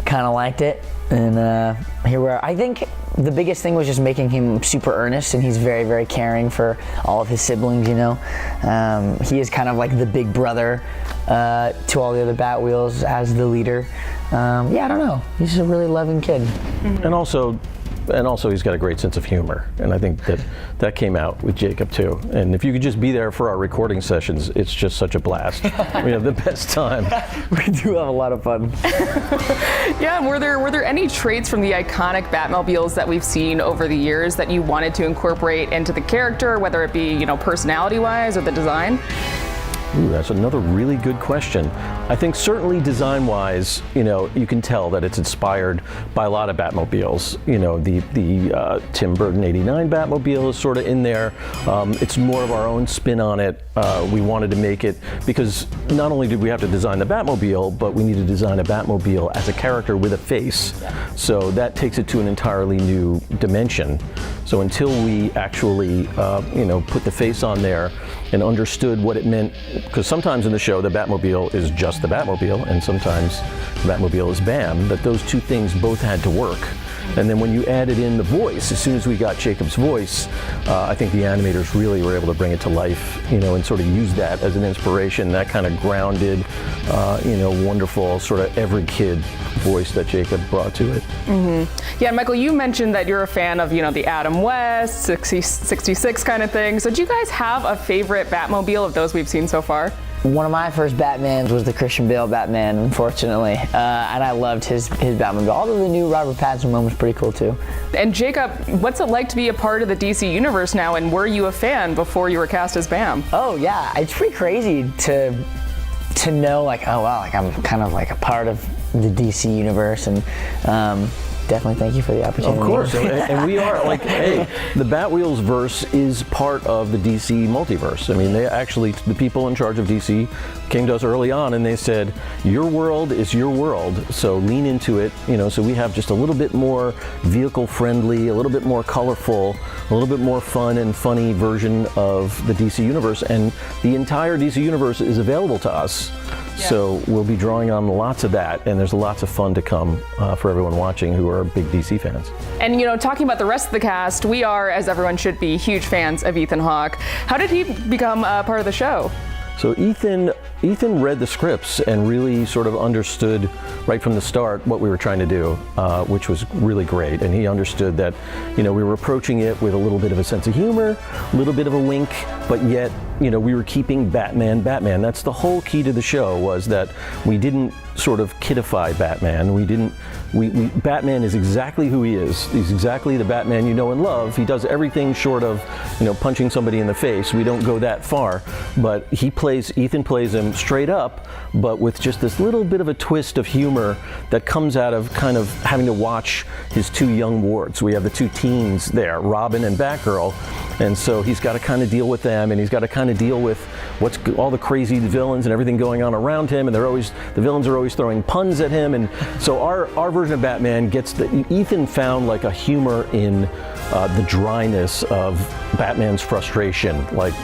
kind of liked it, and here we are. I think the biggest thing was just making him super earnest, and he's very caring for all of his siblings, He is kind of like the big brother to all the other Batwheels as the leader. I don't know. He's a really loving kid. And also, and also he's got a great sense of humor, and I think that came out with Jacob too. And if you could just be there for our recording sessions, it's just such a blast. We have the best time. We do have a lot of fun. Yeah, and were there any traits from the iconic Batmobiles that we've seen over the years that you wanted to incorporate into the character, whether it be, personality-wise or the design? Ooh, that's another really good question. I think certainly design-wise, you can tell that it's inspired by a lot of Batmobiles. The Tim Burton '89 Batmobile is sort of in there. It's more of our own spin on it. We wanted to make it because not only did we have to design the Batmobile, but we need to design a Batmobile as a character with a face. So that takes it to an entirely new dimension. So until we actually, put the face on there and understood what it meant, because sometimes in the show the Batmobile is just the Batmobile, and sometimes the Batmobile is Bam, that those two things both had to work. And then when you added in the voice, as soon as we got Jacob's voice, I think the animators really were able to bring it to life, and sort of use that as an inspiration, that kind of grounded, wonderful sort of every kid voice that Jacob brought to it. Mm-hmm. Yeah, Michael, you mentioned that you're a fan of, the Adam West, 66 kind of thing. So do you guys have a favorite Batmobile of those we've seen so far? One of my first Batmans was the Christian Bale Batman, unfortunately, and I loved his Batmobile. Although the new Robert Pattinson one was pretty cool too. And Jacob, what's it like to be a part of the DC universe now, and were you a fan before you were cast as Bam? Oh yeah, it's pretty crazy to know I'm kind of like a part of the DC universe, and definitely thank you for the opportunity. Of course, and we are hey, the Batwheels verse is part of the DC multiverse. I mean, the people in charge of DC came to us early on and they said, your world is your world, so lean into it, so we have just a little bit more vehicle friendly, a little bit more colorful, a little bit more fun and funny version of the DC universe, and the entire DC universe is available to us. Yeah. So we'll be drawing on lots of that, and there's lots of fun to come for everyone watching who are big DC fans. And talking about the rest of the cast, we are, as everyone should be, huge fans of Ethan Hawke. How did he become part of the show? So Ethan read the scripts and really sort of understood right from the start what we were trying to do, which was really great. And he understood that, we were approaching it with a little bit of a sense of humor, a little bit of a wink, but yet, we were keeping Batman. That's the whole key to the show, was that we didn't sort of kidify Batman. Batman is exactly who he is. He's exactly the Batman you know and love. He does everything short of, punching somebody in the face. We don't go that far, but Ethan plays him straight up, but with just this little bit of a twist of humor that comes out of kind of having to watch his two young wards. We have the two teens there, Robin and Batgirl, and so he's got to kind of deal with them, and he's got to kind of deal with all the crazy villains and everything going on around him, and the villains are always throwing puns at him, and so our version of Batman Ethan found like a humor in the dryness of Batman's frustration, like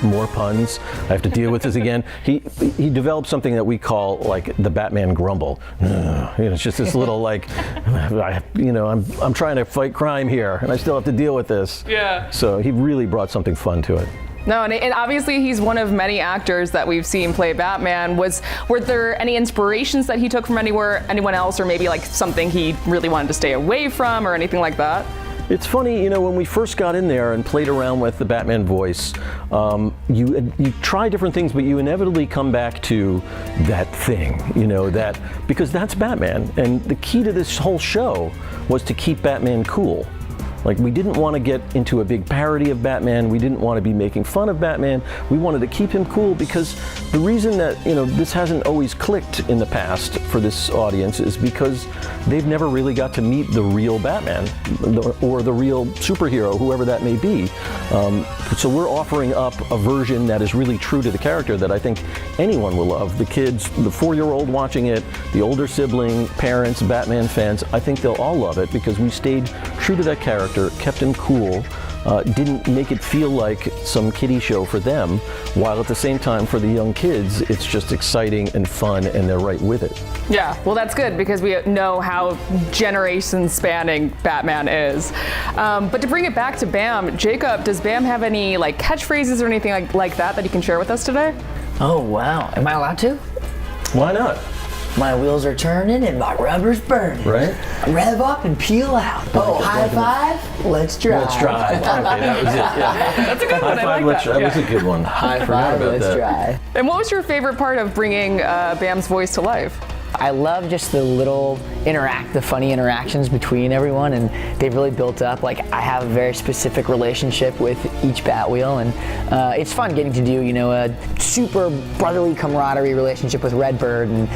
more puns, I have to deal with this again. He developed something that we call like the Batman grumble. It's just this little like, I'm trying to fight crime here and I still have to deal with this. Yeah. So he really brought something fun to it. No, and obviously he's one of many actors that we've seen play Batman. Were there any inspirations that he took from anyone else, or maybe like something he really wanted to stay away from, or anything like that? It's funny, when we first got in there and played around with the Batman voice, you try different things, but you inevitably come back to that thing, because that's Batman. And the key to this whole show was to keep Batman cool. Like, we didn't want to get into a big parody of Batman. We didn't want to be making fun of Batman. We wanted to keep him cool because the reason that, this hasn't always clicked in the past for this audience is because they've never really got to meet the real Batman or the real superhero, whoever that may be. So we're offering up a version that is really true to the character that I think anyone will love. The kids, the 4-year-old watching it, the older sibling, parents, Batman fans, I think they'll all love it because we stayed true to that character, kept him cool, didn't make it feel like some kiddie show for them, while at the same time for the young kids, it's just exciting and fun and they're right with it. Yeah, well that's good because we know how generation spanning Batman is. But to bring it back to Bam, Jacob, does Bam have any like catchphrases or anything like that you can share with us today? Oh wow, am I allowed to? Why not? My wheels are turning and my rubber's burning. Right? Rev up and peel out. Oh, high five? Let's drive. Let's drive. Okay, that was it. Yeah. That's a good one. I like that. That was a good one. High five, let's drive. And what was your favorite part of bringing Bam's voice to life? I love just the funny interactions between everyone, and they've really built up. Like, I have a very specific relationship with each Batwheel, and it's fun getting to do, a super brotherly camaraderie relationship with Redbird, and,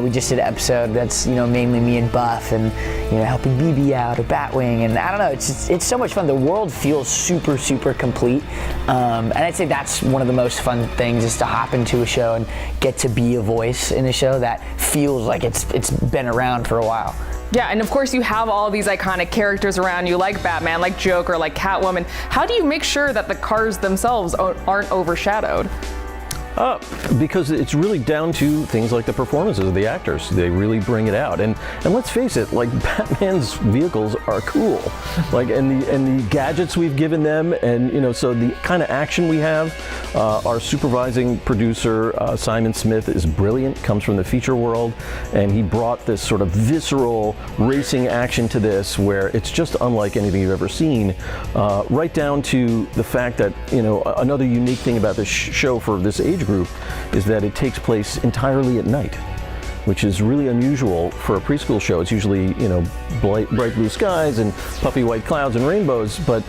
we just did an episode that's, mainly me and Buff, and, helping BB out or Batwing, and I don't know, it's so much fun. The world feels super, super complete, and I'd say that's one of the most fun things, is to hop into a show and get to be a voice in a show that feels like it's been around for a while. Yeah, and of course you have all these iconic characters around you, like Batman, like Joker, like Catwoman. How do you make sure that the cars themselves aren't overshadowed? Because it's really down to things like the performances of the actors. They really bring it out. And let's face it, like, Batman's vehicles are cool. Like, and the gadgets we've given them, and so the kind of action we have. Our supervising producer, Simon Smith, is brilliant, comes from the feature world, and he brought this sort of visceral racing action to this, where it's just unlike anything you've ever seen. Right down to the fact that, another unique thing about this show for this age group is that it takes place entirely at night, which is really unusual for a preschool show. It's usually, bright blue skies and puffy white clouds and rainbows. But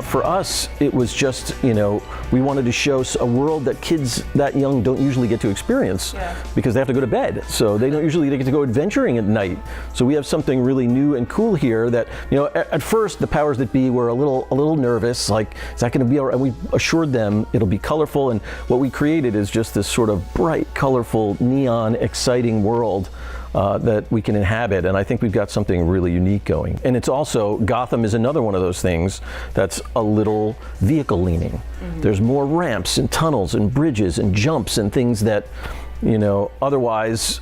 for us, it was just, we wanted to show a world that kids that young don't usually get to experience because they have to go to bed. So they don't usually get to go adventuring at night. So we have something really new and cool here that, at first the powers that be were a little nervous, like, is that going to be all right? And we assured them it'll be colorful. And what we created is just this sort of bright, colorful, neon, exciting world that we can inhabit, and I think we've got something really unique going. And it's also, Gotham is another one of those things that's a little vehicle leaning. Mm-hmm. There's more ramps and tunnels and bridges and jumps and things that, otherwise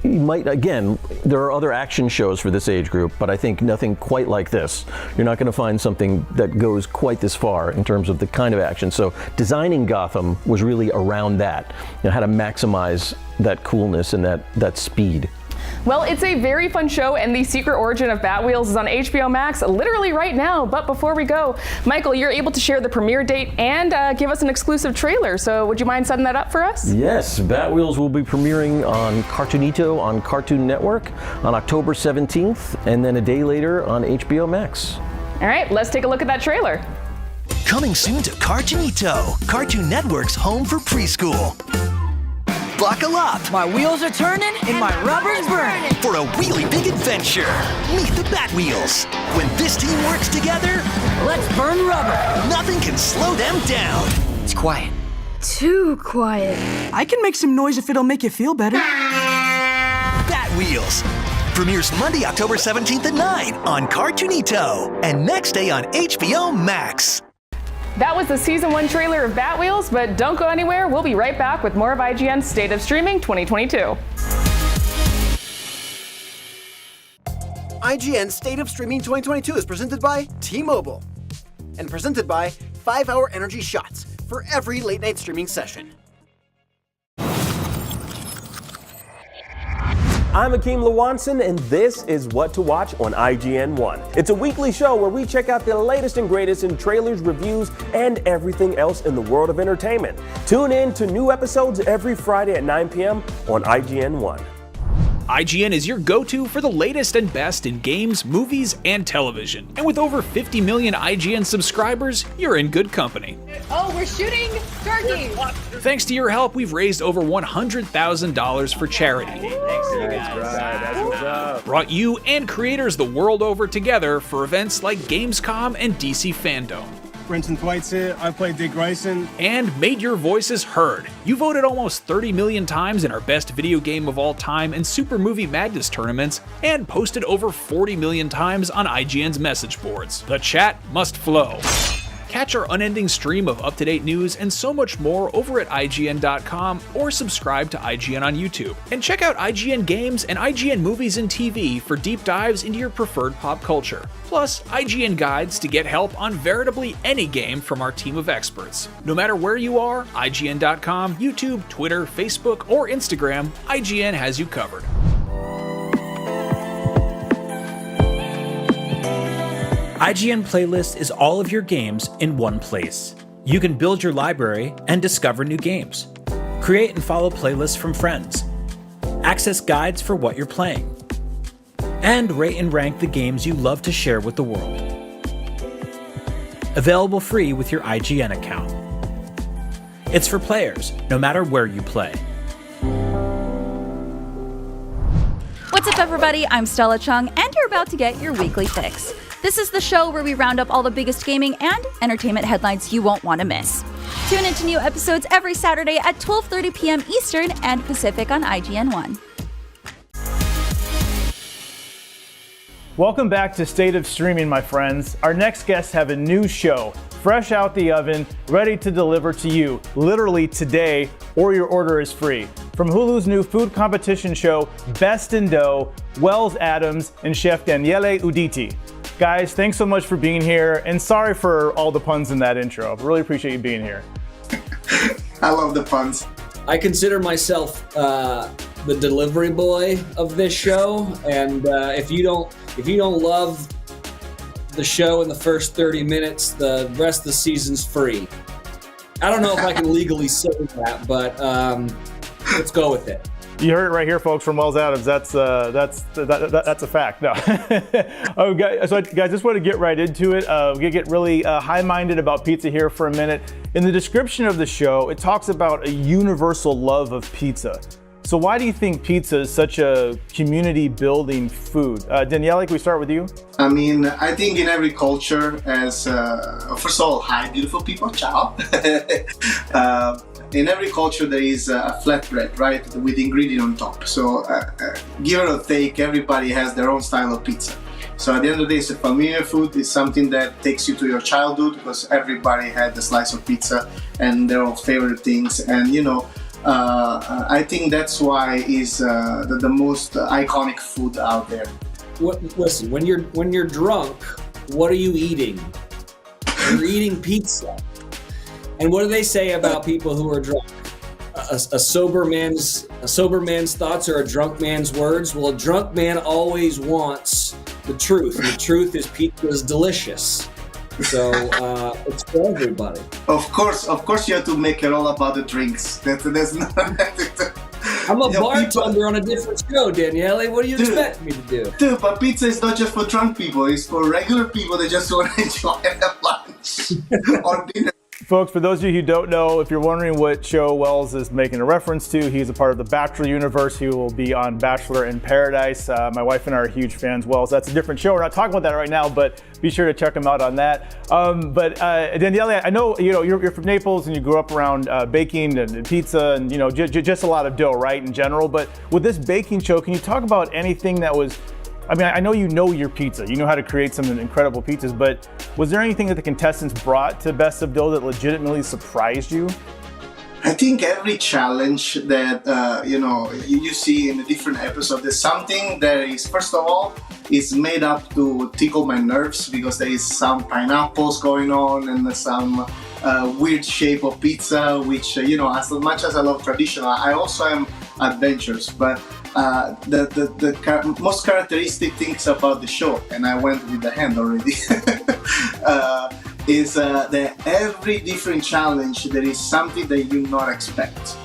you might, again, there are other action shows for this age group, but I think nothing quite like this. You're not going to find something that goes quite this far in terms of the kind of action. So designing Gotham was really around that, how to maximize that coolness and that speed. Well, it's a very fun show, and the secret origin of Batwheels is on HBO Max literally right now. But before we go, Michael, you're able to share the premiere date and give us an exclusive trailer. So would you mind setting that up for us? Yes, Batwheels will be premiering on Cartoonito on Cartoon Network on October 17th, and then a day later on HBO Max. All right, let's take a look at that trailer. Coming soon to Cartoonito, Cartoon Network's home for preschool. Buckle up! My wheels are turning and my rubber's burning! For a really big adventure! Meet the Batwheels! When this team works together, let's burn rubber! Nothing can slow them down! It's quiet. Too quiet. I can make some noise if it'll make you feel better. Batwheels! Premieres Monday, October 17th at 9 on Cartoonito, and next day on HBO Max. That was the Season 1 trailer of Batwheels, but don't go anywhere. We'll be right back with more of IGN's State of Streaming 2022. IGN State of Streaming 2022 is presented by T-Mobile and presented by 5-Hour Energy Shots for every late-night streaming session. I'm Akeem Lawanson, and this is What to Watch on IGN1. It's a weekly show where we check out the latest and greatest in trailers, reviews, and everything else in the world of entertainment. Tune in to new episodes every Friday at 9 p.m. on IGN1. IGN is your go-to for the latest and best in games, movies, and television. And with over 50 million IGN subscribers, you're in good company. Oh, we're shooting turkeys! Thanks to your help, we've raised over $100,000 for charity. Brought you and creators the world over together for events like Gamescom and DC Fandom. Brenton Thwaites here, I play Dick Grayson. And made your voices heard. You voted almost 30 million times in our best video game of all time and Super Movie Madness tournaments, and posted over 40 million times on IGN's message boards. The chat must flow. Catch our unending stream of up-to-date news and so much more over at IGN.com or subscribe to IGN on YouTube. And check out IGN Games and IGN Movies and TV for deep dives into your preferred pop culture. Plus, IGN guides to get help on veritably any game from our team of experts. No matter where you are, IGN.com, YouTube, Twitter, Facebook, or Instagram, IGN has you covered. IGN Playlist is all of your games in one place. You can build your library and discover new games. Create and follow playlists from friends. Access guides for what you're playing. And rate and rank the games you love to share with the world. Available free with your IGN account. It's for players, no matter where you play. What's up, everybody? I'm Stella Chung, and you're about to get your weekly fix. This is the show where we round up all the biggest gaming and entertainment headlines you won't want to miss. Tune into new episodes every Saturday at 12:30 p.m. Eastern and Pacific on IGN1. Welcome back to State of Streaming, my friends. Our next guests have a new show, fresh out the oven, ready to deliver to you, literally today, or your order is free. From Hulu's new food competition show, Best in Dough, Wells Adams, and Chef Daniele Uditi. Guys, thanks so much for being here, and sorry for all the puns in that intro. Really appreciate you being here. I love the puns. I consider myself the delivery boy of this show, and if you don't love the show in the first 30 minutes, the rest of the season's free. I don't know if I can legally say that, but let's go with it. You heard it right here, folks, from Wells Adams. That's a fact. No. Oh, guys, just want to get right into it. We're gonna get really high-minded about pizza here for a minute. In the description of the show, it talks about a universal love of pizza. So why do you think pizza is such a community-building food? Daniele, can we start with you? I mean, I think in every culture, as first of all, hi, beautiful people, ciao. In every culture, there is a flatbread, right, with ingredient on top. So, give or take, everybody has their own style of pizza. So at the end of the day, it's a familiar food. It's something that takes you to your childhood because everybody had a slice of pizza and their own favorite things. And I think that's why it's the most iconic food out there. Listen, when you're drunk, what are you eating? You're eating pizza. And what do they say about people who are drunk? A sober man's thoughts are a drunk man's words. Well, a drunk man always wants the truth. The truth is pizza is delicious. So it's for everybody. Of course, you have to make it all about the drinks. That's not. I'm a bartender on a different show, Daniele. What do you expect me to do? Dude, but pizza is not just for drunk people. It's for regular people that just want to enjoy their lunch or dinner. Folks, for those of you who don't know, if you're wondering what show Wells is making a reference to, he's a part of the Bachelor universe. He will be on Bachelor in Paradise. My wife and I are huge fans. Wells, that's a different show. We're not talking about that right now, but be sure to check him out on that. But Daniele, I know you're from Naples and you grew up around baking and pizza and just a lot of dough, right, in general. But with this baking show, can you talk about anything that was? I mean, I know you know your pizza. You know how to create some incredible pizzas, but was there anything that the contestants brought to Best of Dough that legitimately surprised you? I think every challenge that you see in the different episodes, there's something that is, first of all, is made up to tickle my nerves because there is some pineapples going on and some weird shape of pizza, which as much as I love traditional, I also am adventurous. But the most characteristic things about the show, and I went with the hand already, is that every different challenge there is something that you not expect.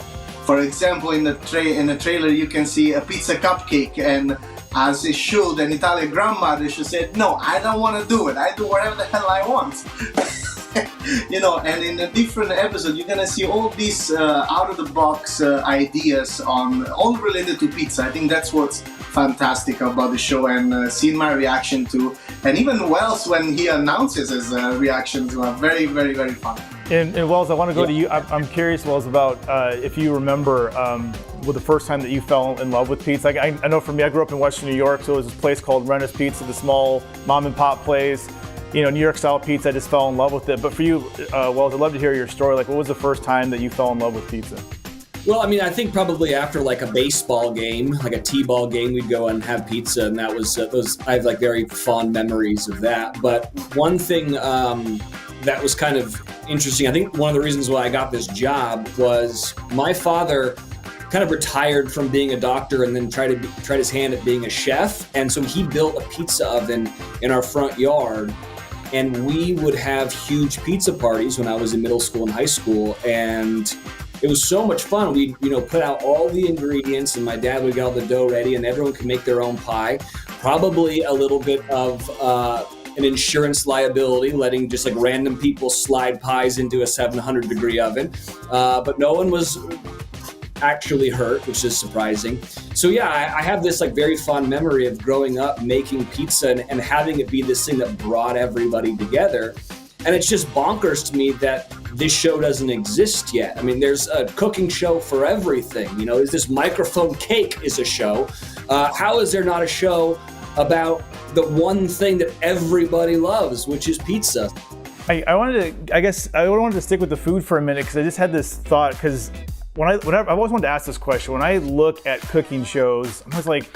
For example, in the trailer you can see a pizza cupcake, and as it should, an Italian grandmother should say, "No, I don't want to do it. I do whatever the hell I want." And in a different episode, you're gonna see all these out-of-the-box ideas on all related to pizza. I think that's what's fantastic about the show, and seeing my reaction to, and even Wells when he announces his reactions were very, very, very fun. And Wells, I want to go to you. I'm curious, Wells, about if you remember the first time that you fell in love with pizza. I know for me, I grew up in Western New York, so it was this place called Renner's Pizza, the small mom and pop place. New York style pizza, I just fell in love with it. But for you, Wells, I'd love to hear your story. Like, what was the first time that you fell in love with pizza? Well, I mean, I think probably after like a baseball game, like a T-ball game, we'd go and have pizza, and that was I have like very fond memories of that. But one thing that was kind of interesting, I think one of the reasons why I got this job was my father kind of retired from being a doctor and then tried his hand at being a chef, and so he built a pizza oven in our front yard. And we would have huge pizza parties when I was in middle school and high school, and it was so much fun. We'd, put out all the ingredients, and my dad would get all the dough ready, and everyone could make their own pie. Probably a little bit of an insurance liability, letting just like random people slide pies into a 700-degree oven. But no one was actually hurt, which is surprising. So yeah, I have this like very fond memory of growing up making pizza and having it be this thing that brought everybody together. And it's just bonkers to me that this show doesn't exist yet. I mean, there's a cooking show for everything. There's this Microphone Cake is a show. How is there not a show about the one thing that everybody loves, which is pizza? I wanted to stick with the food for a minute because I just had this thought, because I've always wanted to ask this question. When I look at cooking shows, I'm always like,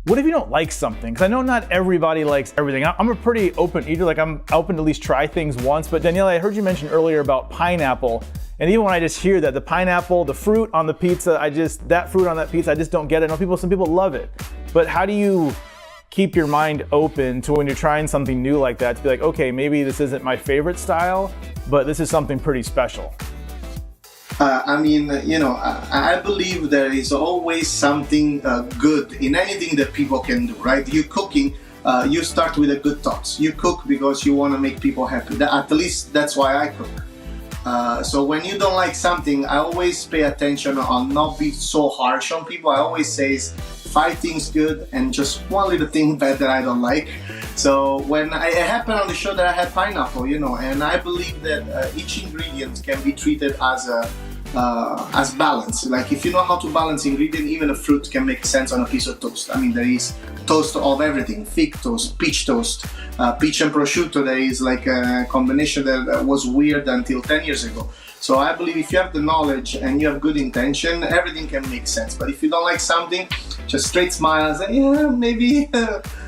what if you don't like something? Because I know not everybody likes everything. I'm a pretty open eater. Like, I'm open to at least try things once. But Danielle, I heard you mention earlier about pineapple. And even when I just hear that, the pineapple, the fruit on the pizza, that fruit on that pizza, I just don't get it. I know some people love it. But how do you keep your mind open to when you're trying something new like that, to be like, okay, maybe this isn't my favorite style, but this is something pretty special? I believe there is always something good in anything that people can do, right? You cooking, you start with a good thoughts. You cook because you want to make people happy. At least that's why I cook. So when you don't like something, I always pay attention on not be so harsh on people. I always say 5 things good and just one little thing bad that I don't like. So when it happened on the show that I had pineapple, and I believe that each ingredient can be treated as balance. Like, if you know how to balance ingredient, even a fruit can make sense on a piece of toast. I mean, there is toast of everything: fig toast, peach toast, peach and prosciutto. There is like a combination that was weird until 10 years ago. So I believe if you have the knowledge and you have good intention, everything can make sense. But if you don't like something, just straight smile and say, yeah, maybe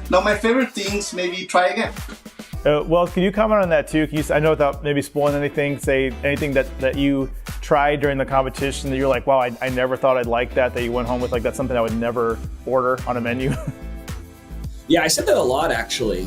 not my favorite things, maybe try again. Well, can you comment on that too? I know, without maybe spoiling anything, say anything that you tried during the competition that you're like, wow, I never thought I'd like that you went home with, like, that's something I would never order on a menu? Yeah, I said that a lot, actually.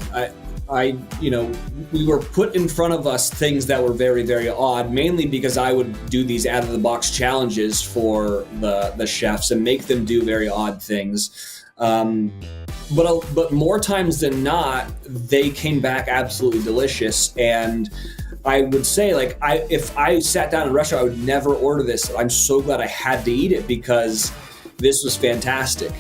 We were put in front of us things that were very, very odd, mainly because I would do these out-of-the-box challenges for the chefs and make them do very odd things. But more times than not, they came back absolutely delicious. And I would say, like, if I sat down in a restaurant, I would never order this. I'm so glad I had to eat it because this was fantastic.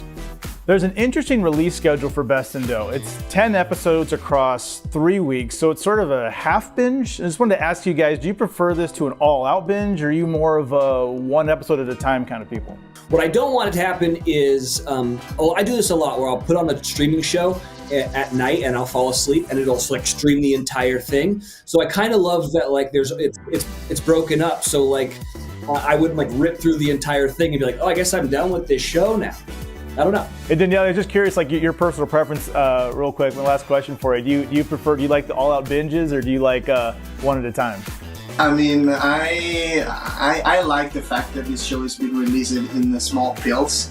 There's an interesting release schedule for Best in Dough. It's 10 episodes across 3 weeks, so it's sort of a half binge. I just wanted to ask you guys, do you prefer this to an all-out binge, or are you more of a one episode at a time kind of people? What I don't want it to happen is, I do this a lot, where I'll put on a streaming show at night and I'll fall asleep and it'll like stream the entire thing. So I kind of love that, like, it's broken up. So like, I wouldn't like rip through the entire thing and be like, oh, I guess I'm done with this show now. I don't know. And Danielle, I was just curious, like, your personal preference, real quick, my last question for you. Do you like the all-out binges, or do you like one at a time? I mean, I like the fact that this show is being released in small pills,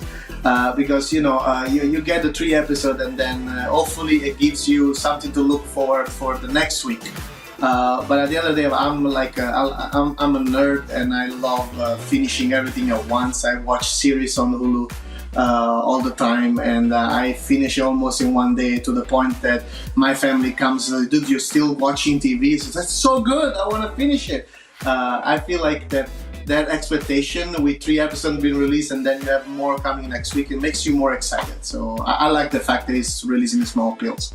because you get the 3 episodes and then hopefully it gives you something to look forward for the next week. But at the end of the day, I'm a nerd and I love finishing everything at once. I watch series on Hulu all the time, and I finish almost in one day, to the point that my family comes, dude, you're still watching TV? So that's so good, I want to finish it. I feel like that expectation with 3 episodes being released and then you have more coming next week, it makes you more excited. So I like the fact that it's releasing in small pills.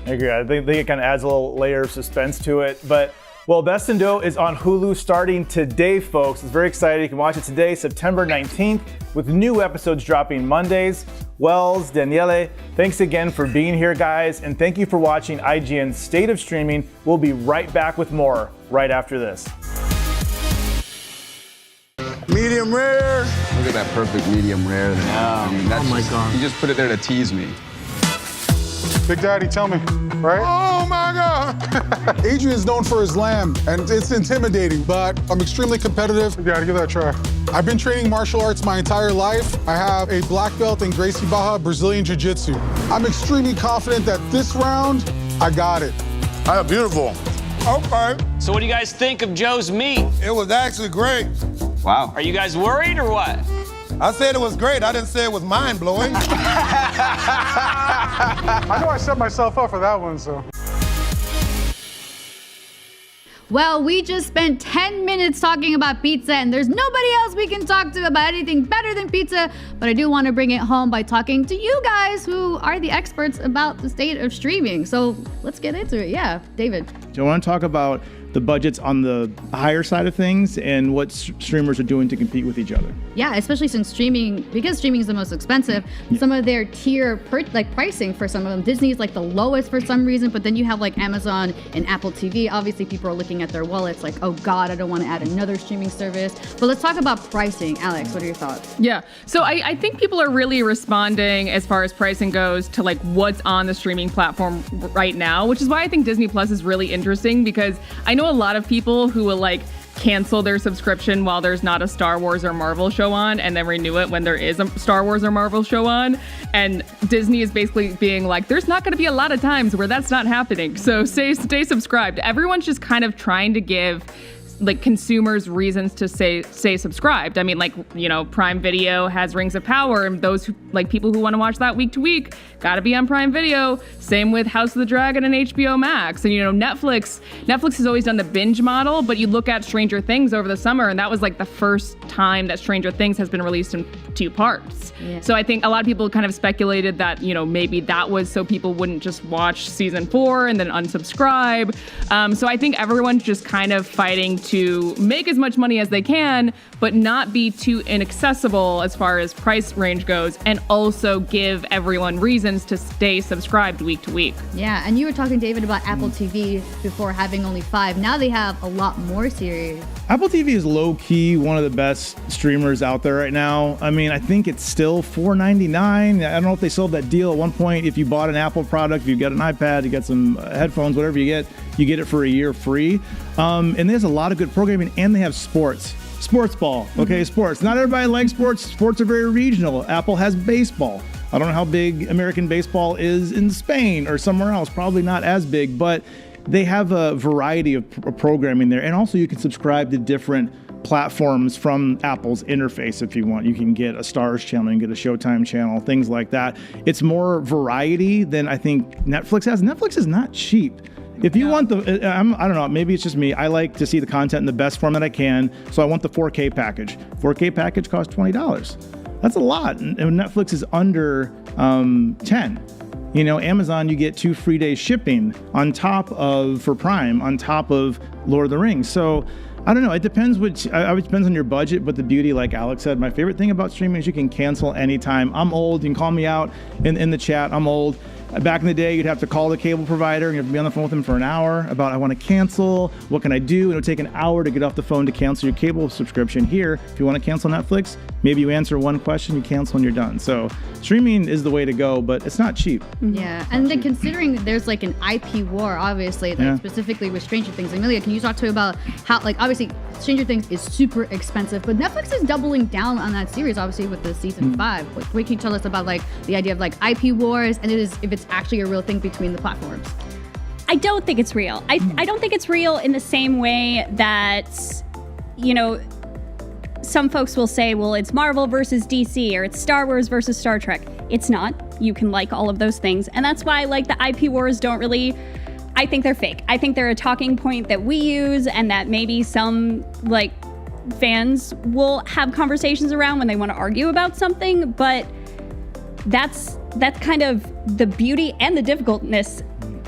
I agree. I think it kind of adds a little layer of suspense to it. But Well, Best in Dough is on Hulu starting today, folks. It's very exciting. You can watch it today, September 19th, with new episodes dropping Mondays. Wells, Daniele, thanks again for being here, guys, and thank you for watching IGN State of Streaming. We'll be right back with more right after this. Medium rare. Look at that perfect medium rare there. I mean, that's God. You just put it there to tease me. Big Daddy, tell me, right? Oh my God! Adrian's known for his lamb, and it's intimidating, but I'm extremely competitive. You gotta give that a try. I've been training martial arts my entire life. I have a black belt in Gracie Barra Brazilian Jiu-Jitsu. I'm extremely confident that this round, I got it. Beautiful. Okay. So what do you guys think of Joe's meat? It was actually great. Wow. Are you guys worried or what? I said it was great. I didn't say it was mind-blowing. I know I set myself up for that one, so. Well, we just spent 10 minutes talking about pizza, and there's nobody else we can talk to about anything better than pizza, but I do want to bring it home by talking to you guys who are the experts about the state of streaming. So let's get into it. Yeah, David. Do you want to talk about the budgets on the higher side of things and what streamers are doing to compete with each other? Yeah, especially since because streaming is the most expensive, some of their tier pricing for some of them, Disney is like the lowest for some reason, but then you have like Amazon and Apple TV. Obviously people are looking at their wallets like, oh God, I don't want to add another streaming service. But let's talk about pricing. Alex, what are your thoughts? Yeah, so I think people are really responding as far as pricing goes to like what's on the streaming platform right now, which is why I think Disney Plus is really interesting, because I know a lot of people who will like cancel their subscription while there's not a Star Wars or Marvel show on and then renew it when there is a Star Wars or Marvel show on. And Disney is basically being like, there's not going to be a lot of times where that's not happening. So stay subscribed. Everyone's just kind of trying to give like consumers reasons to say subscribed. I mean, like, you know, Prime Video has Rings of Power, and those who, like people who want to watch that week to week gotta be on Prime Video. Same with House of the Dragon and HBO Max. And you know, Netflix has always done the binge model, but you look at Stranger Things over the summer, and that was like the first time that Stranger Things has been released in 2 parts. Yeah. So I think a lot of people kind of speculated that, you know, maybe that was so people wouldn't just watch season 4 and then unsubscribe. So I think everyone's just kind of fighting to make as much money as they can, but not be too inaccessible as far as price range goes, and also give everyone reasons to stay subscribed week to week. Yeah, and you were talking, David, about Apple TV before having only 5. Now they have a lot more series. Apple TV is low-key one of the best streamers out there right now. I mean, I think it's still $4.99. I don't know if they sold that deal at one point. If you bought an Apple product, if you got an iPad, you got some headphones, whatever you get it for a year free. And there's a lot of good programming, and they have sports ball. Okay, sports. Not everybody likes sports. Sports are very regional. Apple has baseball. I don't know how big American baseball is in Spain or somewhere else. Probably not as big, but they have a variety of programming there. And also you can subscribe to different platforms from Apple's interface if you want. You can get a Stars channel, you can get a Showtime channel, things like that. It's more variety than I think Netflix has. Netflix is not cheap. If you want I don't know, maybe it's just me. I like to see the content in the best form that I can, so I want the 4K package. 4K package costs $20. That's a lot, and Netflix is under 10. You know, Amazon, you get 2 free days shipping on top of, for Prime, on top of Lord of the Rings. So I don't know, it depends it depends on your budget, but the beauty, like Alex said, my favorite thing about streaming is you can cancel anytime. I'm old, you can call me out in the chat, I'm old. Back in the day, you'd have to call the cable provider and you have to be on the phone with them for an hour about, I want to cancel, what can I do? It'll take an hour to get off the phone to cancel your cable subscription. Here, if you want to cancel Netflix, maybe you answer one question, you cancel and you're done. So streaming is the way to go, but it's not cheap. Yeah, and then considering there's like an IP war, obviously, like specifically with Stranger Things. Amelia, can you talk to me about how, like, obviously Stranger Things is super expensive, but Netflix is doubling down on that series, obviously, with the season 5. What can you tell us about like the idea of like IP wars, and if it's actually a real thing between the platforms? I don't think it's real. I don't think it's real in the same way that, you know, some folks will say, well, it's Marvel versus DC, or it's Star Wars versus Star Trek. It's not. You can like all of those things. And that's why, like, the IP wars don't really, I think they're fake. I think they're a talking point that we use, and that maybe some, like, fans will have conversations around when they want to argue about something, but that's kind of the beauty and the difficultness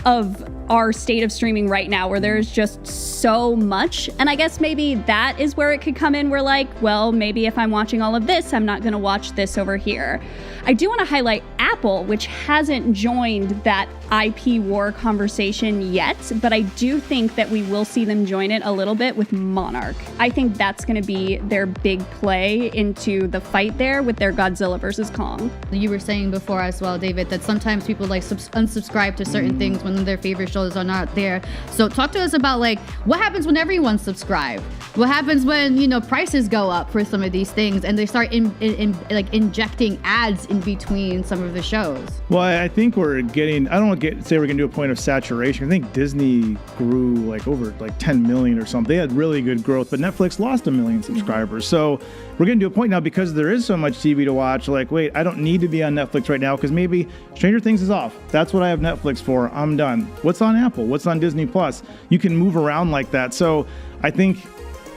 of our state of streaming right now, where there's just so much. And I guess maybe that is where it could come in. We're like, well, maybe if I'm watching all of this, I'm not going to watch this over here. I do want to highlight Apple, which hasn't joined that IP war conversation yet, but I do think that we will see them join it a little bit with Monarch. I think that's going to be their big play into the fight there with their Godzilla versus Kong. You were saying before as well, David, that sometimes people like unsubscribe to certain things when their favorite shows are not there. So talk to us about like what happens when everyone's subscribed? What happens when, you know, prices go up for some of these things and they start like injecting ads in between some of the shows? Well, I think we're getting, I don't want to say we're going to do a point of saturation. I think Disney grew like over like 10 million or something. They had really good growth, but Netflix lost 1 million subscribers. So we're getting to a point now because there is so much TV to watch. Like, wait, I don't need to be on Netflix right now because maybe Stranger Things is off. That's what I have Netflix for. I'm done. What's on Apple? What's on Disney Plus? You can move around like that. So I think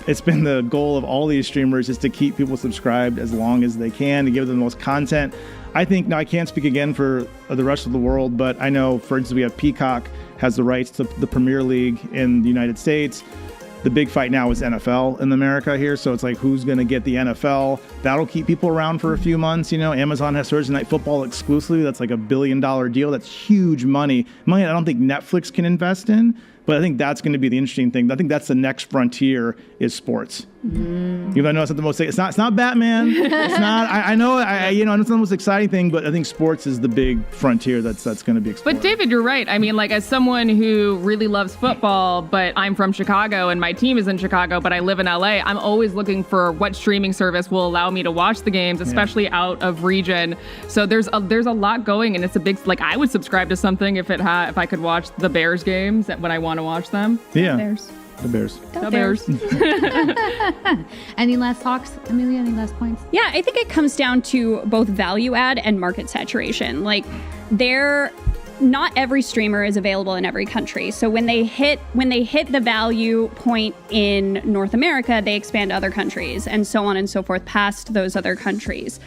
it's been the goal of all these streamers is to keep people subscribed as long as they can, to give them the most content. I think, now I can't speak again for the rest of the world, but I know, for instance, we have Peacock has the rights to the Premier League in the United States. The big fight now is NFL in America here, so it's like, who's going to get the NFL? That'll keep people around for a few months. You know, Amazon has Thursday Night Football exclusively. That's like $1 billion deal. That's huge money. Money I don't think Netflix can invest in, but I think that's going to be the interesting thing. I think that's the next frontier is sports. Even though I know it's not the most, it's not Batman. It's not, I know it's not the most exciting thing, but I think sports is the big frontier that's going to be explored. But David, you're right. I mean, like, as someone who really loves football, but I'm from Chicago and my team is in Chicago, but I live in LA, I'm always looking for what streaming service will allow me to watch the games, especially out of region. So there's a lot going, and it's a big, like, I would subscribe to something if I could watch the Bears games when I want to watch them. Yeah. Bears. The Bears. The Bears. Any last talks, Amelia? Any last points? Yeah, I think it comes down to both value add and market saturation. Like, not every streamer is available in every country. So when they hit the value point in North America, they expand to other countries and so on and so forth past those other countries.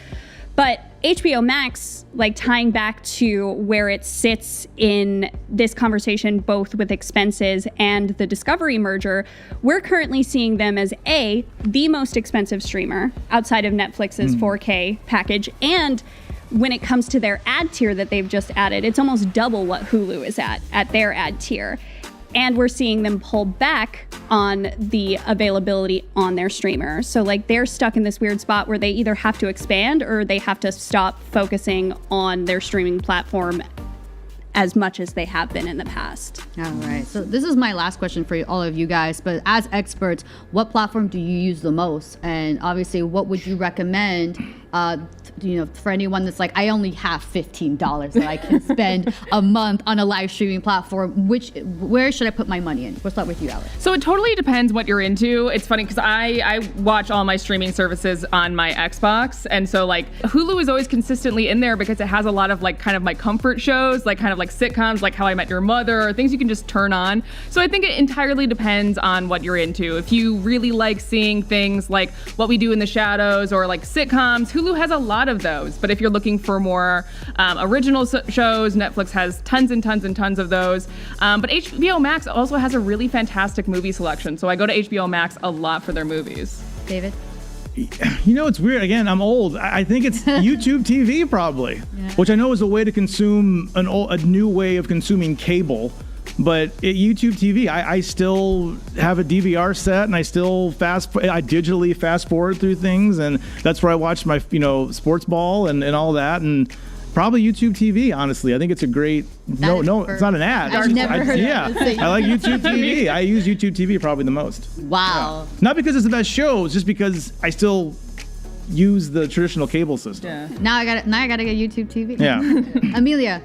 But HBO Max, like, tying back to where it sits in this conversation, both with expenses and the Discovery merger, we're currently seeing them as the most expensive streamer outside of Netflix's 4K package. And when it comes to their ad tier that they've just added, it's almost double what Hulu is at their ad tier. And we're seeing them pull back on the availability on their streamer. So, like, they're stuck in this weird spot where they either have to expand or they have to stop focusing on their streaming platform as much as they have been in the past. All right. So this is my last question for all of you guys. But as experts, what platform do you use the most? And obviously, what would you recommend for anyone that's like, I only have $15 that I can spend a month on a live streaming platform, where should I put my money in? We'll start with you, Alex. So it totally depends what you're into. It's funny because I watch all my streaming services on my Xbox. And so, like, Hulu is always consistently in there because it has a lot of, like, kind of my comfort shows, like kind of like sitcoms, like How I Met Your Mother, or things you can just turn on. So I think it entirely depends on what you're into. If you really like seeing things like What We Do in the Shadows or like sitcoms, Hulu has a lot of those. But if you're looking for more original shows, Netflix has tons and tons and tons of those. But HBO Max also has a really fantastic movie selection. So I go to HBO Max a lot for their movies. David? You know, it's weird. Again, I'm old. I think it's YouTube TV probably, which I know is a way to consume a new way of consuming cable. But at YouTube TV, I still have a DVR set, and I still I digitally fast forward through things, and that's where I watch my sports ball and all that, and probably YouTube TV. Honestly, I think it's a great. No, it's not an ad. I've never heard of it. I like YouTube TV. I use YouTube TV probably the most. Wow. Yeah. Not because it's the best show, it's just because I still use the traditional cable system. Yeah. Now I gotta get YouTube TV. Yeah. Amelia.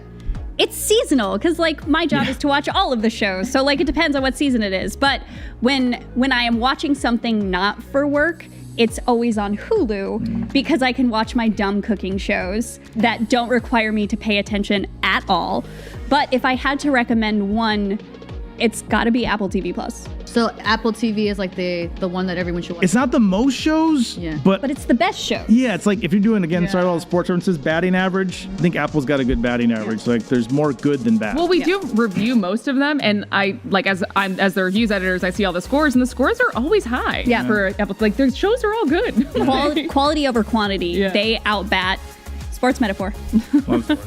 It's seasonal because, like, my job is to watch all of the shows. So, like, it depends on what season it is. But when I am watching something not for work, it's always on Hulu because I can watch my dumb cooking shows that don't require me to pay attention at all. But if I had to recommend one, it's got to be Apple TV+. So Apple TV is like the one that everyone should watch. It's not the most shows, but it's the best show. Yeah, it's like if you're doing, again, sorry, all the sports references, batting average, I think Apple's got a good batting average. Like there's more good than bad. Well, we do review most of them, and I like as the reviews editors, I see all the scores, and the scores are always high. Yeah. For Apple, like their shows are all good. Quality over quantity. They outbat sports metaphor.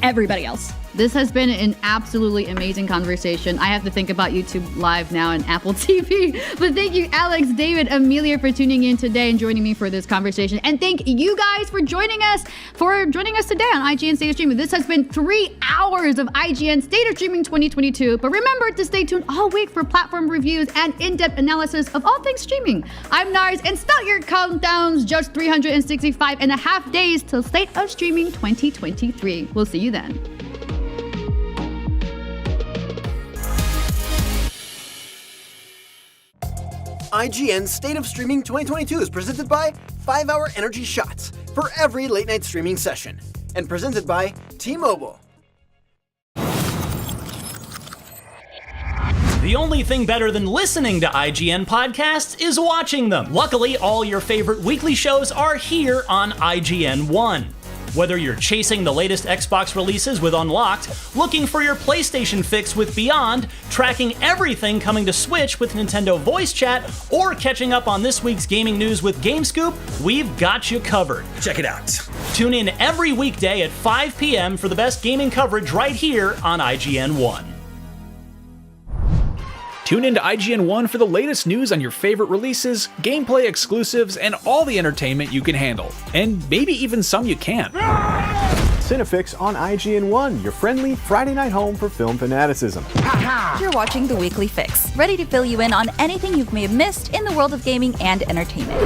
Everybody else. This has been an absolutely amazing conversation. I have to think about YouTube Live now and Apple TV. But thank you, Alex, David, Amelia, for tuning in today and joining me for this conversation. And thank you guys for joining us today on IGN State of Streaming. This has been 3 hours of IGN State of Streaming 2022. But remember to stay tuned all week for platform reviews and in-depth analysis of all things streaming. I'm Nars, and start your countdowns. Just 365 and a half days till State of Streaming 2023. We'll see you then. IGN State of Streaming 2022 is presented by 5-Hour Energy Shots for every late-night streaming session, and presented by T-Mobile. The only thing better than listening to IGN podcasts is watching them. Luckily, all your favorite weekly shows are here on IGN One. Whether you're chasing the latest Xbox releases with Unlocked, looking for your PlayStation fix with Beyond, tracking everything coming to Switch with Nintendo Voice Chat, or catching up on this week's gaming news with GameScoop, we've got you covered. Check it out. Tune in every weekday at 5 p.m. for the best gaming coverage right here on IGN One. Tune into IGN One for the latest news on your favorite releases, gameplay exclusives, and all the entertainment you can handle. And maybe even some you can't. Cinefix on IGN One, your friendly Friday night home for film fanaticism. You're watching The Weekly Fix, ready to fill you in on anything you may have missed in the world of gaming and entertainment.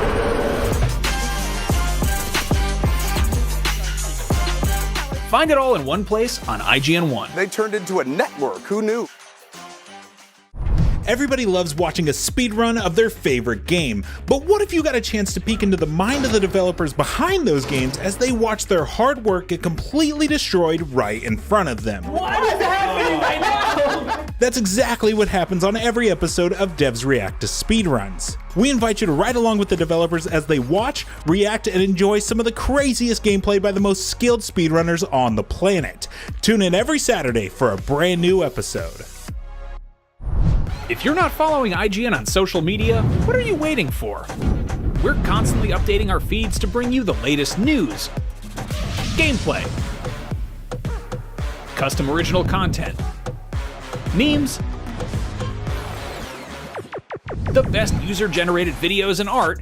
Find it all in one place on IGN One. They turned into a network. Who knew? Everybody loves watching a speedrun of their favorite game, but what if you got a chance to peek into the mind of the developers behind those games as they watch their hard work get completely destroyed right in front of them? What is happening right now? That's exactly what happens on every episode of Devs React to Speedruns. We invite you to ride along with the developers as they watch, react, and enjoy some of the craziest gameplay by the most skilled speedrunners on the planet. Tune in every Saturday for a brand new episode. If you're not following IGN on social media, what are you waiting for? We're constantly updating our feeds to bring you the latest news, gameplay, custom original content, memes, the best user-generated videos and art,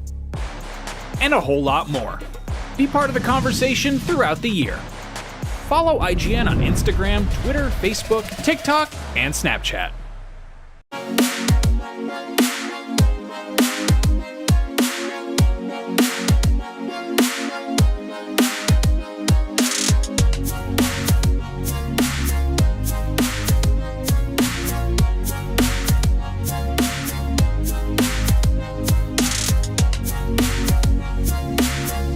and a whole lot more. Be part of the conversation throughout the year. Follow IGN on Instagram, Twitter, Facebook, TikTok, and Snapchat.